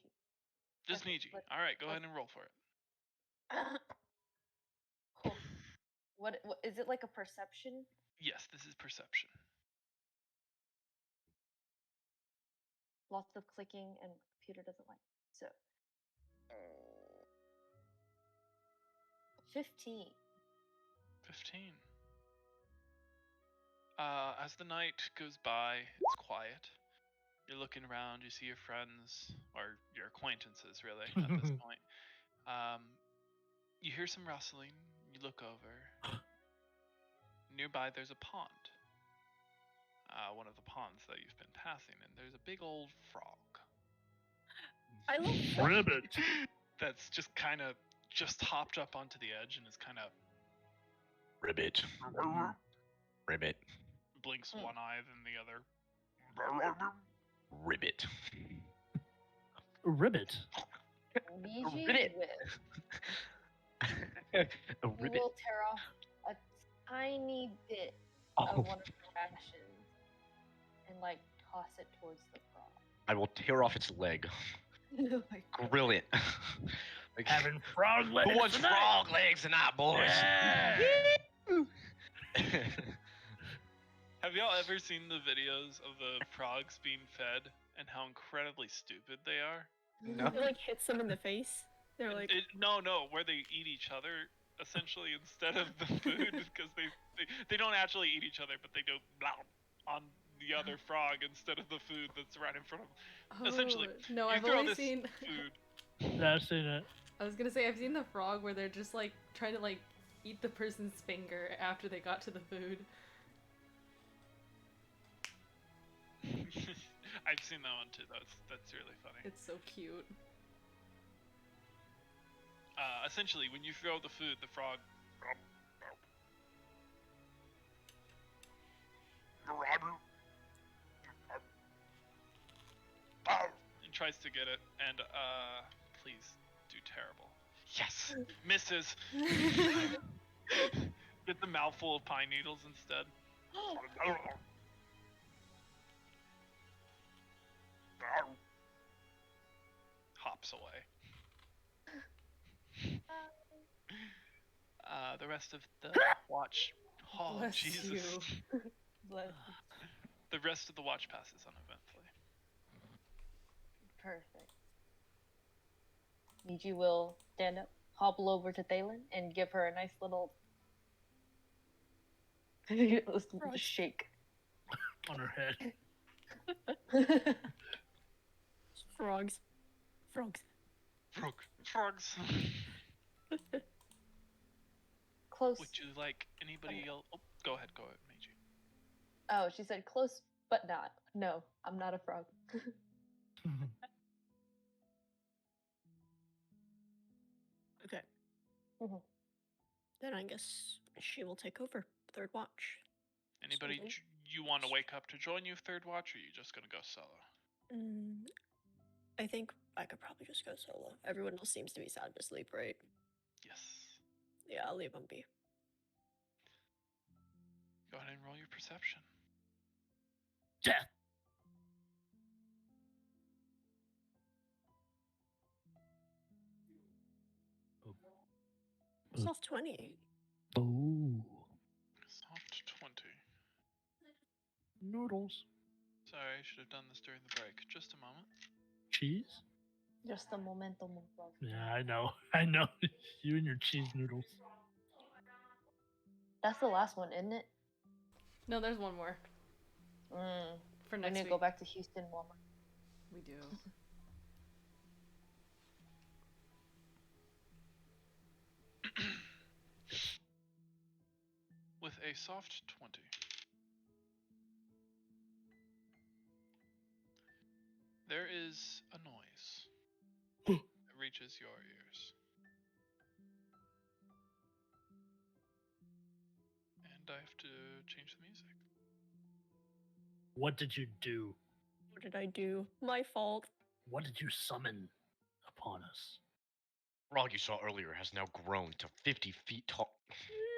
Just Okay, Niji. let's- Alright, go ahead and roll for it. What is it, like a perception? Yes, this is perception. Lots of clicking and my computer doesn't like it. So 15. 15. As the night goes by, it's quiet. You're looking around, you see your friends, or your acquaintances, really, at this point. You hear some rustling, you look over. Nearby, there's a pond. One of the ponds that you've been passing, and there's a big old frog. I love Ribbit. That's just kind of just hopped up onto the edge and is kind of Ribbit. blinks one eye than the other. Ribbit. Ribbit. Miji Ribbit. will, A you ribbit. will tear off a tiny bit Oh, of one of your actions and like toss it towards the frog. I will tear off its leg. Grill it. Like, Having frog legs. who wants tonight? frog legs tonight, boys? Yeah. Have y'all ever seen the videos of the frogs being fed and how incredibly stupid they are? No. It like hits them in the face. They're like, No, where they eat each other essentially instead of the food because they don't actually eat each other, but they go blah on the other frog instead of the food that's right in front of them. Essentially, no, you I've throw only this seen. food. Yeah, I've seen it. I was gonna say I've seen the frog where they're just like trying to like eat the person's finger after they got to the food. I've seen that one too. That's really funny. It's so cute. Essentially, when you throw the food, the frog and tries to get it, and please do terrible. Yes, misses. Get the mouthful of pine needles instead. Hops away. The rest of the watch. Oh, Bless Jesus. you. Bless. The rest of the watch passes uneventfully. Perfect. Miji will stand up, hobble over to Thalen, and give her a nice little shake. On her head. Frogs. Frogs. Frogs. Close. Would you like anybody else? Oh, go ahead, Meiji. Oh, she said close, but not. No, I'm not a frog. Okay. Mhm. Then I guess she will take over. Third watch. Anybody Sweet. you want to wake up to join you third watch, or are you just gonna go solo? I think I could probably just go solo. Everyone else seems to be sound asleep, right? Yes. Yeah, I'll leave them be. Go ahead and roll your perception. Death. Soft 20. Oh. Soft 20. Noodles. Sorry, I should have done this during the break. Just a moment. Cheese? Just a momento, mon frog. Yeah, I know. I know. You and your cheese noodles. That's the last one, isn't it? No, there's one more for We next need to week. go back to Houston Walmart. We do. With a soft 20. There is a noise that reaches your ears. And I have to change the music. What did you do? What did I do? My fault. What did you summon upon us? Frog you saw earlier has now grown to 50 feet tall.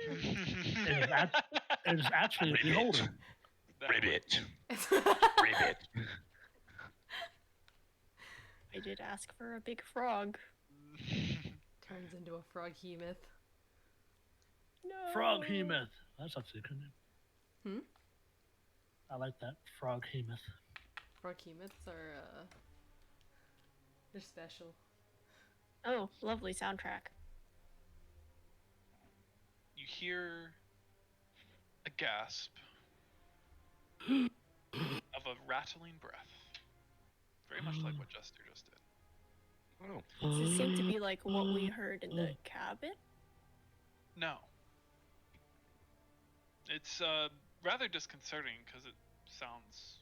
It is actually a Ribbit. beholder. Ribbit. Ribbit. I did ask for a big frog. Turns into a froghemoth. No. Froghemoth. That's actually a good name. Hmm? I like that. Froghemoth. Froghemoths are they're special. Oh, lovely soundtrack. You hear a gasp of a rattling breath. Very much like what Jester just did. Oh. Does it seem to be like what we heard in the cabin? No. It's rather disconcerting because it sounds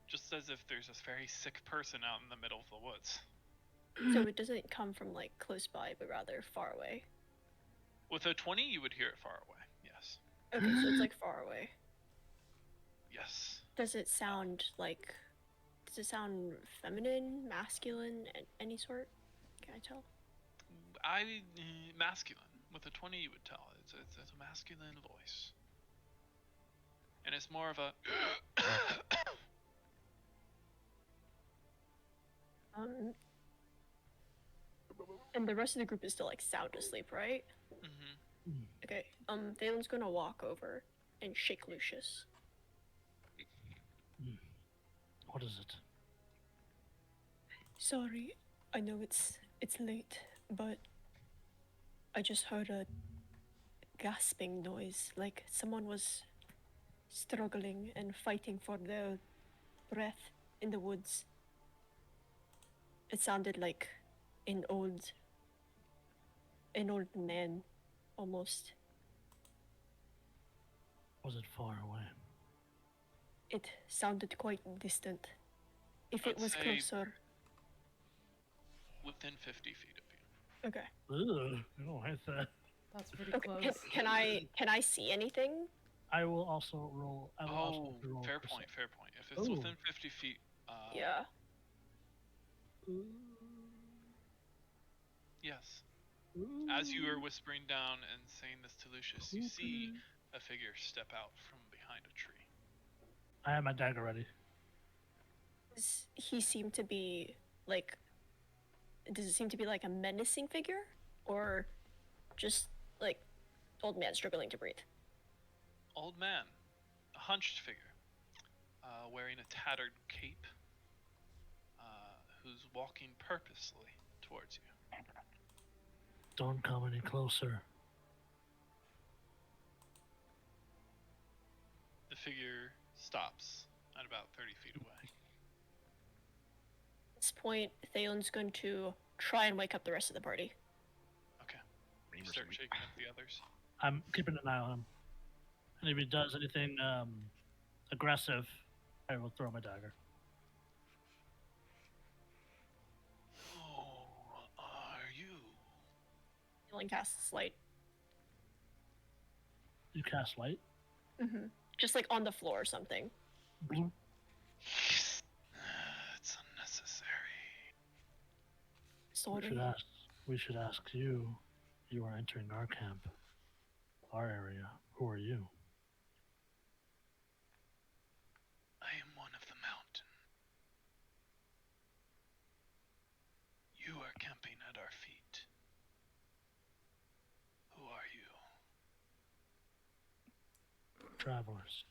just as if there's this very sick person out in the middle of the woods. So it doesn't come from like close by, but rather far away. With a 20, you would hear it far away. Yes. Okay, so it's like far away. Yes. Does it sound feminine, masculine, any sort? Can I tell? Masculine. With a 20, you would tell. It's a masculine voice. And it's more of a And the rest of the group is still like sound asleep, right? Mhm. Okay. Valen's gonna walk over and shake Lucius. What is it? Sorry, I know it's late, but I just heard a gasping noise, like someone was struggling and fighting for their breath in the woods. It sounded like an old man, almost. Was it far away? It sounded quite distant. If it I'd was say- closer. within 50 feet of you. Okay. Ugh, I don't like that. That's pretty Okay. close. Can I see anything? I will also roll. I will also have to roll Fair perception. point, fair point. If it's Ooh. within 50 feet, Yeah. yes. As you are whispering down and saying this to Lucius, you see a figure step out from behind a tree. I have my dagger ready. Does he seem to be like? Does it seem to be like a menacing figure, or just like, old man struggling to breathe. Old man, a hunched figure, wearing a tattered cape, who's walking purposely towards you. Don't come any closer. The figure stops at about 30 feet away. At this point, Thalen's going to try and wake up the rest of the party. Okay. You Reamer's start weak. shaking up the others. I'm keeping an eye on him. And if he does anything aggressive, I will throw my dagger. Who are you? Thalen casts light. You cast light? Mm-hmm. Just like on the floor or something. Bloop. It's unnecessary. Sorry. We should ask you. You are entering our camp, our area. Who are you? I am one of the mountain. You are camping at our feet. Who are you? Travelers.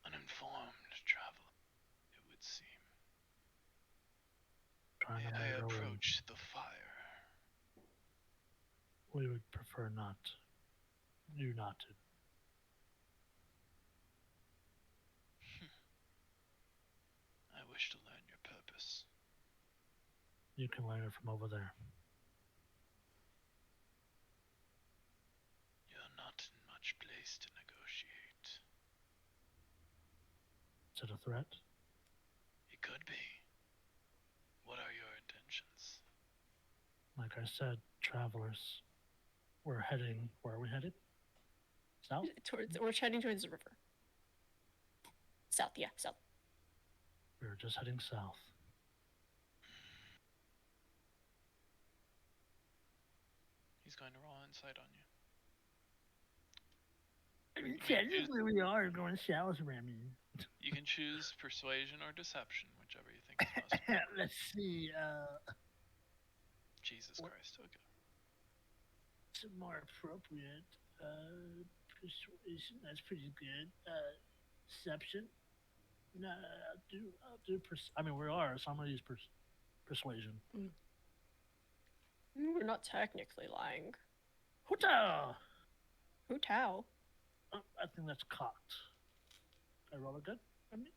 Uninformed traveler, it would seem. Trying to May I make our way. approach the fire? We would prefer not. You not to. I wish to learn your purpose. You can learn it from over there. You're not in much place to negotiate. Is it a threat? It could be. What are your intentions? Like I said, travelers. We're heading. Where are we headed? South? We're heading towards the river. South, yeah, south. We're just heading south. He's going to roll insight on you. Technically, we are going south, Remy. You can choose persuasion or deception, whichever you think is most. Let's see. Jesus Christ. Okay. Some more appropriate. Persuasion. That's pretty good. Deception. No, I'll do. I mean, we are. So I'm gonna use persuasion. We're not technically lying. Huta! Who Tao? I think that's cocked. I roll it good. I mean,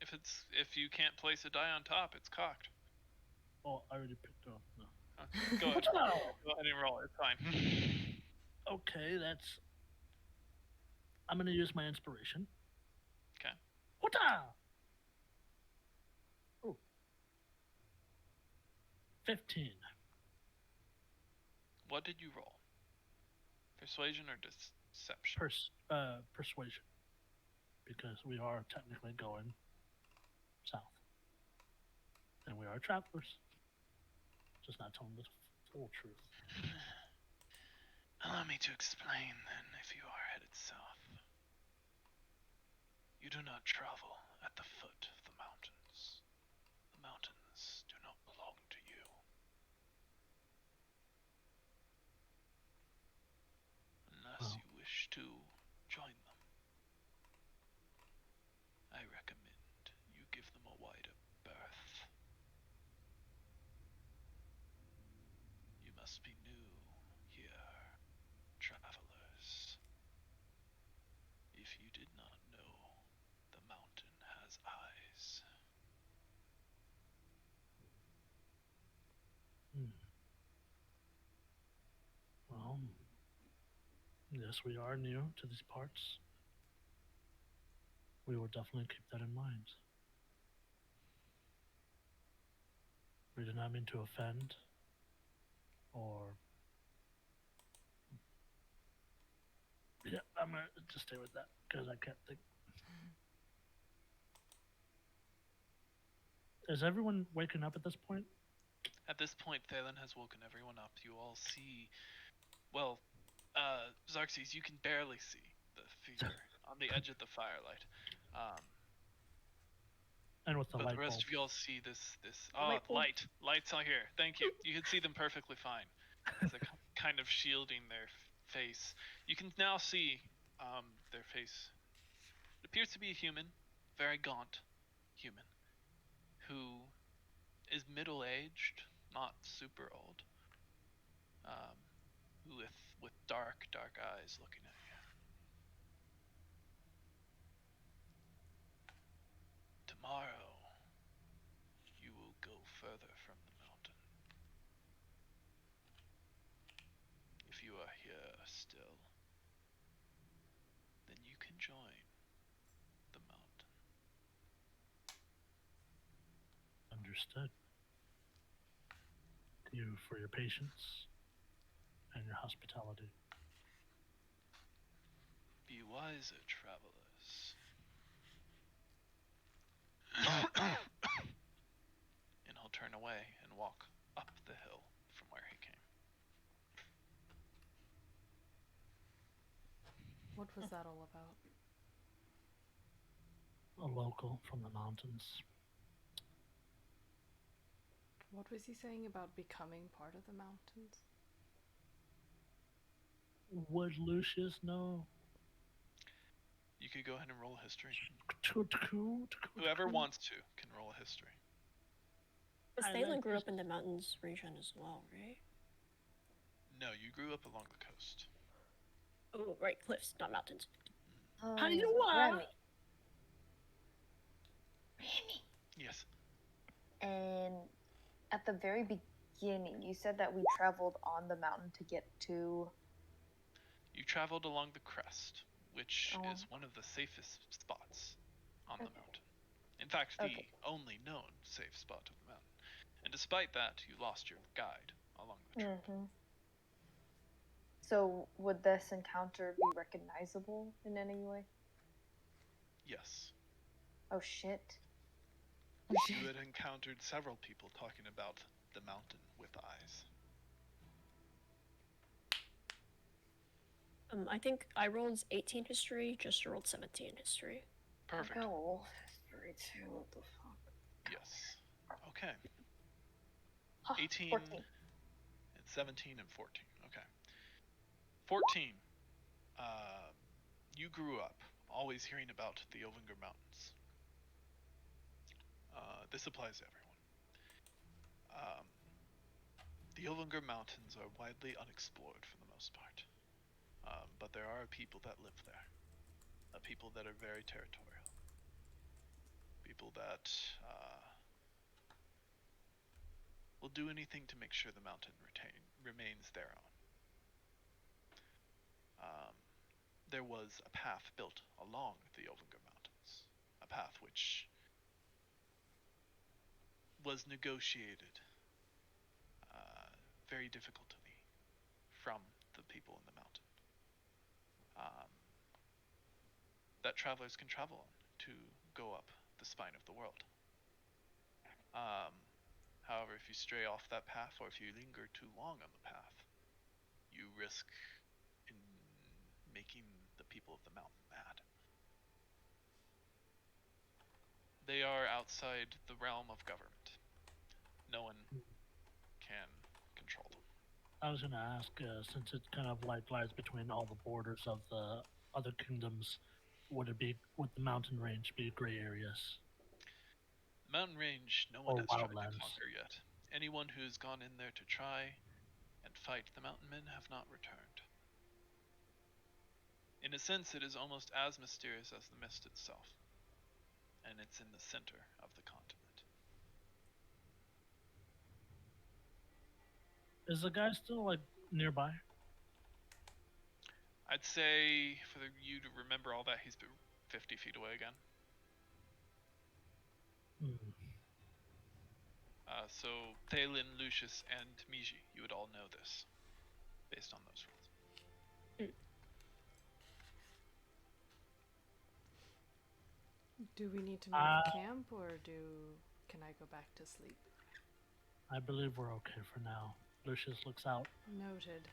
If you can't place a die on top, it's cocked. oh, I already picked up. No. Go ahead. Huta! Go ahead and roll it. It's fine. Okay, that's. I'm gonna use my inspiration. Okay. Huta! Oh. 15. What did you roll? Persuasion or deception? Persuasion. Because we are technically going south. And we are travelers. Just not telling the full truth. Allow me to explain then, if you are headed south. You do not travel at the foot of the mountains. The mountains do not belong to you. Unless you wish to join them. I recommend you give them a wider berth. You must be new here, travelers. If you did not know, the mountain has eyes. Well, yes, we are new to these parts. We will definitely keep that in mind. We did not mean to offend or. Yeah, I'm gonna just stay with that because I can't think. Is everyone waking up at this point? At this point, Thalen has woken everyone up. You all see, well, Xerxes, you can barely see the figure on the edge of the firelight. And with the But light the rest bulb. of y'all see this Light bulb. lights are here. Thank you. You can see them perfectly fine. As they're kind of shielding their face. You can now see their face. It appears to be a human, very gaunt human, who is middle-aged, not super old, with dark eyes looking at you. Tomorrow, you will go further from the mountain. If you are here still, then you can join the mountain. Understood. Thank you for your patience and your hospitality. Be wiser, travelers. And he'll turn away and walk up the hill from where he came. What was that all about? A local from the mountains. What was he saying about becoming part of the mountains? Would Lucius know? You could go ahead and roll a history. Whoever wants to can roll a history. But I Thalen like grew this. up in the mountains region as well, right? No, you grew up along the coast. Oh, right, cliffs, not mountains. How do you Remy. Remy. Yes. And at the very beginning, you said that we traveled on the mountain to get to. You traveled along the crest, which Oh. is one of the safest spots on the Okay. mountain. In fact, the only known safe spot of the mountain. And despite that, you lost your guide along the trip. Mm-hmm. So would this encounter be recognizable in any way? Yes. Oh shit. You had encountered several people talking about the mountain with eyes. I think I rolled 18 history, just rolled 17 history. Perfect. I'll go history too. What the fuck? Yes. Okay. Huh, 18 14. and 17 and 14. Okay. 14. You grew up always hearing about the Ovinger Mountains. This applies to everyone. The Ovinger Mountains are widely unexplored for the most part. But there are people that live there. People that are very territorial. People that will do anything to make sure the mountain remains their own. There was a path built along the Ovinger Mountains, a path which was negotiated very difficultly from the people in the mountain. That travelers can travel on to go up the spine of the world. However, if you stray off that path, or if you linger too long on the path, you risk in making the people of the mountain mad. They are outside the realm of government. No one can control them. I was going to ask, since it kind of like lies between all the borders of the other kingdoms, would the mountain range be gray areas? The mountain range, no one Or has tried to wildlands. conquer yet. Anyone who's gone in there to try and fight the mountain men have not returned. In a sense, it is almost as mysterious as the mist itself. And it's in the center of the continent. Is the guy still like nearby? I'd say for you to remember all that, he's 50 feet away again. So Thalen, Lucius, and Miji, you would all know this, based on those rules. Do we need to move camp, or can I go back to sleep? I believe we're okay for now. Lucius looks out. Noted.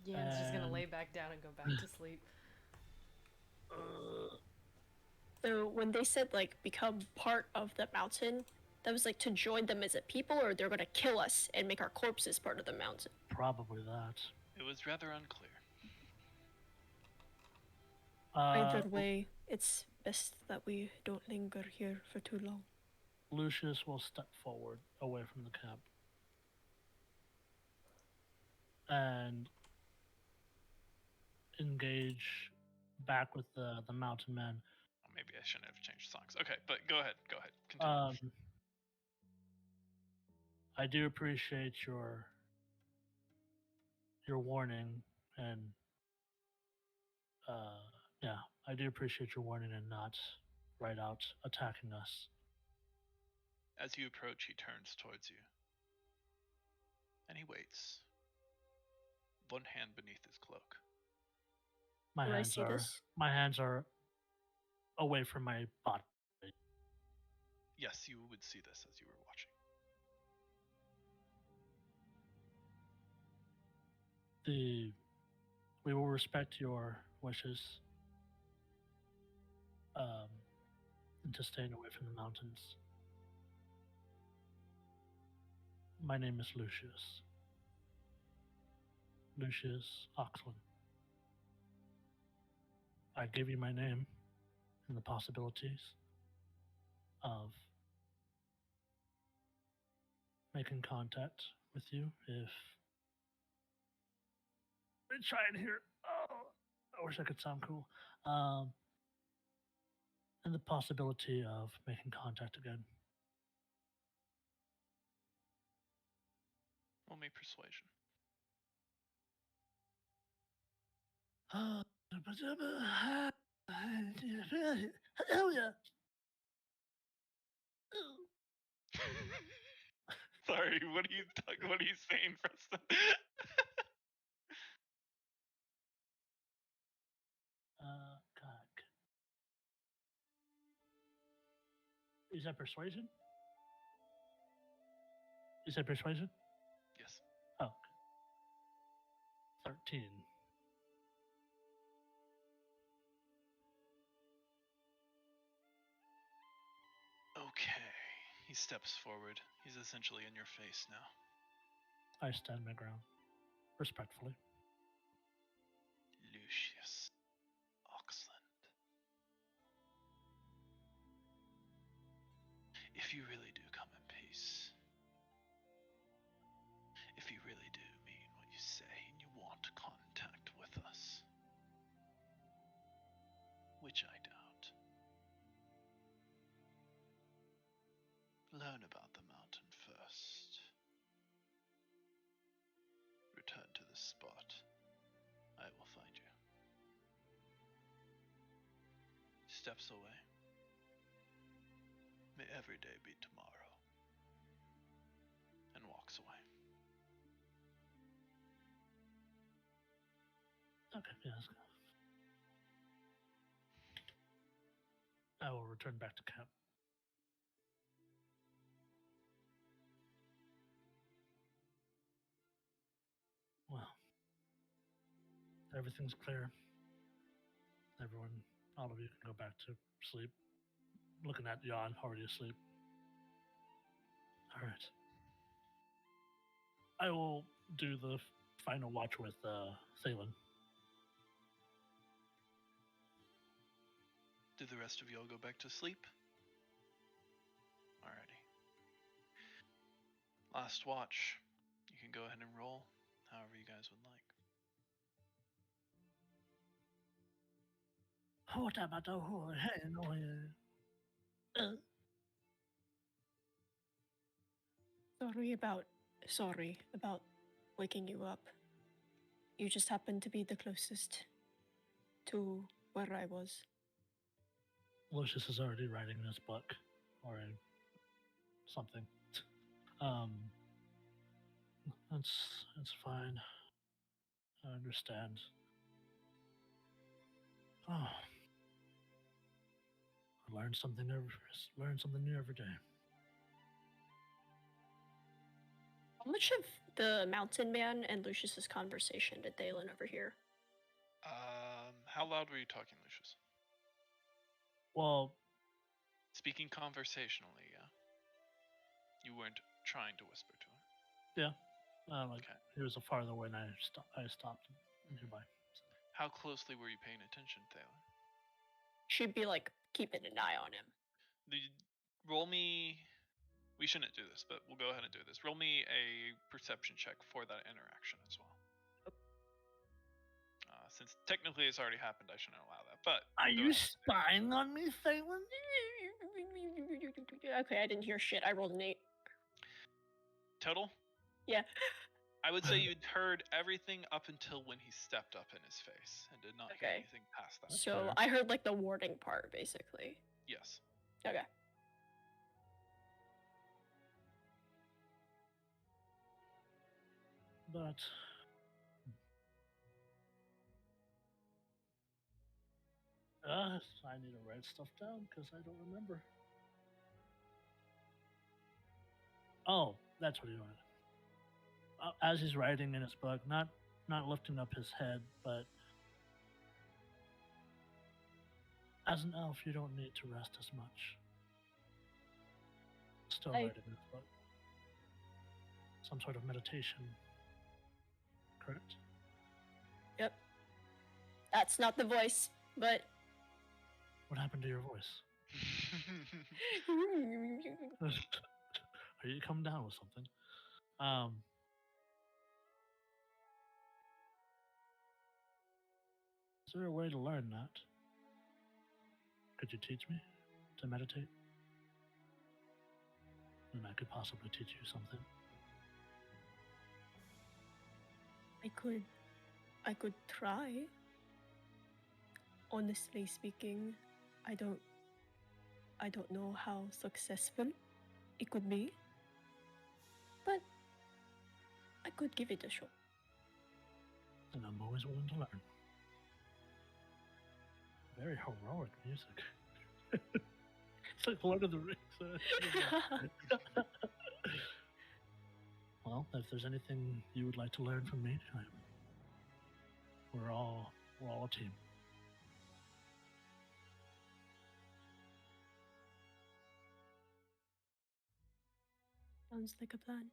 Yan's just gonna lay back down and go back to sleep. So when they said like become part of the mountain, that was like to join them as a people, or they're gonna kill us and make our corpses part of the mountain. Probably that. It was rather unclear. Either way, it's best that we don't linger here for too long. Lucius will step forward away from the camp and engage back with the mountain men. Oh, maybe I shouldn't have changed songs. Okay, but go ahead. Continue. I do appreciate your warning and yeah, I do appreciate your warning and not right out attacking us. As you approach, he turns towards you. And he waits. One hand beneath his cloak. My Do I hands see are this? away from my body. Yes, you would see this as you were watching. We will respect your wishes. Into staying away from the mountains. My name is Lucius. Lucius Oxlin. I give you my name and the possibilities of making contact with you if we try and hear. Oh, I wish I could sound cool. And the possibility of making contact again. Roll me persuasion. Hell yeah. Sorry, what are you saying, Preston? God. Is that persuasion? Is that persuasion? Yes. Oh. 13. Okay. He steps forward. He's essentially in your face now. I stand my ground. Respectfully. Lucius Oxland. If you really do come in peace, if you really do mean what you say and you want contact with us, which I doubt, learn about the mountain first. Return to the spot. I will find you. Steps away. May every day be tomorrow. And walks away. Okay, yeah, let's go. I will return back to camp. Well, everything's clear. Everyone, all of you can go back to sleep. Looking at Jan, already asleep. All right. I will do the final watch with Thalen. Do the rest of y'all go back to sleep? Alrighty. Last watch. You can go ahead and roll however you guys would like. What about the whole Sorry about waking you up. You just happened to be the closest to where I was. Lucius is already writing this book or something. That's fine. I understand. Oh, I learn something new every day. How much of the mountain man and Lucius's conversation did Thalen overhear? How loud were you talking, Lucius? Well, Speaking conversationally, yeah. You weren't trying to whisper to him. yeah. Like Okay. he was farther away, and I stopped nearby. How closely were you paying attention, Thaler? She'd be like keeping an eye on him. Roll me. We shouldn't do this, but we'll go ahead and do this. Roll me a perception check for that interaction as well. Since technically it's already happened, I shouldn't allow that. But Are go you ahead. spying on me, Phelan? Okay, I didn't hear shit. I rolled an 8. Total? Yeah. I would say you'd heard everything up until when he stepped up in his face and did not hear Okay. anything past that. So fair. I heard like the warning part, basically. Yes. Okay. But I need to write stuff down because I don't remember. Oh, that's what he wanted. As he's writing in his book, not lifting up his head, but as an elf, you don't need to rest as much. Still I- writing his book. Some sort of meditation, correct? Yep. That's not the voice, but. What happened to your voice? Are you come down with something? Is there a way to learn that? Could you teach me to meditate? And I could possibly teach you something. I could try. Honestly speaking, I don't know how successful it could be, but I could give it a shot. And I'm always willing to learn. Very heroic music. It's like Lord of the Rings. Well, if there's anything you would like to learn from me, we're all a team. Sounds like a plan.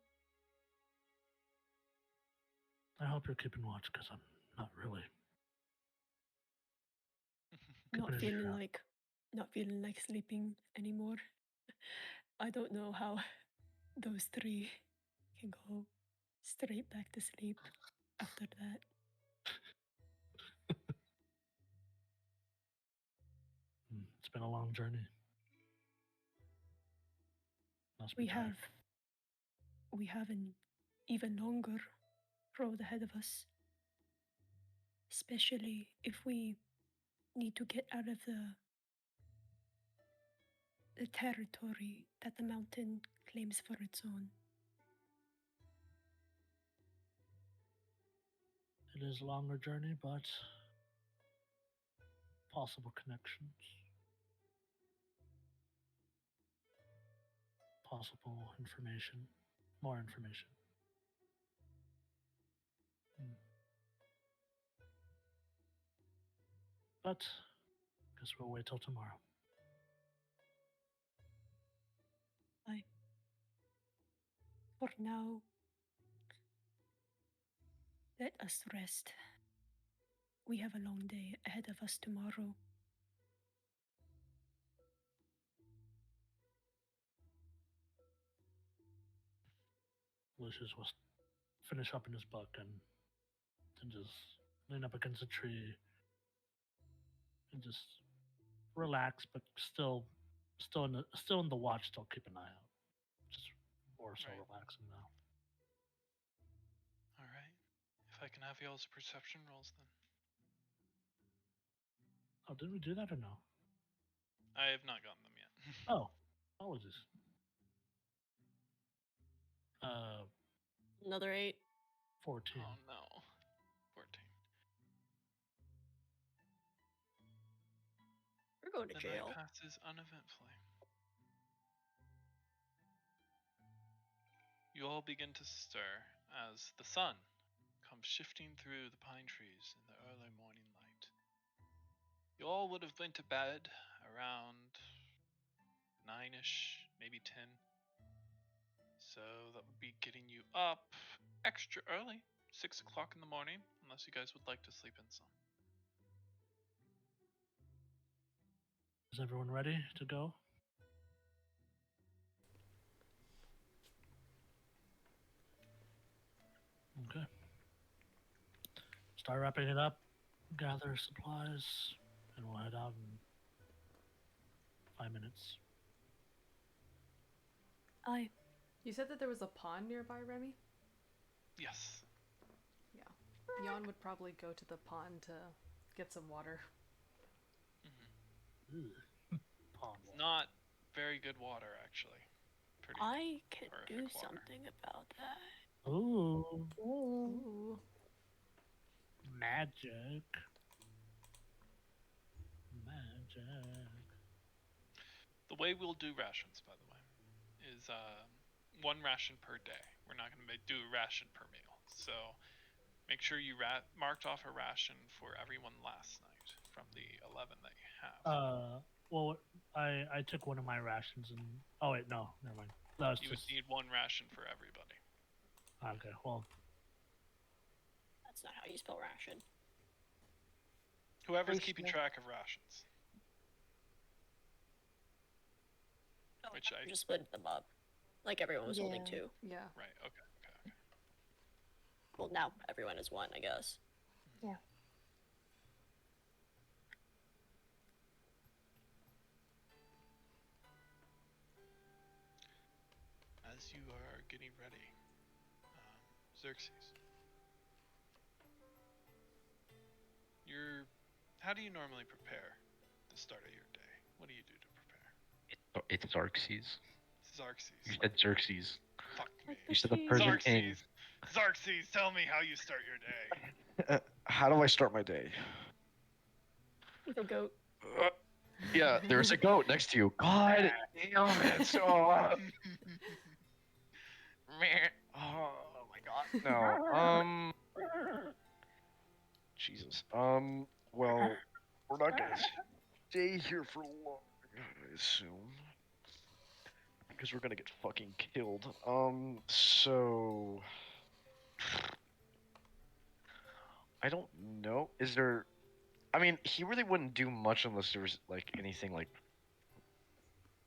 I hope you're keeping watch because I'm not really. Not keeping an ear out. feeling like sleeping anymore. I don't know how those 3 can go straight back to sleep after that. It's been a long journey. Must be We tired. have an even longer road ahead of us. Especially if we need to get out of the territory that the mountain claims for its own. It is a longer journey, but possible connections. Possible information. More information. But guess we'll wait till tomorrow. For now, let us rest. We have a long day ahead of us tomorrow. Lucius was finish up in his book and just lean up against a tree and just relax, but still in the watch, still keep an eye out. Just more so Right. relaxing now. All right. If I can have y'all's perception rolls, then. Oh, did we do that or no? I have not gotten them yet. Oh, apologies. Another 8. 14. Oh no. 14. We're going to The jail. night passes uneventfully. You all begin to stir as the sun comes shifting through the pine trees in the early morning light. You all would have went to bed around 9ish, maybe 10. So that would be getting you up extra early, 6 o'clock in the morning, unless you guys would like to sleep in some. Is everyone ready to go? Okay. Start wrapping it up, gather supplies, and we'll head out in 5 minutes. Aye. You said that there was a pond nearby, Remy? Yes. Jan would probably go to the pond to get some water. Ugh. Pond It's water. not very good water, actually. Pretty. I can horrific do water. something about that. Ooh, Ooh. magic. Magic. The way we'll do rations, by the way, is 1 ration per day. We're not going to do a ration per meal. So make sure you marked off a ration for everyone last night from the 11 that you have. Well, I took one of my rations and... Oh, wait, no, never mind. That was You just... would need 1 ration for everybody. Okay, well, That's not how you spell ration. Whoever's Ration. keeping track of rations. Oh, Which I- just split them up. Like everyone was holding Yeah. 2. Yeah. Right, okay. Well, now everyone is 1, I guess. Yeah. As you are getting ready, Xerxes, how do you normally prepare the start of your day? What do you do to prepare? It's Xerxes. Xerxes. You said Xerxes. Fuck me. You said the Persian king. Xerxes, tell me how you start your day. How do I start my day? With a goat. Yeah, there's a goat next to you. God damn it. So, man. Oh my god. No. Jesus. Well, we're not gonna stay here for long, I assume. Because we're gonna get fucking killed. So... I don't know. Is there... I mean, he really wouldn't do much unless there was, like, anything, like,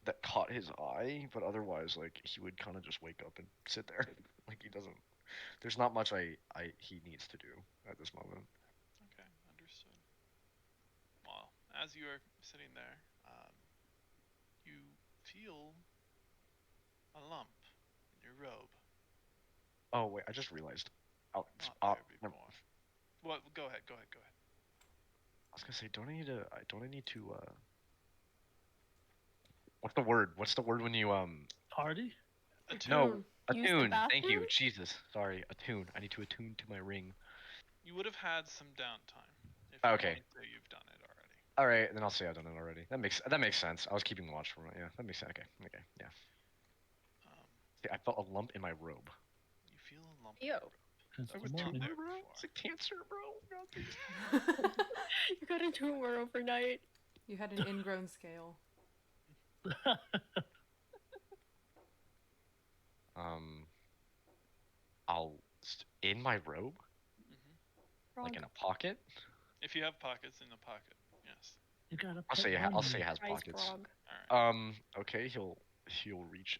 that caught his eye, but otherwise, like, he would kind of just wake up and sit there. Like, he doesn't... There's not much he needs to do at this moment. Okay, understood. Well, as you are sitting there, you feel a lump in your robe. Oh, wait, I just realized. Not never there before. mind. What? Go ahead. I was gonna say, don't I need to, What's the word? What's the word when you, Party? No, Use the attune. Thank you. bathroom? Jesus. Sorry, attune. I need to attune to my ring. You would have had some downtime. If you Okay. want to say you've done it already. All right, then I'll say I've done it already. That makes sense. I was keeping watch for it. Yeah, that makes sense. Okay, yeah. See, I felt a lump in my robe. You feel a lump. Yo. It's I the was morning. there bro. before. It's a cancer, bro. You got a tumor overnight. You had an ingrown scale. In my robe, Mm-hmm. like in a pocket. If you have pockets in the pocket, yes. You gotta I'll say it has Price pockets. frog. All right. Okay, he'll reach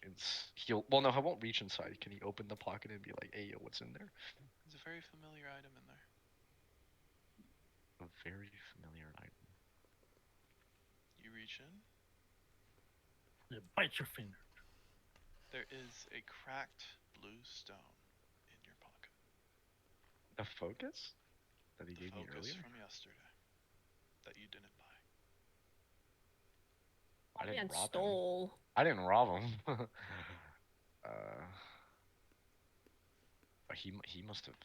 well, no, he won't reach inside. Can he open the pocket and be like, hey, yo, what's in there? There's a very familiar item in there. A very familiar item. You reach in. Yeah, bite your finger. There is a cracked blue stone in your pocket. The focus that he The gave me focus earlier? from yesterday that you didn't buy. I didn't And rob him. stole. I didn't rob him. But he must have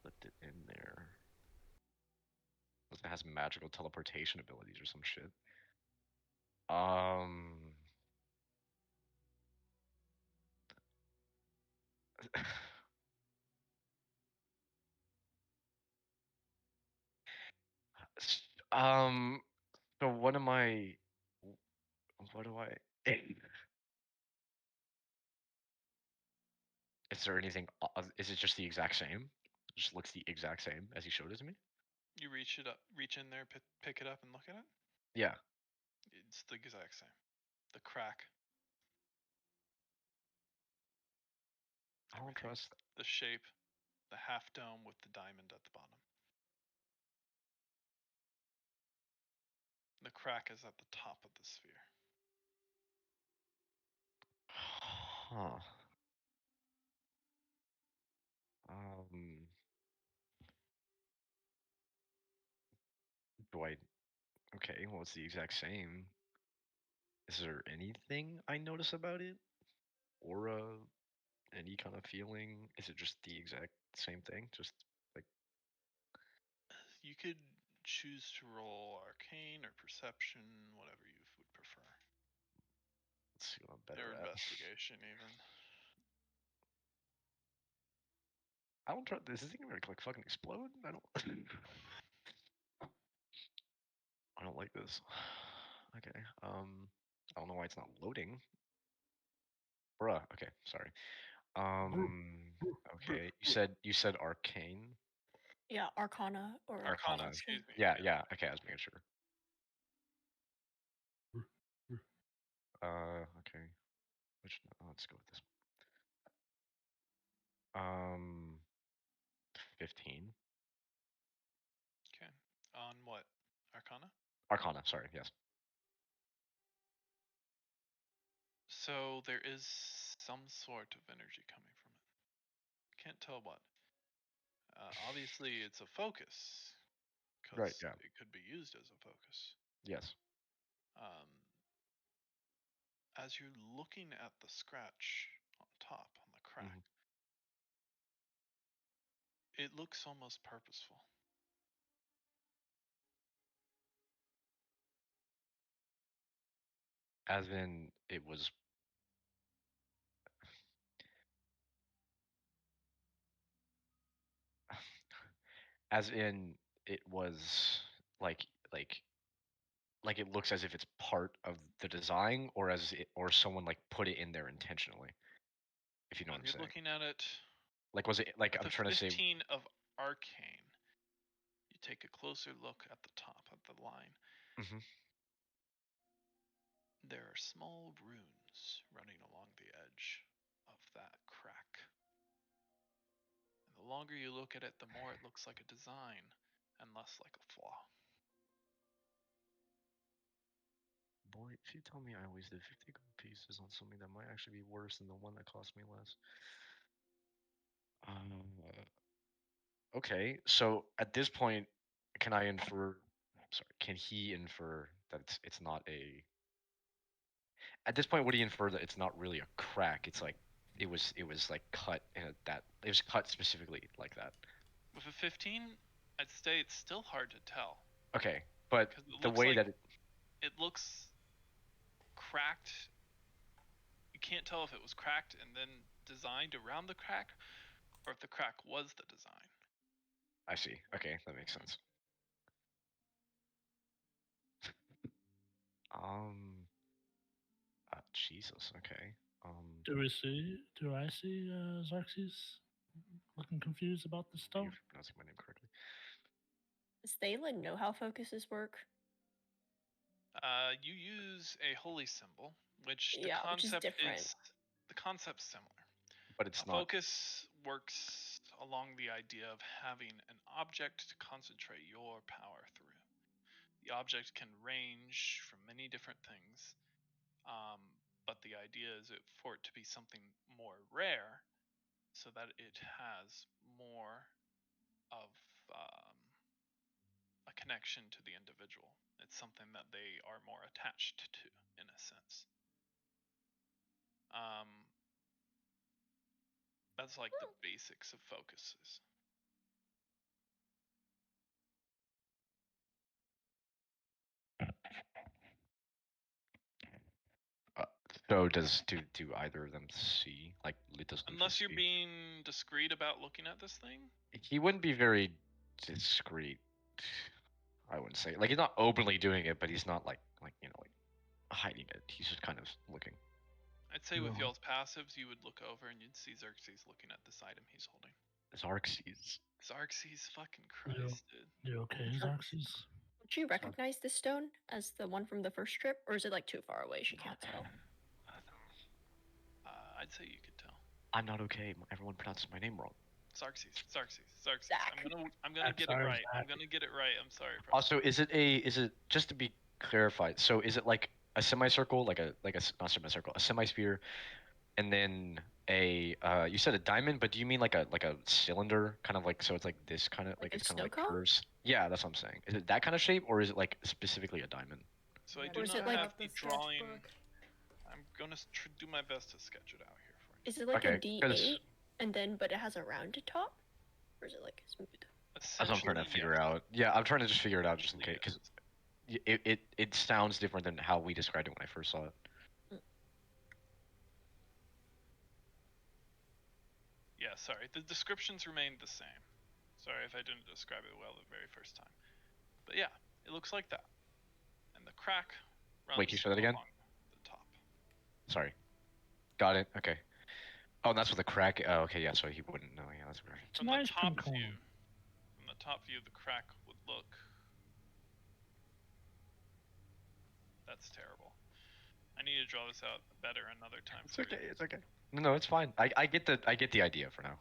left it in there. It has magical teleportation abilities or some shit. So what am I? What do I? Is there anything? Is it just the exact same? It just looks the exact same as he showed it to me. You reach in there, pick it up, and look at it. Yeah. It's the exact same. The crack. I don't trust. The shape, the half dome with the diamond at the bottom. The crack is at the top of the sphere. Huh. Do I? Okay. Well, it's the exact same. Is there anything I notice about it? Aura? Any kind of feeling? Is it just the exact same thing? Just like You could choose to roll arcane or perception, whatever you would prefer. let's see what I'm better Or at. investigation, even. I don't try. Is this thing gonna like fucking explode? I don't. I don't like this. Okay. I don't know why it's not loading. Bruh. Okay. Sorry. Okay. You said arcane. Yeah, Arcana or Arcana. Excuse me. Yeah. Okay. I was making sure. Okay. Let's go with this. 15. Okay. On what? Arcana? Arcana. Sorry. Yes. So there is some sort of energy coming from it. Can't tell what. Obviously, it's a focus. Because Right. Yeah. it could be used as a focus. Yes. As you're looking at the scratch on top, on the crack, it looks almost purposeful. As in, it was. As in, it was like it looks as if it's part of the design, or or someone like put it in there intentionally. If you know When what I'm you're saying. looking at it, Like, was it like with I'm a trying to say? 15 of arcane, you take a closer look at the top of the line. Mhm. There are small runes running along the edge of that crack. And the longer you look at it, the more it looks like a design and less like a flaw. Boy, if you tell me I wasted 50 gold pieces on something that might actually be worse than the one that cost me less. Okay, so at this point, can I infer? Sorry, can he infer that it's not a? At this point, would he infer that it's not really a crack? It's like it was like cut that it was cut specifically like that. With a 15, I'd say it's still hard to tell. Okay, but It the looks way like that it looks cracked. You can't tell if it was cracked and then designed around the crack, or if the crack was the design. I see. Okay, that makes sense. Jesus. Okay. Do I see Xerxes looking confused about this Thank stuff? you for pronouncing my name correctly. Does Thalen know how focuses work? You use a holy symbol, which Yeah, which is different. The concept's similar. But it's not. Focus works along the idea of having an object to concentrate your power through. The object can range from many different things, but the idea is for it to be something more rare, so that it has more of a connection to the individual. It's something that they are more attached to, in a sense. That's like the basics of focuses. So do either of them see? Like, does Luthor Unless you're see? being discreet about looking at this thing. He wouldn't be very discreet. I wouldn't say like he's not openly doing it, but he's not like hiding it. He's just kind of looking. I'd say with Yeah. y'all's passives, you would look over and you'd see Xerxes looking at this item he's holding. Xerxes. Xerxes, fucking Christ, dude. You okay, Xerxes? Would she recognize this stone as the one from the first trip, or is it like too far away she can't tell? I'd say you could tell. I'm not okay. Everyone pronounces my name wrong. Xerxes. Zach. I'm gonna get it Sorry, right. I'm Zach. gonna get it right. I'm sorry, bro. Also, is it just to be clarified? So is it like a semicircle, not semicircle, a semisphere, and then you said a diamond, but do you mean like a cylinder, kind of like so it's like this kind of Like a it's kind snow of like cone? curves? Yeah, that's what I'm saying. Is it that kind of shape, or is it like specifically a diamond? So I Yeah, do Or is not it like- have the the drawing. sketchbook. I'm gonna do my best to sketch it out here for you. Is it like Okay, a D8 'cause- and then but it has a rounded top, or is it like smooth? That's what I'm trying to Essentially, figure yes. out. Yeah, I'm trying to just figure it out just in Essentially, case, yes. because it sounds different than how we described it when I first saw it. Yeah, sorry. The descriptions remained the same. Sorry if I didn't describe it well the very first time. But yeah, it looks like that. And the crack runs Wait, can you say that again? along the top. Sorry. Got it. Okay. Oh, and that's what the crack. Oh, okay. Yeah. So he wouldn't know. Yeah, that's right. It's From a nice the top pink view, cone. the crack would look. That's terrible. I need to draw this out better another time. It's for okay. you. It's okay. No, it's fine. I get the idea for now.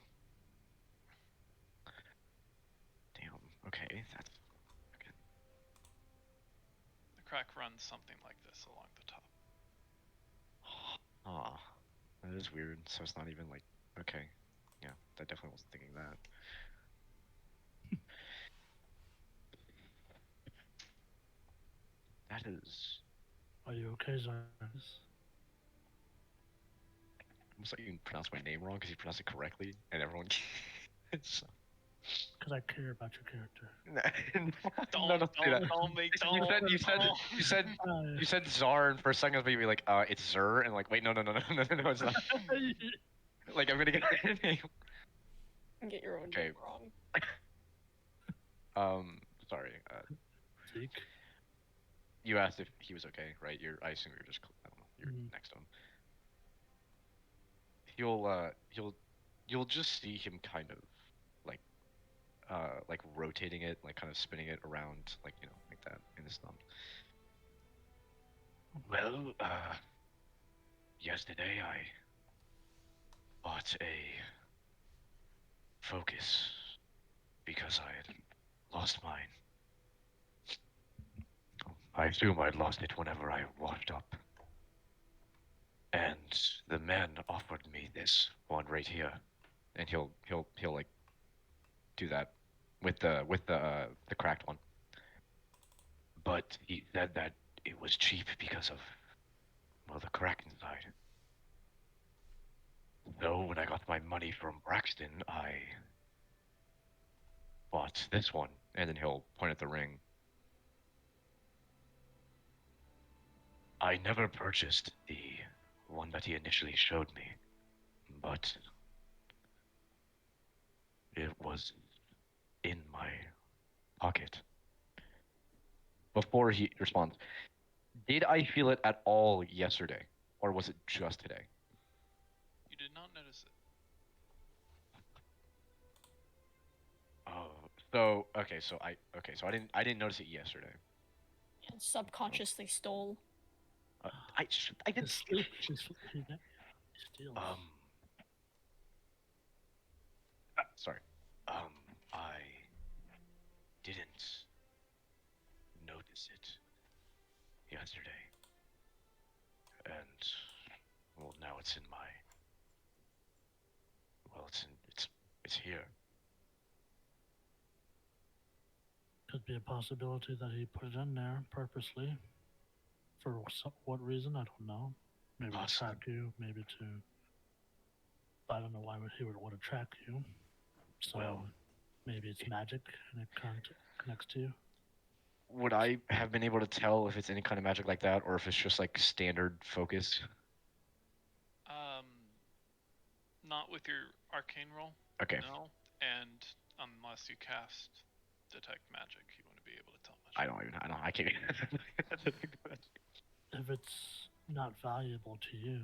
Damn. Okay. That's. Okay. The crack runs something like this along the top. Ah, that is weird. So it's not even like. Okay. Yeah, I definitely wasn't thinking that. That is Are you okay, Xerxes? almost like you pronounce my name wrong because you pronounce it correctly, and everyone. It's Because I care about your character. Don't say that. You said Czar, and for a second I was maybe like, it's Zer, and like, wait, no, it's not. Like, I'm gonna get the name. And get your own Okay. name wrong. Sorry. Zeke? You asked if he was okay, right? I assume you're just, I don't know, you're Mhm. next to him. You'll just see him kind of, like rotating it, like kind of spinning it around, like, like that in his thumb. Well, yesterday I bought a focus because I had lost mine. I assume I'd lost it whenever I washed up. And the man offered me this one right here, and he'll like do that with the cracked one. But he said that it was cheap because of, well, the crack inside. So when I got my money from Braxton, I bought this one, and then he'll point at the ring. I never purchased the one that he initially showed me, but it was in my pocket. Before he responds, did I feel it at all yesterday, or was it just today? You did not notice it. Oh, so okay, so I didn't notice it yesterday. And subconsciously stole. I did His steal sleep. it. He steals. Sorry. I didn't notice it yesterday, and well, now it's in my. Well, it's here. Could be a possibility that he put it in there purposely. For what reason? I don't know. Maybe to Possible. track you. Maybe to. I don't know why he would want to track you. So Well, maybe it's magic and it connects to you. Would I have been able to tell if it's any kind of magic like that, or if it's just like standard focus? Not with your arcane roll. Okay. No, and unless you cast detect magic, you wouldn't be able to tell much. I can't. If it's not valuable to you,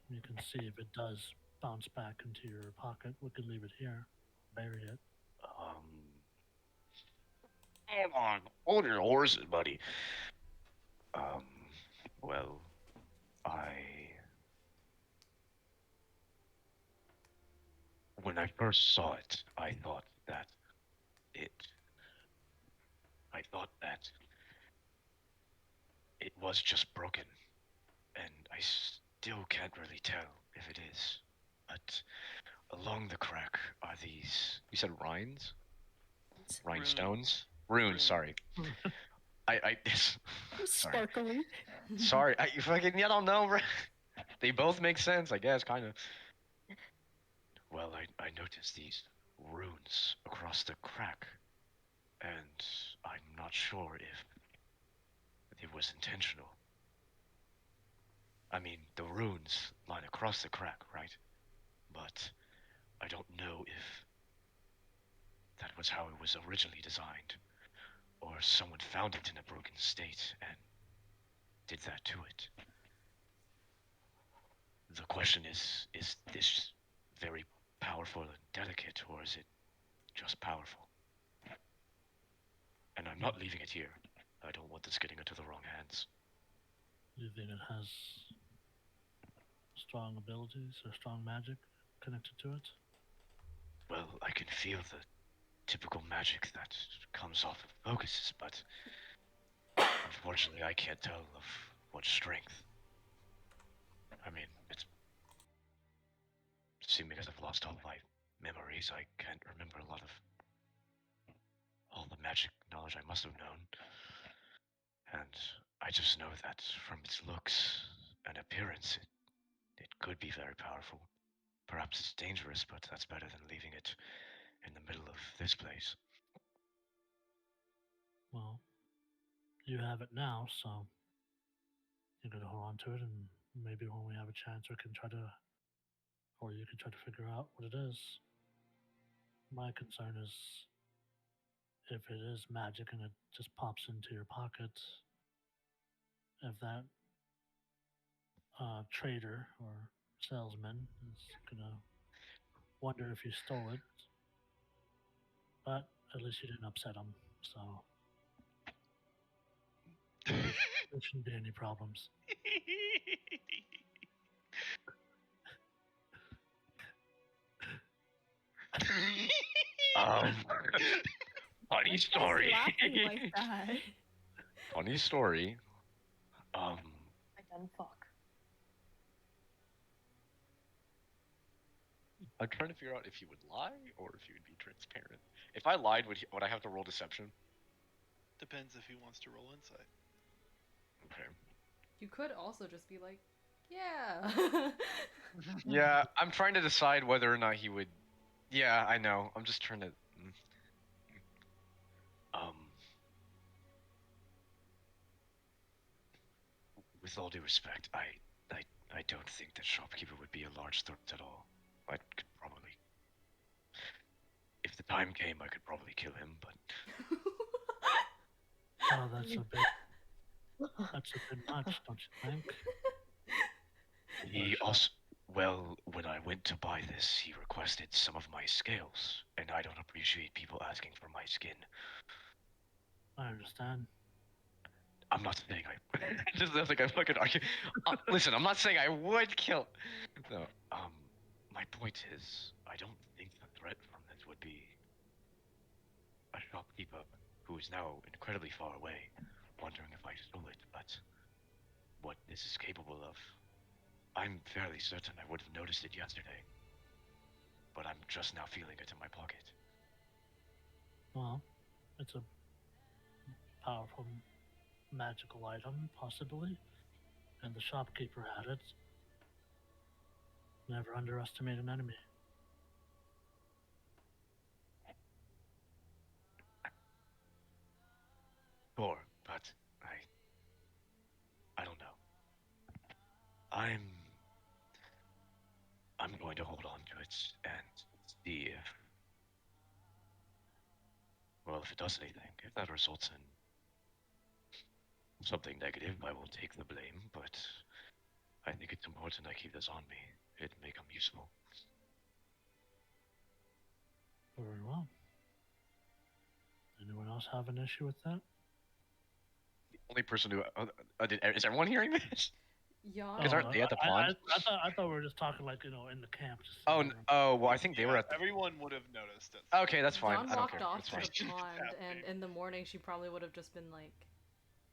you can see if it does bounce back into your pocket. We could leave it here, bury it. Come on, hold your horses, buddy. Well, when I first saw it, it, I thought that it was just broken, and I still can't really tell if it is. But along the crack are these, you said rhines? Rhinestones? Runes, sorry. Sorry. Sparkly. Sorry, you fucking, you don't know, bro. They both make sense, I guess, kind of. Well, I noticed these runes across the crack, and I'm not sure if it was intentional. I mean, the runes line across the crack, right? But I don't know if that was how it was originally designed, or someone found it in a broken state and did that to it. The question is this very powerful and delicate, or is it just powerful? And I'm not leaving it here. I don't want this getting into the wrong hands. Do you think it has strong abilities or strong magic connected to it? Well, I can feel the typical magic that comes off of focuses, but unfortunately I can't tell of what strength. I mean, it's seeing because I've lost all my memories, I can't remember a lot of all the magic knowledge I must have known. And I just know that from its looks and appearance, it could be very powerful. Perhaps it's dangerous, but that's better than leaving it in the middle of this place. Well, you have it now, so you're gonna hold on to it, and maybe when we have a chance, we can try to, or you can try to figure out what it is. My concern is if it is magic and it just pops into your pocket, if that trader or salesman is gonna wonder if you stole it. But at least you didn't upset him, so there shouldn't be any problems. Funny story. Laughing like that. Funny story. I done fuck. I'm trying to figure out if he would lie or if he would be transparent. If I lied, would I have to roll deception? Depends if he wants to roll insight. Okay. You could also just be like, yeah. Yeah, I'm trying to decide whether or not he would. Yeah, I know. I'm just trying to. With all due respect, I don't think that shopkeeper would be a large threat at all. I could probably, if the time came, I could probably kill him. But Oh, that's a bit much, don't you think? he also, well, when I went to buy this, he requested some of my scales, and I don't appreciate people asking for my skin. I understand. I'm not saying I just sounds like I fucking argue. Listen, I'm not saying I would kill. No. My point is, I don't think the threat from this would be a shopkeeper who is now incredibly far away, wondering if I stole it. But what this is capable of, I'm fairly certain I would have noticed it yesterday. But I'm just now feeling it in my pocket. Well, it's a powerful magical item, possibly, and the shopkeeper had it. Never underestimate an enemy. Sure, but I don't know. I'm going to hold on to it and see if, well, if it does anything, if that results in something negative, I will take the blame, but I think it's important I keep this on me. It may come useful. Very well. Anyone else have an issue with that? The only person who is everyone hearing this? Jan. Because aren't they at the pond? I thought we were just talking like, in the camp. Just Oh, sitting around. oh, well, I think they were Yeah, at the. everyone would have noticed it. Okay, that's fine. Jan I don't walked care. off It's to fine. the pond, and in the morning she probably would have just been like,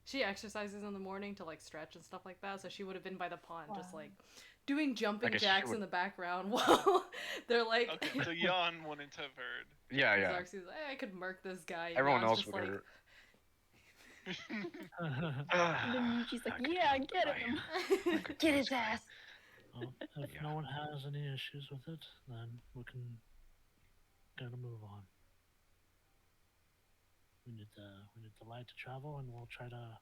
she exercises in the morning to like stretch and stuff like that, so she would have been by the pond, just Wow. like doing jumping guess she jacks would- in the background while they're like. Okay, so Jan wouldn't have heard. Yeah, yeah. Xarxes, hey, I could murk this guy. Everyone Jan's else just would like, hurt. And then Michi's like, yeah, get him. Get his ass. Well, if Yeah. no one has any issues with it, then we can get a move on. We need the light to travel, and we'll try to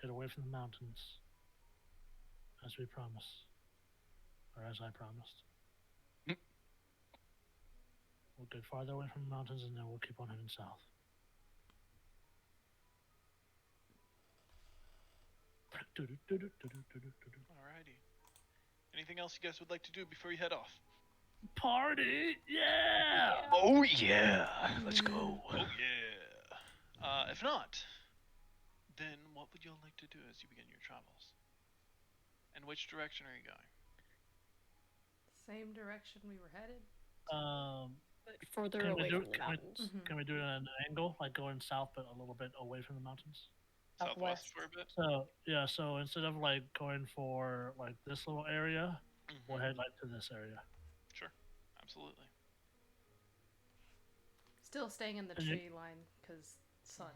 get away from the mountains, as we promised, or as I promised. Mm. We'll get farther away from the mountains, and then we'll keep on heading south. Alrighty. Anything else you guys would like to do before you head off? Party, yeah! Oh yeah, let's go. Oh yeah. If not, then what would y'all like to do as you begin your travels? And which direction are you going? same direction we were headed. But further Can we away do- from the can we- mountains. Can we do it at an angle, like going south, but a little bit away from the mountains? Southwest Southwest. for a bit? So yeah, so instead of like going for like this little area, we'll Mhm. head like to this area. Absolutely. Still staying in the And you- tree line, because sun.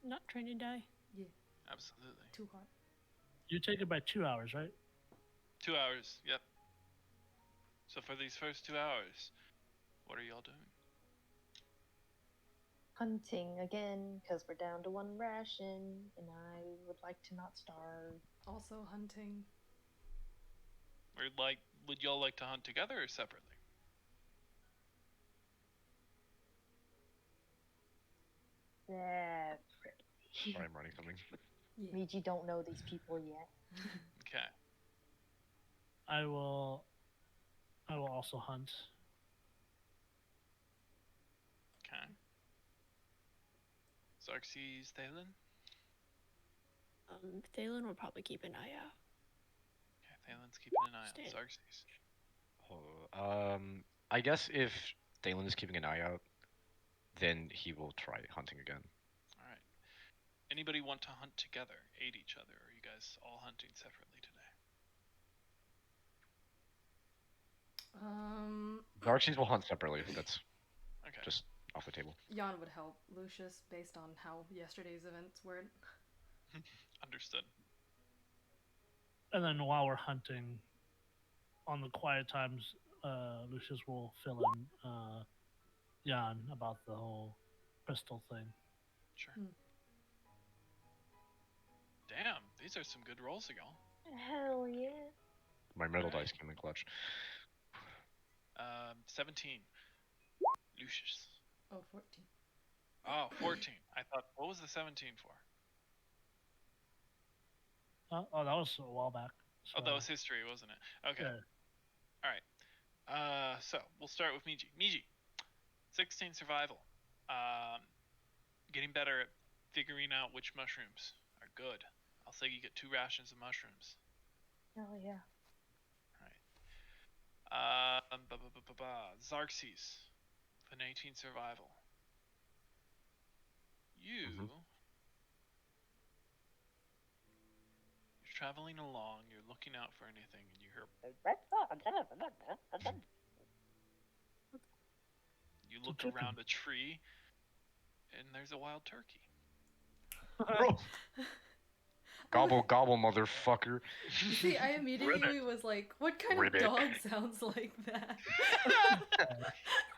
Not trying to die. Absolutely. Too hot. You take it by 2 hours, right? 2 hours, yep. So for these first 2 hours, what are y'all doing? Hunting again, because we're down to one ration, and I would like to not starve. Also hunting. Would y'all like to hunt together or separately? Separately. Sorry, I'm writing something. Yeah. Miji don't know these people yet. Okay. I will also hunt. Okay. Xarxes, Thalen? Thalen will probably keep an eye out. Okay, Thalen's keeping an eye Stay. on Xarxes. I guess if Dalen is keeping an eye out, then he will try hunting again. Alright. Anybody want to hunt together, aid each other, or are you guys all hunting separately today? Xarxes will hunt separately. That's Okay. just off the table. Jan would help Lucius based on how yesterday's events were. Understood. And then while we're hunting, on the quiet times, Lucius will fill in Jan about the whole crystal thing. Sure. Hmm. Damn, these are some good rolls, y'all. Hell yeah. My metal Alright. dice came in clutch. 17. Lucius. Oh, 14. Oh, 14. I thought, what was the 17 for? Oh, that was a while back. Oh, that so- was history, wasn't it? Okay. Yeah. Alright. So, we'll start with Miji. Miji, 16 survival. Getting better at figuring out which mushrooms are good. I'll say you get 2 rations of mushrooms. Hell yeah. Xarxes, with an 18 survival. You're traveling along, you're looking out for anything, and you hear. You look chicken. around a tree, and there's a wild turkey. Bro. Gobble, gobble, motherfucker. See, I immediately was like, what kind Ribbit. of dog sounds like that?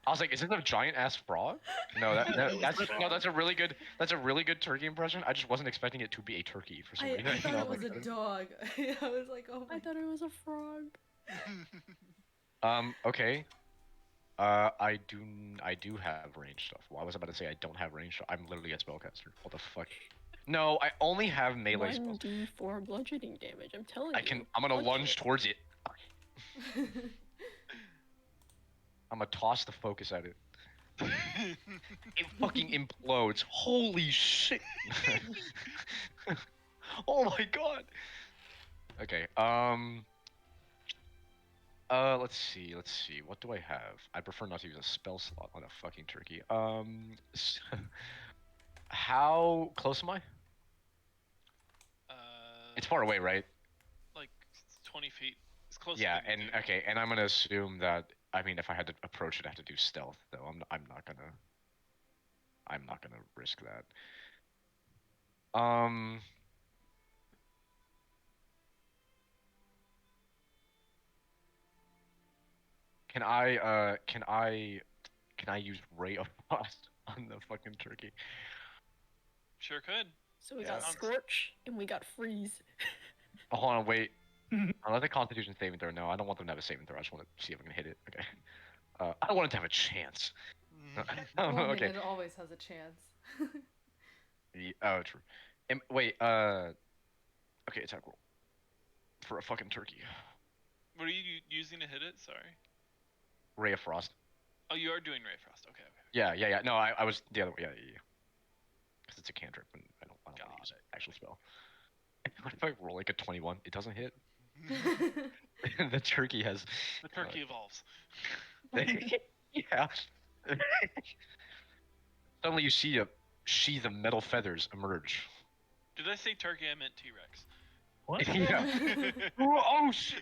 I was like, is this a giant ass frog? No, that's a really good turkey impression. I just wasn't expecting it to be a turkey for some I reason. thought I it was like, a dog. I was like, oh my I thought it was a frog. Okay. I do have range stuff. Well, I was about to say I don't have range. I'm literally a spellcaster. What the fuck? No, I only have melee spells. 1d4 bludgeoning damage. I'm telling you. I'm gonna Punch lunge it. towards it. I'm gonna toss the focus at it. It fucking implodes. Holy shit! Oh my god. Okay. Let's see. What do I have? I prefer not to use a spell slot on a fucking turkey. How close am I? Uh, It's far away, right? like 20 feet. It's close. Yeah, and okay, and I'm gonna assume that. I mean, if I had to approach it, I have to do stealth, though. I'm not gonna. I'm not gonna risk that. Can I use Ray of Frost on the fucking turkey? Sure could. So we Yeah. got Scorch and we got Freeze. Oh, hold on, wait. I'll let the Constitution saving throw. No, I don't want them to have a saving throw. I just want to see if I can hit it. Okay. I don't want it to have a chance. Well, I mean, Okay. it always has a chance. Oh, true. Wait. Okay, attack roll for a fucking turkey. What are you using to hit it? Sorry. Ray of Frost. Oh, you are doing Ray Frost. Okay. Yeah. No, I was the other way. Yeah. Because it's a cantrip, and I don't want to use an actual spell. What if I roll like a 21? It doesn't hit. The turkey has. The turkey evolves. Yeah. Suddenly you see a sheath of metal feathers emerge. Did I say turkey? I meant T-Rex. What? Yeah. Oh shit!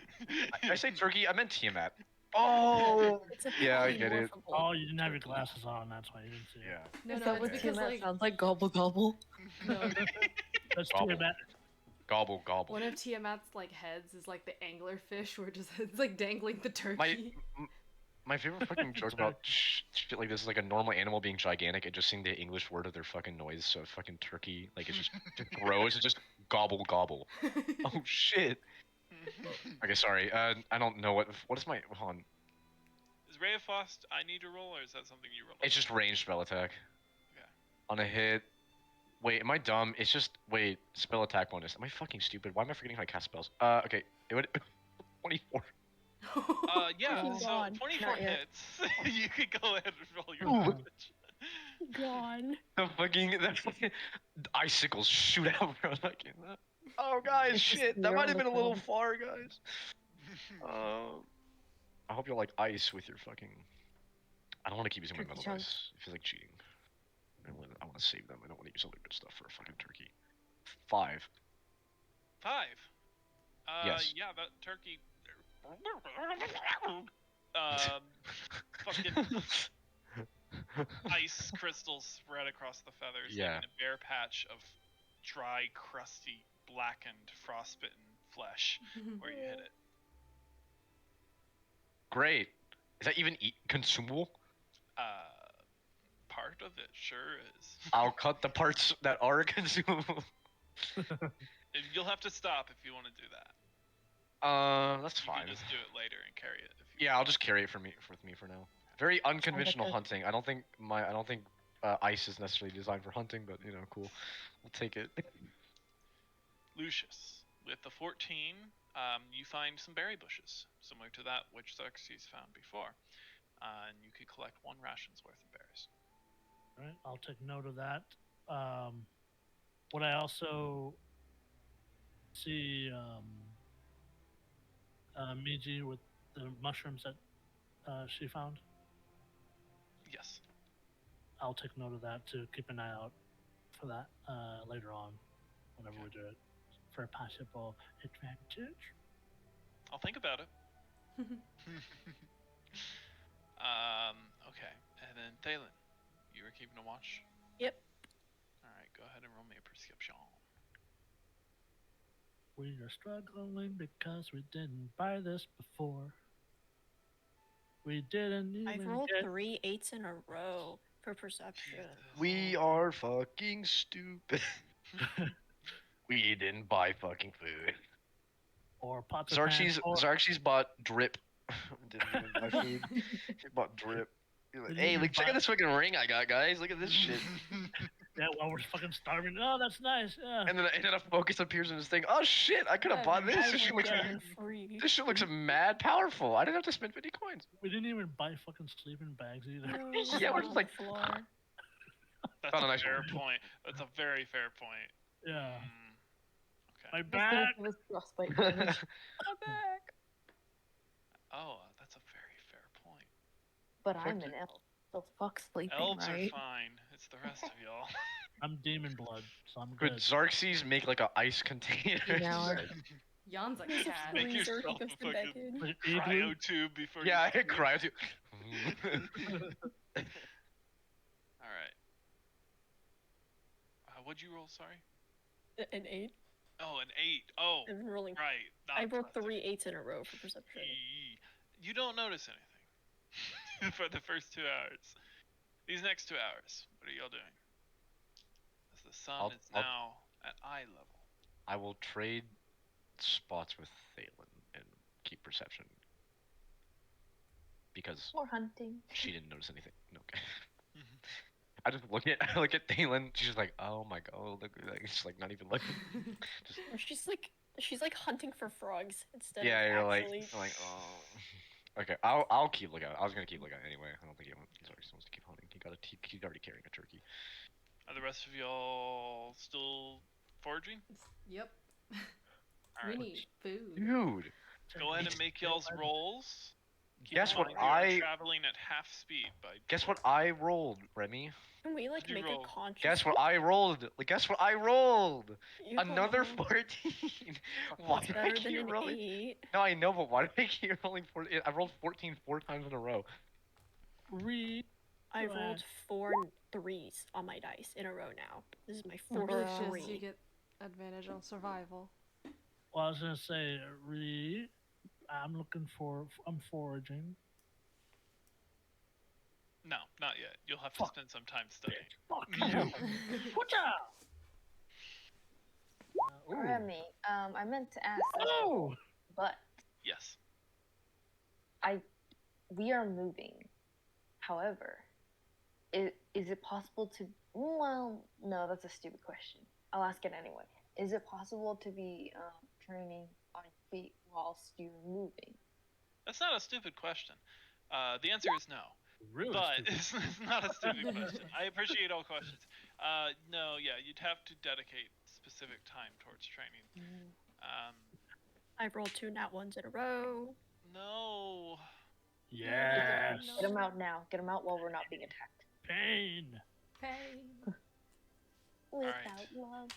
I say turkey. I meant Tiamat. Oh. It's a Yeah, I get it. polymorphable Oh, you didn't have your turkey. glasses on. That's why you didn't see it. Yeah. No, Is no, that it's what because Tiamat like sounds like? Gobble gobble. no, That's Gobble. Tiamat. Gobble gobble. one of Tiamat's like heads is like the anglerfish, where just it's like dangling the turkey. My favorite fucking joke about shit like this is like a normal animal being gigantic and just saying the English word of their fucking noise. So fucking turkey, like it just grows. It's just gobble gobble. Oh shit. Okay, sorry. I don't know what is my hold on. Is Ray of Frost I need to roll, or is that something you roll? It's just ranged spell attack. Okay. On a hit. Wait, am I dumb? It's just spell attack bonus. Am I fucking stupid? Why am I forgetting how to cast spells? Okay, it would 24. Yeah. Oh, so God. 24 Not yet. hits. You could go ahead and roll your Ooh. damage. Gone. The fucking icicles shoot out from fucking. Oh guys, It's just shit! That here might on have the been a little ground. far, guys. I hope you like ice with your fucking. I don't want to keep using my Turkey metal chunk. dice. It feels like cheating. I want to save them. I don't want to use other good stuff for a fucking turkey. 5. 5. Yes. Yeah, that turkey. Fucking ice crystals spread across the feathers, Yeah. like in a bare patch of dry, crusty, blackened, frostbitten flesh where you hit it. Great. Is that even consumable? Part of it sure is. I'll cut the parts that are consumable. You'll have to stop if you want to do that. That's You fine. can just do it later and carry it. If you Yeah, I'll just carry it with me for now. Very unconventional a- hunting. I don't think ice is necessarily designed for hunting, but you know, cool. We'll take it. Lucius, with the 14, you find some berry bushes, similar to that which Xerxes found before. And you could collect 1 ration's worth of berries. All right, I'll take note of that. Would I also see Miji with the mushrooms that she found? Yes. I'll take note of that to keep an eye out for that later on, whenever we do it, for a possible advantage. I'll think about it. Okay. And then Thalen, you were keeping a watch? Yep. Alright, go ahead and roll me a perception. We are struggling because we didn't buy this before. We didn't even I've rolled get 3 8s in a row for perception. We are fucking stupid. We didn't buy fucking food. or pots of pan, Xerxes bought drip Didn't even buy food. He bought drip. He's like, Didn't hey, even like, check buy- out this fucking ring I got, guys. Look at this shit. Yeah, while we're fucking starving. Oh, that's nice. Yeah. And then a focus appears in this thing. Oh shit! I could have bought this. I This shit would looks get them free. this shit looks mad powerful. I didn't have to spend 50 coins. We didn't even buy fucking sleeping bags either. No, Yeah, we're on just the like- floor. That's Found a a nice fair one. point. That's a very fair point. Yeah. Okay. My He's gonna back. give us frostbite damage. I'm back. Oh, that's a very fair point. But Fuck I'm you. an elf. So fuck sleeping, Elves right? are fine. It's the rest of y'all. I'm demon blood, so I'm Could good. Xerxes make like a ice container? Now- Yon's a There's a cat. Make freezer, he yourself goes a to bed fucking- in. Like an igloo. Cryo tube before yeah, I you hit cryo too. All right. What'd you roll? Sorry. An 8. Oh, an 8. Oh, I'm rolling. right. Not I rolled perception. 3 8s in a row for perception. You don't notice anything for the first 2 hours. These next 2 hours, what are y'all doing? As the sun I'll- is now at eye level. I will trade spots with Thalen and keep perception because Or hunting. she didn't notice anything. No. I just look at Thalen. She's just like, oh my god, look, like she's like not even looking. Just Or she's like hunting for frogs instead yeah, of you're actually. like oh. Okay, I'll keep lookout. I was gonna keep lookout anyway. I don't think he wants to keep hunting. He's already carrying a turkey. Are the rest of y'all still foraging? Yep. All We right. need food. Dude, Go ahead and make y'all's rolls. Keep guess in what mind you are I traveling at half speed by. guess what I rolled, Remy. Can we like What'd you make roll? a conscious? Guess what I rolled? Like, guess what I rolled? You don't Another know. 14. Why It's did I better than keep an rolling? 8. No, I know, but why did I keep rolling 14? I rolled 14 4 times in a row. Re. I Go rolled ahead. 4 3s on my dice in a row now. This is my fourth Bruh. Lucius, you 3. get advantage on survival. Well, I was gonna say re. I'm foraging. No, not yet. You'll have to Fuck. spend some time studying. Fuck you. Watch out. Ooh. Remy, I meant to ask, Oh. but Yes. we are moving. However, is it possible to? Well, no, that's a stupid question. I'll ask it anyway. Is it possible to be training on feet whilst you're moving? That's not a stupid question. The answer is no. Really But stupid. it's not a stupid question. I appreciate all questions. No, yeah, you'd have to dedicate specific time towards training. I rolled 2 nat 1s in a row. No. Yes. Get them out now. Get them out while we're not being attacked. Pain. Pain. right. Without love.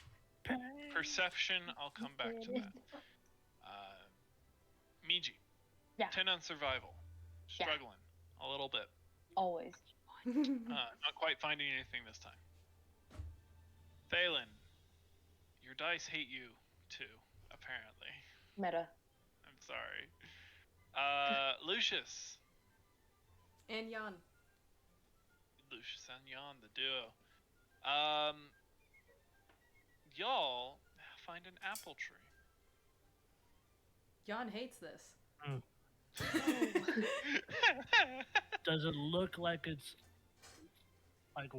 Pain. Perception, I'll come back to that. Miji. Yeah. 10 on survival. Yeah. Struggling a little bit. Always. Not quite finding anything this time. Thalen, your dice hate you too, apparently. Meta. I'm sorry. Lucius. And Yon. Lucius and Jan, the duo. Y'all find an apple tree. Yon hates this. Does it look like it's like?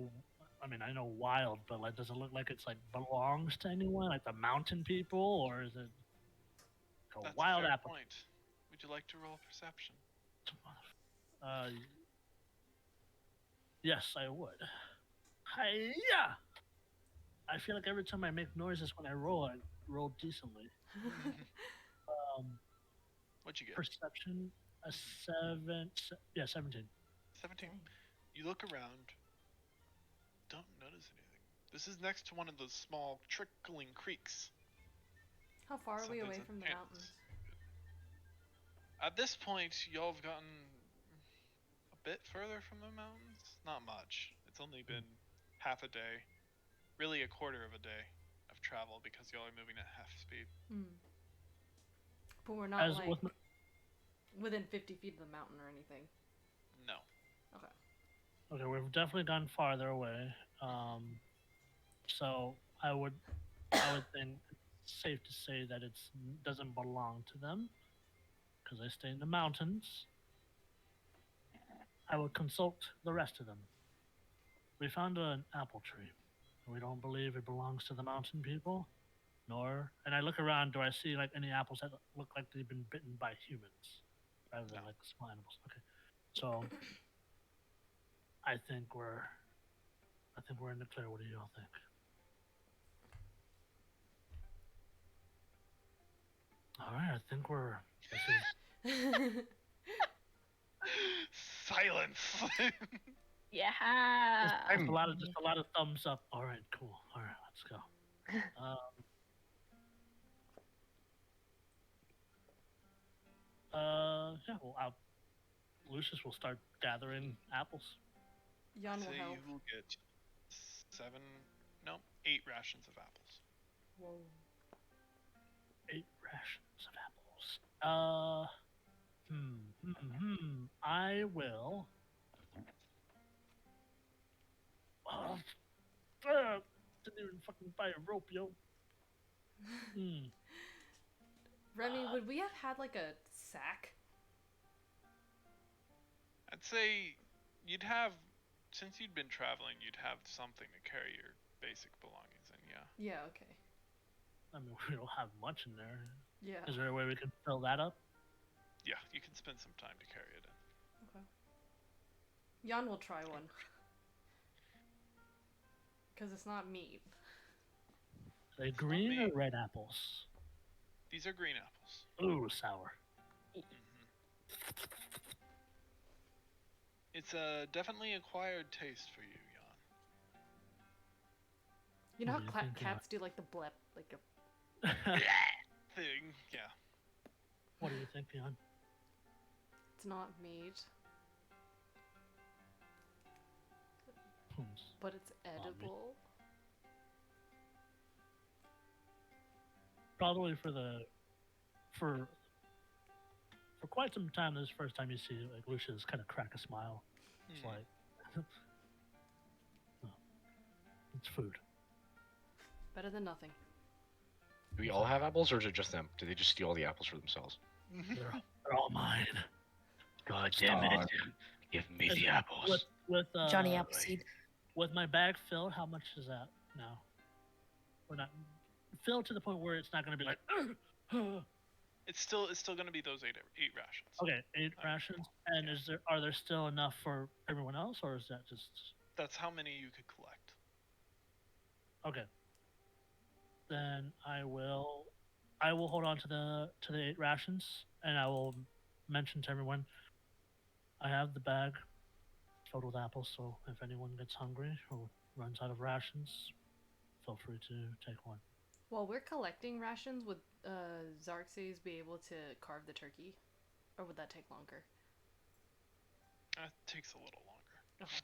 I mean, I know wild, but like, does it look like it's like belongs to anyone, like the mountain people, or is it like a That's wild a fair apple? point. Would you like to roll perception? Yes, I would. Hiya! I feel like every time I make noises when I roll decently. What'd you get? Perception, a 17. 17. You look around. Don't notice anything. This is next to one of those small trickling creeks. How far are we Something's away in from the pants. mountains? At this point, y'all have gotten a bit further from the mountains. Not much. It's only been half a day, really a quarter of a day of travel because y'all are moving at half speed. But we're not As like with within 50 feet of the mountain or anything. No. Okay, we've definitely gone farther away. So I would think it's safe to say that it doesn't belong to them. because they stay in the mountains, I will consult the rest of them. We found an apple tree. We don't believe it belongs to the mountain people, nor. And I look around. Do I see like any apples that look like they've been bitten by humans, rather than No. like small animals? Okay, so I think we're in the clear. What do y'all think? All right, I think we're. This is Silence. Yeah. just a lot of thumbs up. All right, cool. All right, let's go. Yeah. Well, Lucius will start gathering apples. Jan So will help. you will get 8 rations of apples. Whoa. 8 rations of apples. I will. Didn't even fucking buy a rope, yo. Remy, would we have had like a sack? I'd say you'd have, since you'd been traveling, you'd have something to carry your basic belongings in, yeah. Yeah, okay. I mean, we don't have much in there. Yeah. Is there a way we can fill that up? Yeah, you can spend some time to carry it in. Okay. Jan will try one. Because it's not meat. Are they green or red apples? These are green apples. Ooh, sour. It's a definitely acquired taste for you, Jan. You know What how do you think, cats do like the blep, like a... Thing, yeah. What do you think, Jan? It's not meat, Hmm. but it's edible. Probably for quite some time, this is the first time you see like Lucius kind of crack a smile. It's like oh, it's food. Better than nothing. Do we all have apples, or is it just them? Do they just steal all the apples for themselves? They're all mine. God damn it! Give me the apples. With Johnny Appleseed. with my bag filled, how much is that now? We're not filled to the point where it's not going to be like. It's still going to be those 8 rations. Okay, 8 rations. And are there still enough for everyone else, or is that just? That's how many you could collect. Okay. Then I will hold on to the 8 rations, and I will mention to everyone. I have the bag filled with apples, so if anyone gets hungry or runs out of rations, feel free to take one. While we're collecting rations, would Xerxes be able to carve the turkey? Or would that take longer? It takes a little longer. Okay.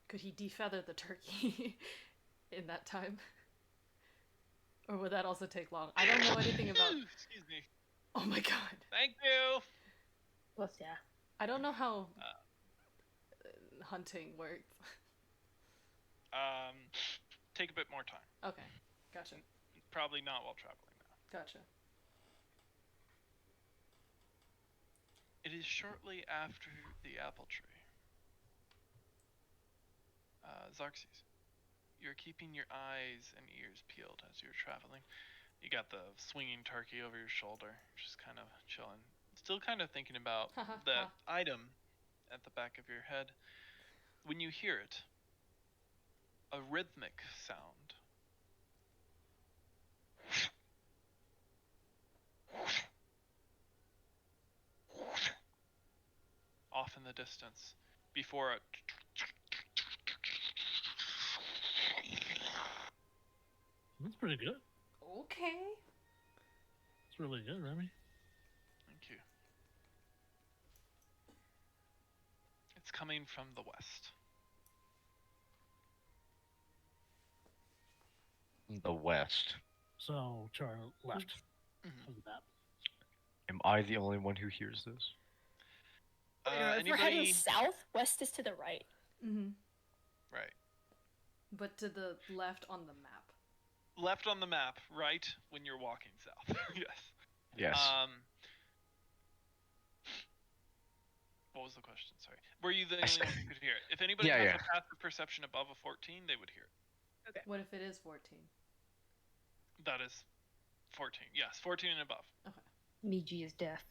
Could he defeather the turkey in that time? Or would that also take long? I don't know anything about... Excuse me. Oh my god. Thank you! Plus, yeah. I don't know how hunting works. Take a bit more time. Okay, gotcha. Probably not while traveling now. Gotcha. It is shortly after the apple tree. Xerxes, you're keeping your eyes and ears peeled as you're traveling. You got the swinging turkey over your shoulder, just kind of chilling. Still kind of thinking about that item at the back of your head. When you hear it, a rhythmic sound. Off in the distance, before a That's pretty good. Okay. It's really good, Remy. Thank you. It's coming from the west. The west. So to our left Mhm. of the map. Am I the only one who hears this? If we're heading south, west is to the right. Mm-hmm. Right. But to the left on the map. Left on the map, right when you're walking south. Yes. Yes. What was the question? Sorry. Were you the I only said- one who could hear it? If anybody Yeah, has yeah. a passive perception above a 14, they would hear it. What if it is 14? That is 14. Yes, 14 and above. Miji is deaf.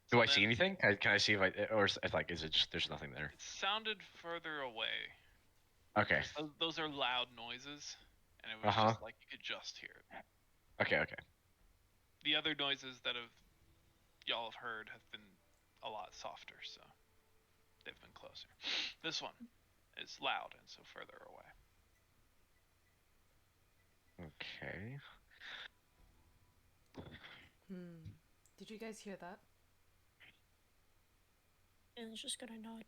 Do So I see then anything? Can I see if is it just there's nothing there? It sounded further away. Okay. Those are loud noises, and it was Uh-huh. just like you could just hear it. Okay. The other noises that y'all have heard have been a lot softer, so they've been closer. This one is loud and so further away. Okay. Did you guys hear that? And it's just gonna nod.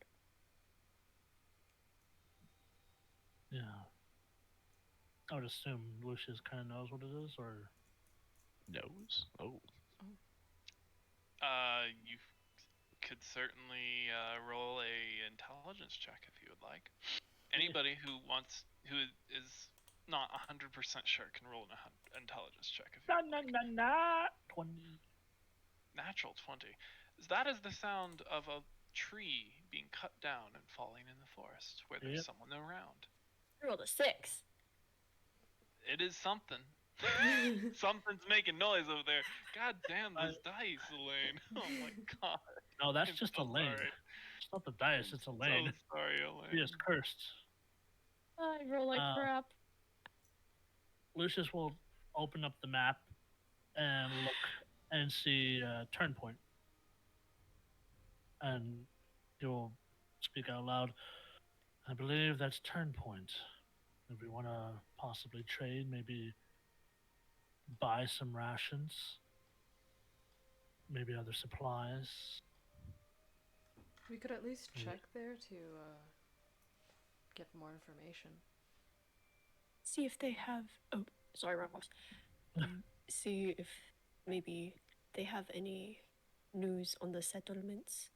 Yeah. I would assume Lucius kind of knows what it is, or Nose. Oh. You could certainly roll a intelligence check if you would like. Anybody who is not 100% sure can roll an intelligence check if you would like. 20. Natural 20. That is the sound of a tree being cut down and falling in the forest where there's Yep. someone around. I rolled a 6. It is something. Something's making noise over there. God damn those dice, Elaine. Oh my god. No, that's I'm just so Elaine. sorry. It's not the dice, it's Elaine. So sorry, Elaine. She is cursed. I roll like crap. Lucius will open up the map and look and see Turnpoint. And he will speak out loud. I believe that's Turnpoint. If we want to possibly trade, maybe buy some rations, maybe other supplies. We could at least check there to get more information. See if they have. Oh, sorry, wrong mouse. See if maybe they have any news on the settlements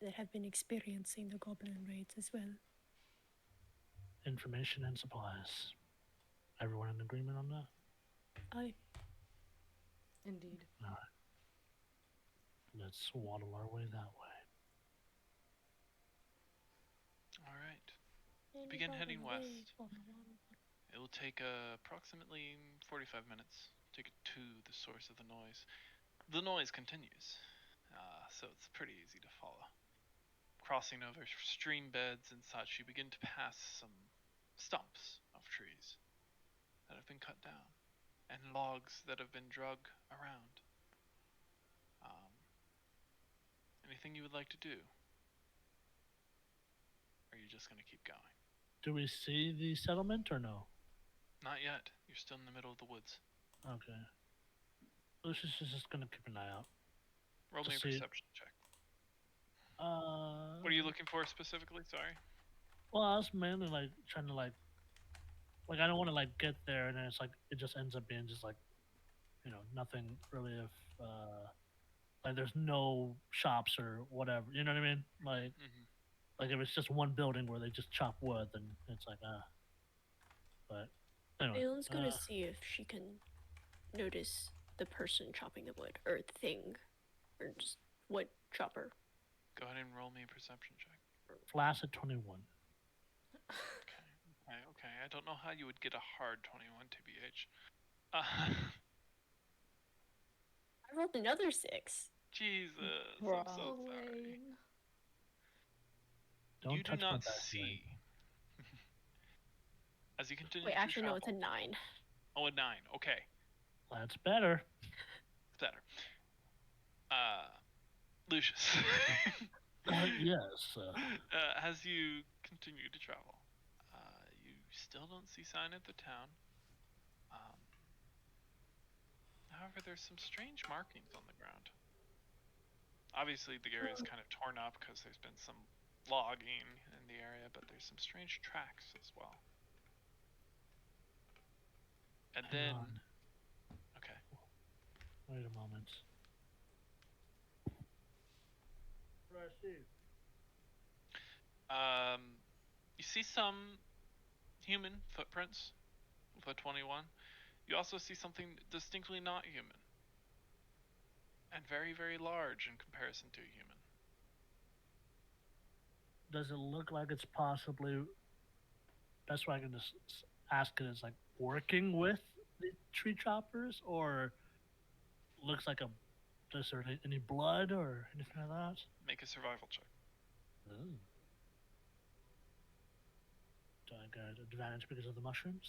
that have been experiencing the goblin raids as well. Information and supplies. Everyone in agreement on that? Aye. Indeed. All right. Let's waddle our way that way. Alright. Begin heading west. It will take approximately 45 minutes to get to the source of the noise. The noise continues, so it's pretty easy to follow. Crossing over stream beds and such, you begin to pass some stumps of trees that have been cut down, and logs that have been drug around. Anything you would like to do? Or are you just going to keep going? Do we see the settlement or no? Not yet. You're still in the middle of the woods. Okay. Lucius is just gonna keep an eye out. Roll me a To see- perception check. What What are you looking for specifically? Sorry. Well, I was mainly like trying to like I don't want to like get there and then it's like it just ends up being just like, nothing really if like there's no shops or whatever. You know what I mean? Like if it's just one building where they just chop wood, then it's like But anyway, Aelin's gonna see if she can notice the person chopping the wood, or thing, or just wood chopper. Go ahead and roll me a perception check. Flaccid 21. Okay. I don't know how you would get a hard 21, TBH. I rolled another 6. Jesus, Bro. I'm so sorry. Don't You do touch my not dice, man. see. As you continue Wait, to actually, no, travel. it's a 9. Oh, a 9. Okay, That's better. it's better. Lucius. Yes. As you continue to travel, you still don't see sign of the town. However, there's some strange markings on the ground. Obviously, the area is kind of torn up because there's been some logging in the area, but there's some strange tracks as well. And Hang then, on. okay, Wait a moment. What do I see? you see some human footprints with a 21. You also see something distinctly not human. And very, very large in comparison to a human. Does it look like it's possibly, best way I can just ask it is like working with the tree choppers, or looks like a, is there any blood or anything like that? Make a survival check. Ooh. Do I get advantage because of the mushrooms?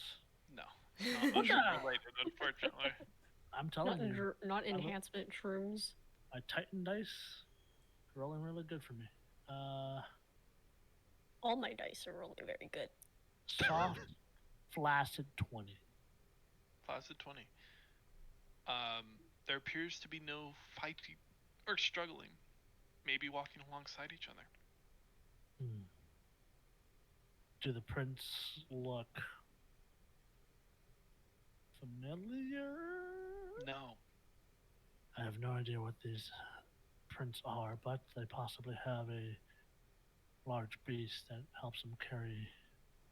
No. Not mushroom related, unfortunately. I'm telling you, Not enhancement shrooms. my Titan dice rolling really good for me. All my dice are rolling very good. Soft, flaccid 20. Placid 20. There appears to be no fighting or struggling. Maybe walking alongside each other. Hmm. Do the prints look familiar? No. I have no idea what these prints are, but they possibly have a large beast that helps them carry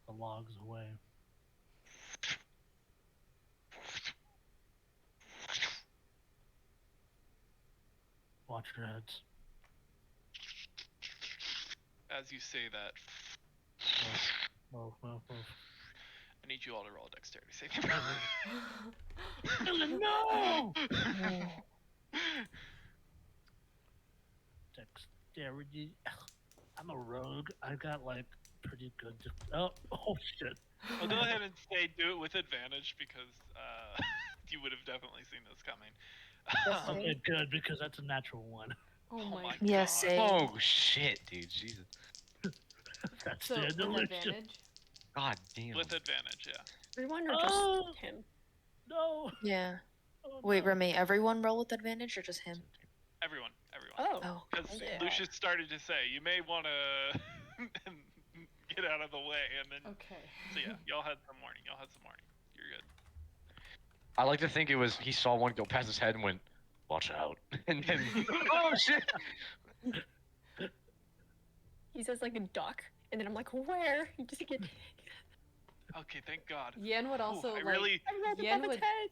the logs away. Watch your heads. As you say that, Move. I need you all to roll a dexterity saving throw. No! Dexterity. I'm a rogue. I got like pretty good. Oh shit. I'll go ahead and say do it with advantage because you would have definitely seen this coming. Okay, good, because that's a natural one. Oh my god. Yeah, same. Oh shit, dude, Jesus. That's So, the with delicious. advantage? God damn. With advantage, yeah. Everyone or just Oh! him? No. Yeah. Oh, Wait, no. Remy, everyone roll with advantage or just him? Everyone. Oh. Oh. Because Yeah. Lucius started to say, you may want to get out of the way, and then. Okay. So yeah, y'all had some warning. You're good. I like to think it was he saw one go past his head and went, "Watch out!" And then, oh shit! He says like a duck, and then I'm like, where? You just get. Okay, thank God. Yen would also I like. really. I rolled Yen above its would- head.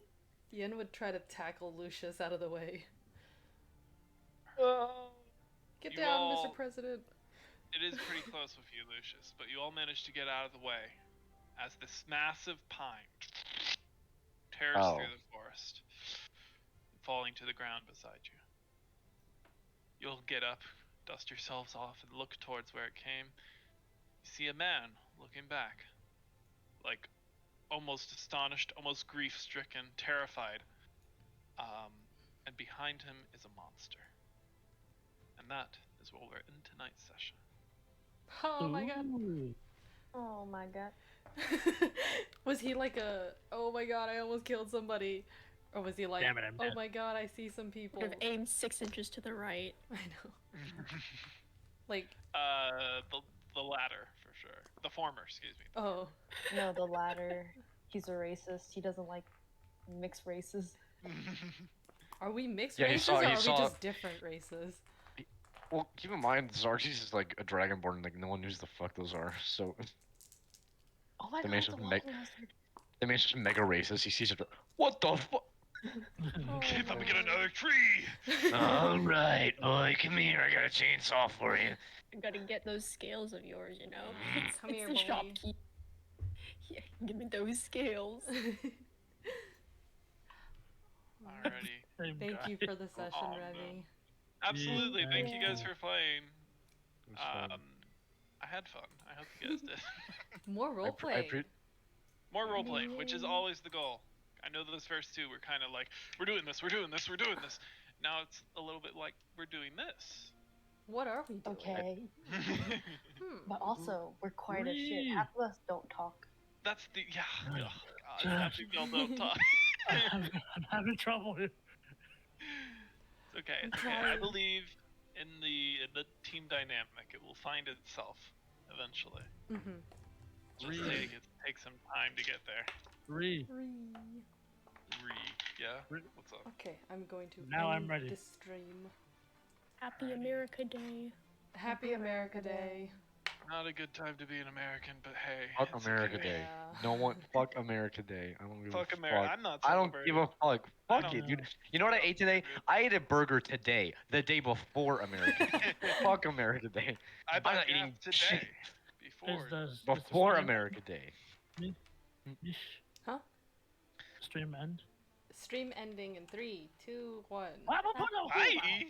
Yen would try to tackle Lucius out of the way. Get You down, all- Mr. President. It is pretty close with you, Lucius, but you all managed to get out of the way as this massive pine tears through the forest, falling to the ground beside you. You'll get up, dust yourselves off, and look towards where it came. You see a man looking back, like almost astonished, almost grief-stricken, terrified. And behind him is a monster. And that is what we're in tonight's session. Oh my god. Ooh. Oh my god. Was he like a, oh my god, I almost killed somebody? Or was he like, Damn it, I'm oh dead. my god, I see some people? Would have aimed 6 inches to the right. I know. Like, The latter, for sure. The former, excuse me. oh. No, the latter. He's a racist. He doesn't like mixed races. Are we mixed Yeah, he races saw- or he are we saw- just different races? Well, keep in mind, Xerxes is like a dragonborn, and like no one knows the fuck those are. So Oh my The god, man's the just lava monster. the man's just mega racist. He sees it. What the fuck? Okay, let me get another tree! All right, boy, come here. I got a chainsaw for you. You gotta get those scales of yours, you know? It's, Come it's here, the boy. shopkeep. Yeah, give me those scales. Alrighty. Same Thank guy. you for the session, Oh, no. Remy. Absolutely, thank you guys Yeah. for playing. It was fun. I had fun. I hope you guys did. More I roleplay. More roleplaying, which is always the goal. I know those first two were kind of like, we're doing this. Now it's a little bit like, we're doing this. What are we doing? Okay. But also, we're quiet as shit. Breathe. Half of us don't talk. That's the, yeah. Oh, God, Just- I think y'all don't talk. I'm having trouble here. It's okay. It's okay. I believe in the team dynamic. It will find itself eventually. Mm-hmm. Just take some time to get there. 3. Yeah. Re- What's up? Okay, I'm going to Now I'm end ready. this stream. Happy America Day. Happy America Day. Not a good time to be an American, but hey, Fuck it's America okay. Day. Yeah. No one. Fuck America Day. I don't give Fuck a America. fuck. I'm not I don't give a celebrating. fuck. I Fuck don't- it, dude. Yeah. You know what I don't ate today? celebrate. I ate a burger today, the day before America Day. Fuck America Day. I I'm bought not gas eating today. shit Before. Is the before stream America Day. Mish? Huh? Stream end? Stream ending in 3, 2, 1. Wabba-bada-hoo-wah. Bye.